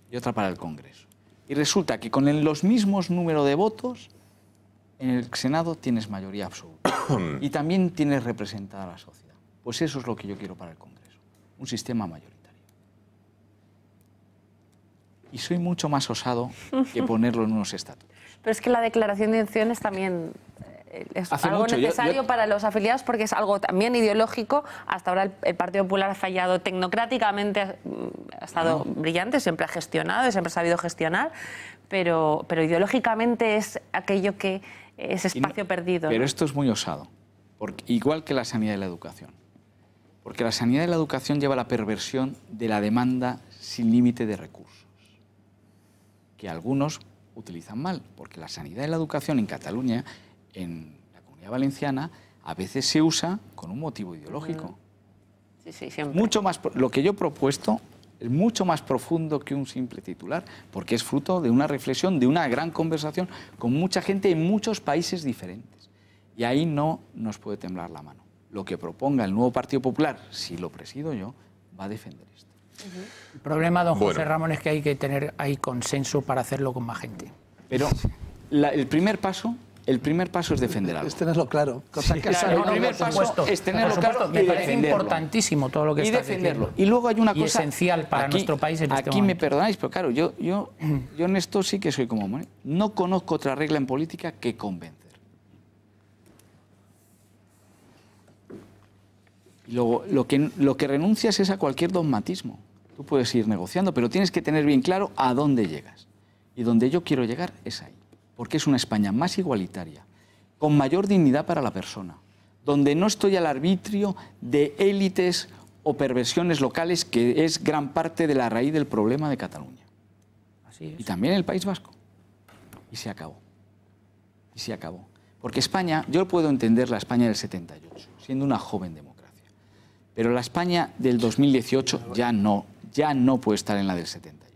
y otra para el Congreso. Y resulta que con los mismos números de votos, en el Senado tienes mayoría absoluta. Y también tienes representada a la sociedad. Pues eso es lo que yo quiero para el Congreso. Un sistema mayoritario. Y soy mucho más osado que ponerlo en unos estatutos. Pero es que la declaración de intenciones también es Hace algo mucho. necesario para los afiliados porque es algo también ideológico. Hasta ahora el Partido Popular ha fallado tecnocráticamente, ha estado brillante, siempre ha gestionado, siempre ha sabido gestionar, pero ideológicamente es aquello que es espacio perdido. Pero esto es muy osado, porque, igual que la sanidad y la educación. Porque la sanidad y la educación lleva a la perversión de la demanda sin límite de recursos, que algunos utilizan mal, porque la sanidad y la educación en Cataluña, en la Comunidad Valenciana, a veces se usa con un motivo ideológico. Sí, sí, siempre. Mucho más, lo que yo he propuesto es mucho más profundo que un simple titular, porque es fruto de una reflexión, de una gran conversación con mucha gente en muchos países diferentes. Y ahí no nos puede temblar la mano. Lo que proponga el nuevo Partido Popular, si lo presido yo, va a defender esto. El problema, don José Ramón, es que hay que tener ahí consenso para hacerlo con más gente. Pero el primer paso es defender algo. Es tenerlo claro. Cosa que el primer paso es tenerlo claro me y parece defenderlo. importantísimo todo lo que está defenderlo. Y luego hay una cosa esencial para nuestro país en este aquí momento. me perdonáis, pero claro, yo en esto sí que soy como Monet. No conozco otra regla en política que convencer. Y luego, lo que renuncias es a cualquier dogmatismo. Tú puedes ir negociando, pero tienes que tener bien claro a dónde llegas. Y donde yo quiero llegar es ahí. Porque es una España más igualitaria, con mayor dignidad para la persona, donde no estoy al arbitrio de élites o perversiones locales, que es gran parte de la raíz del problema de Cataluña. Así es. Y también el País Vasco. Y se acabó. Y se acabó. Porque España, yo puedo entender la España del 78, siendo una joven democracia. Pero la España del 2018 ya no puede estar en la del 78.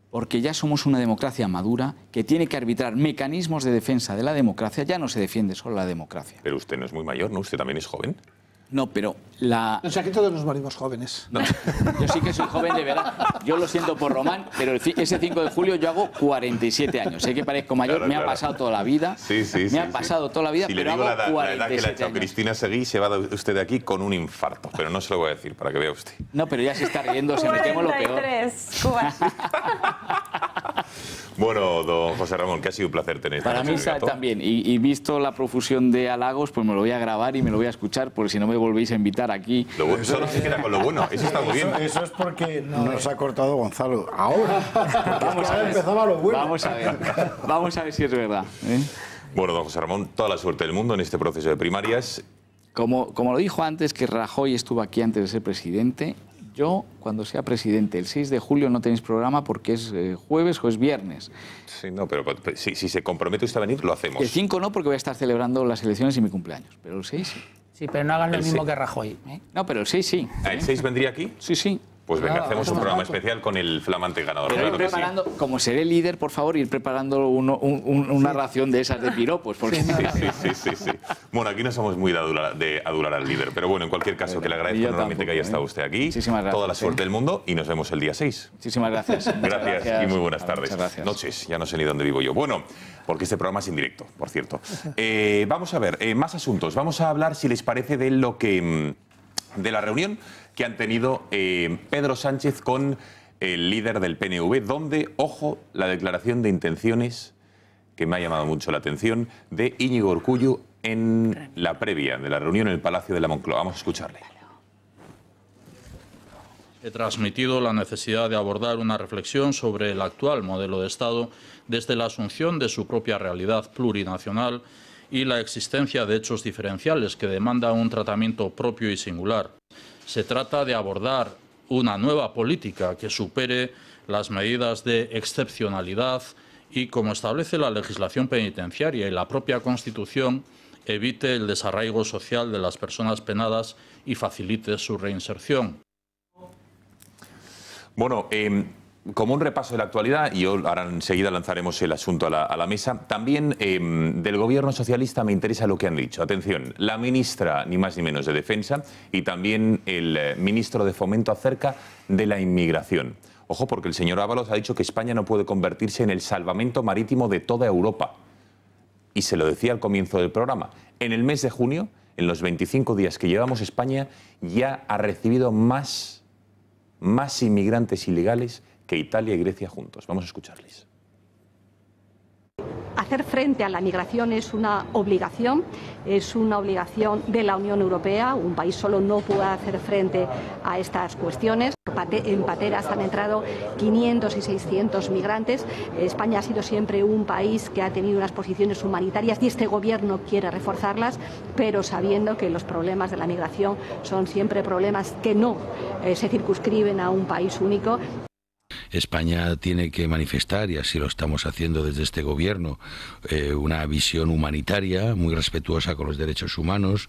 Porque ya somos una democracia madura que tiene que arbitrar mecanismos de defensa de la democracia. Ya no se defiende solo la democracia. Pero usted no es muy mayor, ¿no? Usted también es joven. No, pero la... O sea, que todos nos morimos jóvenes. No, yo sí que soy joven de verdad. Yo lo siento por Román, pero ese 5 de julio yo hago 47 años. Sé que parezco mayor, Claro, me ha pasado toda la vida. Me ha pasado toda la vida, Si pero le digo hago la edad que le ha 47 echado años. Cristina Seguí, se va usted de aquí con un infarto. Pero no se lo voy a decir, para que vea usted. No, pero ya se está riendo, se me temo lo peor. 43, Cuba. Bueno, don José Ramón, que ha sido un placer tener esta Para noche mí en el Gato. también, y visto la profusión de halagos, pues me lo voy a grabar y me lo voy a escuchar, porque si no me volvéis a invitar aquí. Solo se queda con lo bueno, eso está muy bien. Eso es porque nos ha cortado Gonzalo. Ahora. Vamos a ver. Empezaba lo bueno. Vamos a ver si es verdad. Bueno, don José Ramón, toda la suerte del mundo en este proceso de primarias. Como lo dijo antes, que Rajoy estuvo aquí antes de ser presidente, yo, cuando sea presidente, el 6 de julio no tenéis programa porque es jueves o es viernes. Sí, no, pero si se compromete usted a venir, lo hacemos. El 5 no, porque voy a estar celebrando las elecciones y mi cumpleaños, pero el 6 sí. Sí, pero no hagan lo El mismo sí. que Rajoy. No, pero el 6 sí. ¿El 6 vendría aquí? Sí, sí. Pues venga, Claro, hacemos un programa especial con el flamante ganador. Pero Claro ir que sí. preparando, como seré líder, por favor, ir preparando una ración de esas de piropos. Porque... Sí. Bueno, aquí no somos muy de adular al líder, pero bueno, en cualquier caso, que le agradezco enormemente que haya estado usted aquí. Muchísimas gracias. Toda la suerte del mundo y nos vemos el día 6. Muchísimas gracias. Gracias y muy buenas tardes. Muchas gracias. Noches, ya no sé ni dónde vivo yo. Bueno, porque este programa es en directo, por cierto. Vamos a ver, más asuntos. Vamos a hablar, si les parece, de lo que... de la reunión que han tenido Pedro Sánchez con el líder del PNV, donde, ojo, la declaración de intenciones, que me ha llamado mucho la atención, de Íñigo Urkullu en la previa de la reunión en el Palacio de la Moncloa. Vamos a escucharle. He transmitido la necesidad de abordar una reflexión sobre el actual modelo de Estado desde la asunción de su propia realidad plurinacional y la existencia de hechos diferenciales que demandan un tratamiento propio y singular. Se trata de abordar una nueva política que supere las medidas de excepcionalidad y, como establece la legislación penitenciaria y la propia Constitución, evite el desarraigo social de las personas penadas y facilite su reinserción. Bueno, como un repaso de la actualidad, y ahora enseguida lanzaremos el asunto a la mesa, también del gobierno socialista me interesa lo que han dicho. Atención, la ministra, ni más ni menos, de Defensa y también el ministro de Fomento acerca de la inmigración. Ojo, porque el señor Ábalos ha dicho que España no puede convertirse en el salvamento marítimo de toda Europa. Y se lo decía al comienzo del programa. En el mes de junio, en los 25 días que llevamos, España ya ha recibido más inmigrantes ilegales que Italia y Grecia juntos. Vamos a escucharles. Hacer frente a la migración es una obligación de la Unión Europea. Un país solo no puede hacer frente a estas cuestiones. En pateras han entrado 500 y 600 migrantes. España ha sido siempre un país que ha tenido unas posiciones humanitarias y este gobierno quiere reforzarlas, pero sabiendo que los problemas de la migración son siempre problemas que no se circunscriben a un país único. España tiene que manifestar, y así lo estamos haciendo desde este gobierno, una visión humanitaria muy respetuosa con los derechos humanos,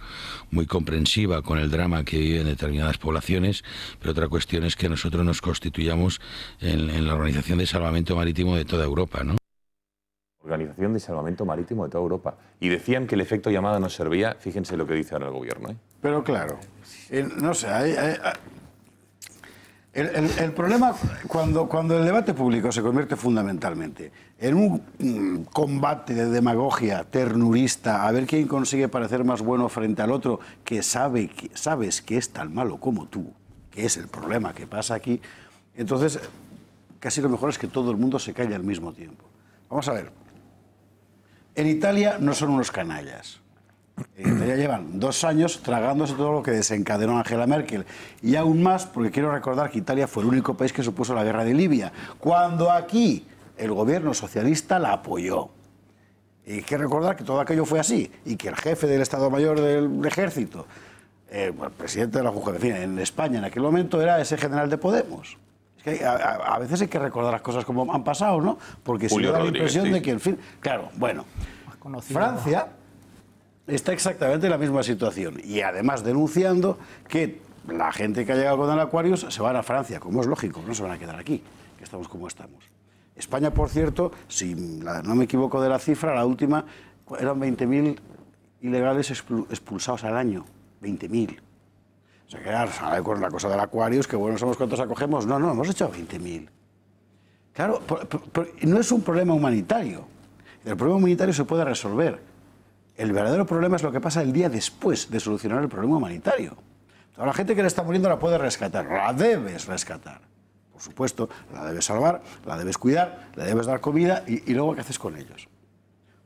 muy comprensiva con el drama que viven determinadas poblaciones, pero otra cuestión es que nosotros nos constituyamos en la Organización de Salvamento Marítimo de toda Europa, ¿no? Organización de Salvamento Marítimo de toda Europa. Y decían que el efecto llamada no servía. Fíjense lo que dice ahora el gobierno, ¿eh? Pero claro, no sé, el problema cuando el debate público se convierte fundamentalmente en un combate de demagogia ternurista, a ver quién consigue parecer más bueno frente al otro, que sabes que es tan malo como tú, que es el problema que pasa aquí, entonces casi lo mejor es que todo el mundo se calle al mismo tiempo. Vamos a ver, en Italia no son unos canallas. Ya llevan 2 años tragándose todo lo que desencadenó Angela Merkel. Y aún más, porque quiero recordar que Italia fue el único país que supuso la guerra de Libia, cuando aquí el gobierno socialista la apoyó. Y hay que recordar que todo aquello fue así, y que el jefe del Estado Mayor del Ejército, el presidente de la Junta en España en aquel momento, era ese general de Podemos. Es que a veces hay que recordar las cosas como han pasado, ¿no? Porque se da la impresión de que, en fin, claro, bueno, Francia está exactamente en la misma situación y además denunciando que la gente que ha llegado con el Aquarius se van a Francia, como es lógico, no se van a quedar aquí, que estamos como estamos. España, por cierto, si no me equivoco de la cifra, la última eran 20.000 ilegales expulsados al año, 20.000. O sea, que ahora con la cosa del Aquarius, que bueno, ¿sabemos cuántos acogemos? No, hemos echado 20.000. Claro, no es un problema humanitario. El problema humanitario se puede resolver. El verdadero problema es lo que pasa el día después de solucionar el problema humanitario. Toda la gente que le está muriendo la puedes rescatar, la debes rescatar. Por supuesto, la debes salvar, la debes cuidar, le debes dar comida y luego ¿qué haces con ellos?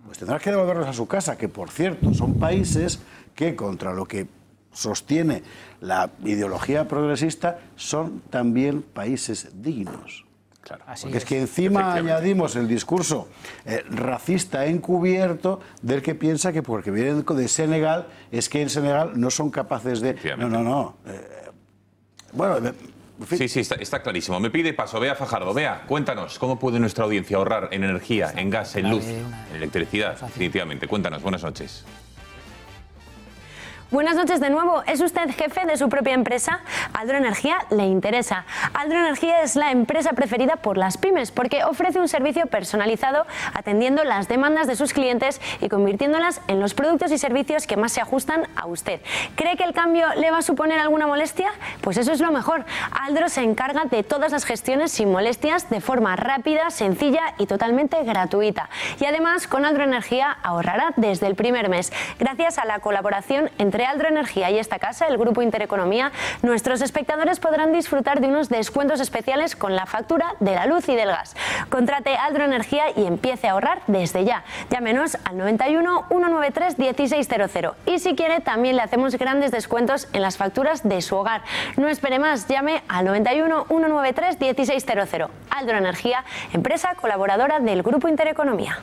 Pues tendrás que devolverlos a su casa, que por cierto son países que contra lo que sostiene la ideología progresista son también países dignos. Claro. Porque es que encima añadimos el discurso racista encubierto del que piensa que porque vienen de Senegal es que en Senegal no son capaces de... No. Bueno, en fin. Sí, está clarísimo. Me pide paso. Bea Fajardo. Bea, cuéntanos, ¿cómo puede nuestra audiencia ahorrar en energía, en gas, en luz, en electricidad? Definitivamente. Cuéntanos. Buenas noches. Buenas noches de nuevo. ¿Es usted jefe de su propia empresa? Aldro Energía le interesa. Aldro Energía es la empresa preferida por las pymes porque ofrece un servicio personalizado atendiendo las demandas de sus clientes y convirtiéndolas en los productos y servicios que más se ajustan a usted. ¿Cree que el cambio le va a suponer alguna molestia? Pues eso es lo mejor. Aldro se encarga de todas las gestiones sin molestias de forma rápida, sencilla y totalmente gratuita. Y además con Aldro Energía ahorrará desde el primer mes. Gracias a la colaboración entre Aldro Energía y esta casa, el Grupo Intereconomía, nuestros espectadores podrán disfrutar de unos descuentos especiales con la factura de la luz y del gas. Contrate Aldro Energía y empiece a ahorrar desde ya. Llámenos al 91 193 1600 y si quiere también le hacemos grandes descuentos en las facturas de su hogar. No espere más, llame al 91 193 1600. Aldro Energía, empresa colaboradora del Grupo Intereconomía.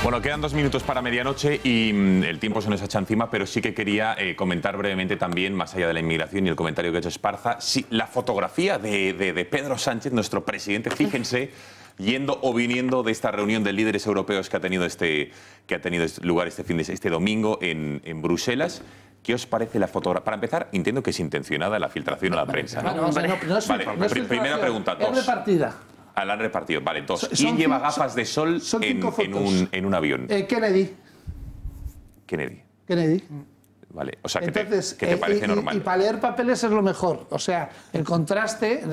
Bueno, quedan 2 minutos para medianoche y el tiempo se nos echa encima, pero sí que quería comentar brevemente también, más allá de la inmigración y el comentario que ha hecho Esparza, la fotografía de Pedro Sánchez, nuestro presidente, fíjense, yendo o viniendo de esta reunión de líderes europeos que ha tenido lugar este domingo en Bruselas. ¿Qué os parece la fotografía? Para empezar, entiendo que es intencionada la filtración a la prensa, ¿no? Primera pregunta, es repartida. La han repartido, vale. ¿Quién lleva gafas de sol en un avión? Kennedy. Kennedy. Vale, o sea, Entonces, que te parece normal. Y para leer papeles es lo mejor. O sea, el contraste...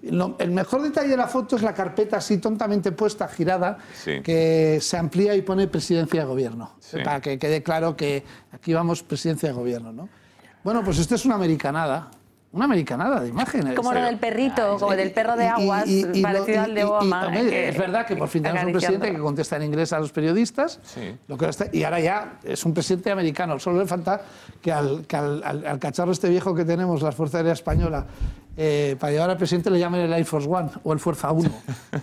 El mejor detalle de la foto es la carpeta así tontamente puesta, girada, que se amplía y pone presidencia de gobierno. Para que quede claro que aquí vamos presidencia de gobierno, ¿no? Bueno, pues esto es una americanada. Una americanada de imágenes. Como lo del perrito, como del perro de aguas, parecido al de Obama. Es verdad que por fin tenemos un presidente que contesta en inglés a los periodistas. Y ahora ya es un presidente americano. Solo le falta que al cacharro este viejo que tenemos, la Fuerza Aérea Española, para llevar al presidente le llamen el Air Force One o el Fuerza 1.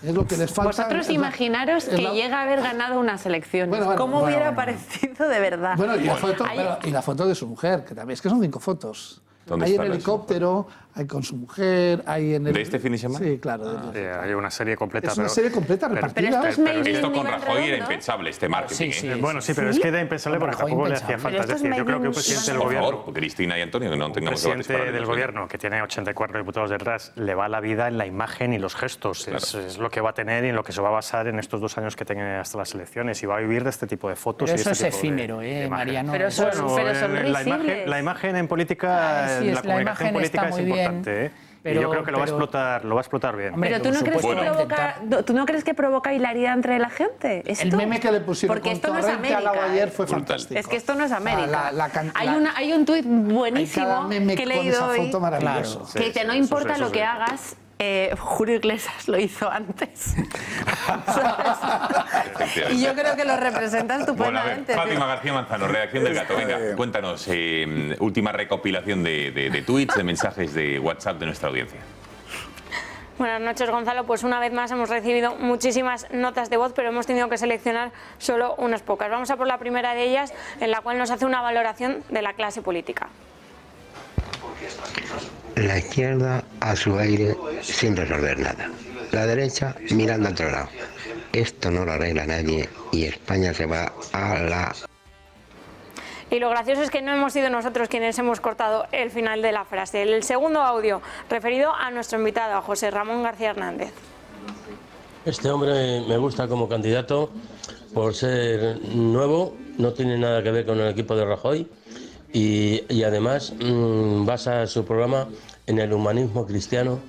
Es lo que les falta. Vosotros imaginaros que llega a haber ganado unas elecciones. ¿Cómo hubiera parecido de verdad? Bueno, y la foto de su mujer, que también es que son 5 fotos. Hay en helicóptero, hay con su mujer, hay en el... ¿De este fin de semana? Sí, claro. Hay una serie completa. Es una serie completa repartida. Pero esto con Rajoy era impensable, este marketing. Bueno, sí, pero es que era impensable porque tampoco le hacía falta. Es decir, yo creo que un presidente del gobierno... Por favor, Cristina y Antonio, que no tengamos debates paralelos. Del gobierno, que tiene 84 diputados detrás, le va la vida en la imagen y los gestos. Es lo que va a tener y en lo que se va a basar en estos 2 años que tenga hasta las elecciones. Y va a vivir de este tipo de fotos. Pero eso es efímero, Mariano. Pero son risibles. La imagen en política, la comunicación política es importante, y yo creo que lo va a explotar bien. Pero ¿tú no crees que provoca hilaridad entre la gente? El meme que le pusieron porque con esto no es América, ayer fue fantástico. Es que esto no es América. Hay un tuit buenísimo que he leído hoy que dice, no importa lo que hagas, Julio Iglesias lo hizo antes. Y yo creo que lo representa estupendamente. Bueno, Fátima García Manzano, redacción del Gato. Venga, cuéntanos, última recopilación de tweets, de mensajes de WhatsApp de nuestra audiencia. Buenas noches, Gonzalo. Pues una vez más hemos recibido muchísimas notas de voz, pero hemos tenido que seleccionar solo unas pocas. Vamos a por la primera de ellas, en la cual nos hace una valoración de la clase política. La izquierda a su aire sin resolver nada. La derecha mirando a otro lado. Esto no lo arregla nadie y España se va a la... Y lo gracioso es que no hemos sido nosotros quienes hemos cortado el final de la frase. El segundo audio, referido a nuestro invitado, a José Ramón García Hernández. Este hombre me gusta como candidato por ser nuevo, no tiene nada que ver con el equipo de Rajoy. Y además basa su programa en el humanismo cristiano,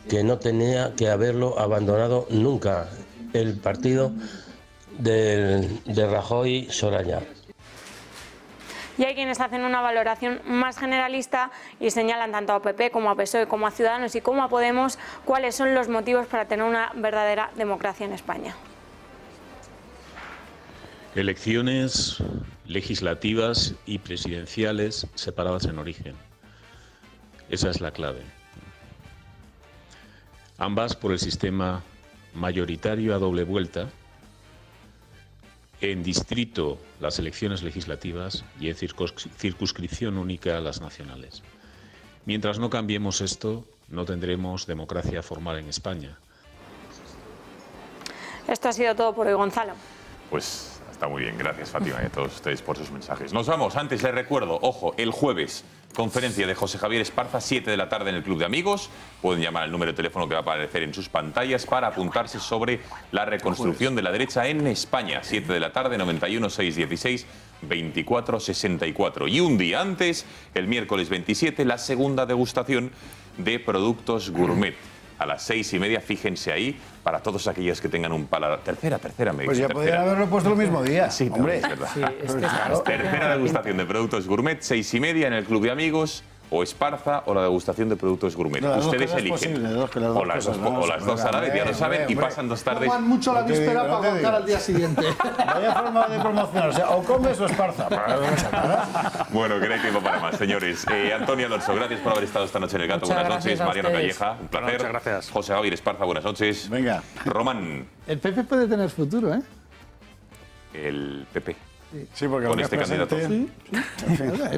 que no tenía que haberlo abandonado nunca el partido de Rajoy Soraya. Y hay quienes hacen una valoración más generalista y señalan tanto a PP como a PSOE como a Ciudadanos y como a Podemos cuáles son los motivos para tener una verdadera democracia en España. Elecciones legislativas y presidenciales separadas en origen. Esa es la clave. Ambas por el sistema mayoritario a doble vuelta, en distrito las elecciones legislativas y en circunscripción única las nacionales. Mientras no cambiemos esto, no tendremos democracia formal en España. Esto ha sido todo por hoy, Gonzalo. Pues está muy bien, gracias Fátima y a todos ustedes por sus mensajes. Nos vamos, antes les recuerdo, ojo, el jueves, conferencia de José Javier Esparza, 7 de la tarde en el Club de Amigos. Pueden llamar al número de teléfono que va a aparecer en sus pantallas para apuntarse sobre la reconstrucción de la derecha en España. 7 de la tarde, 91 616 24 64. Y un día antes, el miércoles 27, la segunda degustación de productos gourmet. A las 6:30, fíjense ahí, para todos aquellos que tengan un paladar. Tercera, me pues ya podrían haberlo puesto el mismo día. Sí, hombre. Es verdad. Sí, tercera degustación de productos gourmet, 6:30 en el Club de Amigos, o Esparza, o la degustación de productos gourmet. No, ustedes eligen. O las dos a la vez, ya lo saben, y pasan 2 tardes. Toman mucho la víspera para contar al día siguiente. Vaya forma de promocionar, o sea, o comes o Esparza. Bueno, que no hay tiempo para más, señores. Antonio Alonso, gracias por haber estado esta noche en el Gato. Buenas noches. Mariano Calleja, un placer. Muchas gracias. José Javier Esparza, buenas noches. Venga. Román. El PP puede tener futuro, ¿eh? El PP. Sí, porque con este candidato. Sí.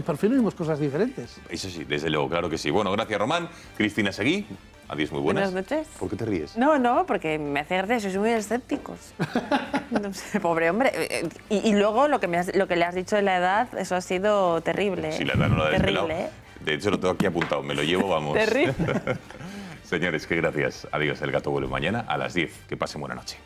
Por fin oímos cosas diferentes. Eso sí, desde luego, claro que sí. Bueno, gracias Román. Cristina Seguí, adiós, muy buenas. Buenas noches. ¿Por qué te ríes? No, porque me hace gracia, sois muy escépticos. No sé, pobre hombre. Y luego lo que le has dicho de la edad, eso ha sido terrible. Sí, la edad no la he desvelado. Terrible, ¿eh? De hecho, lo tengo aquí apuntado, me lo llevo, vamos. Terrible. Señores, que gracias. Adiós, el Gato vuelve mañana a las 10. Que pasen buena noche.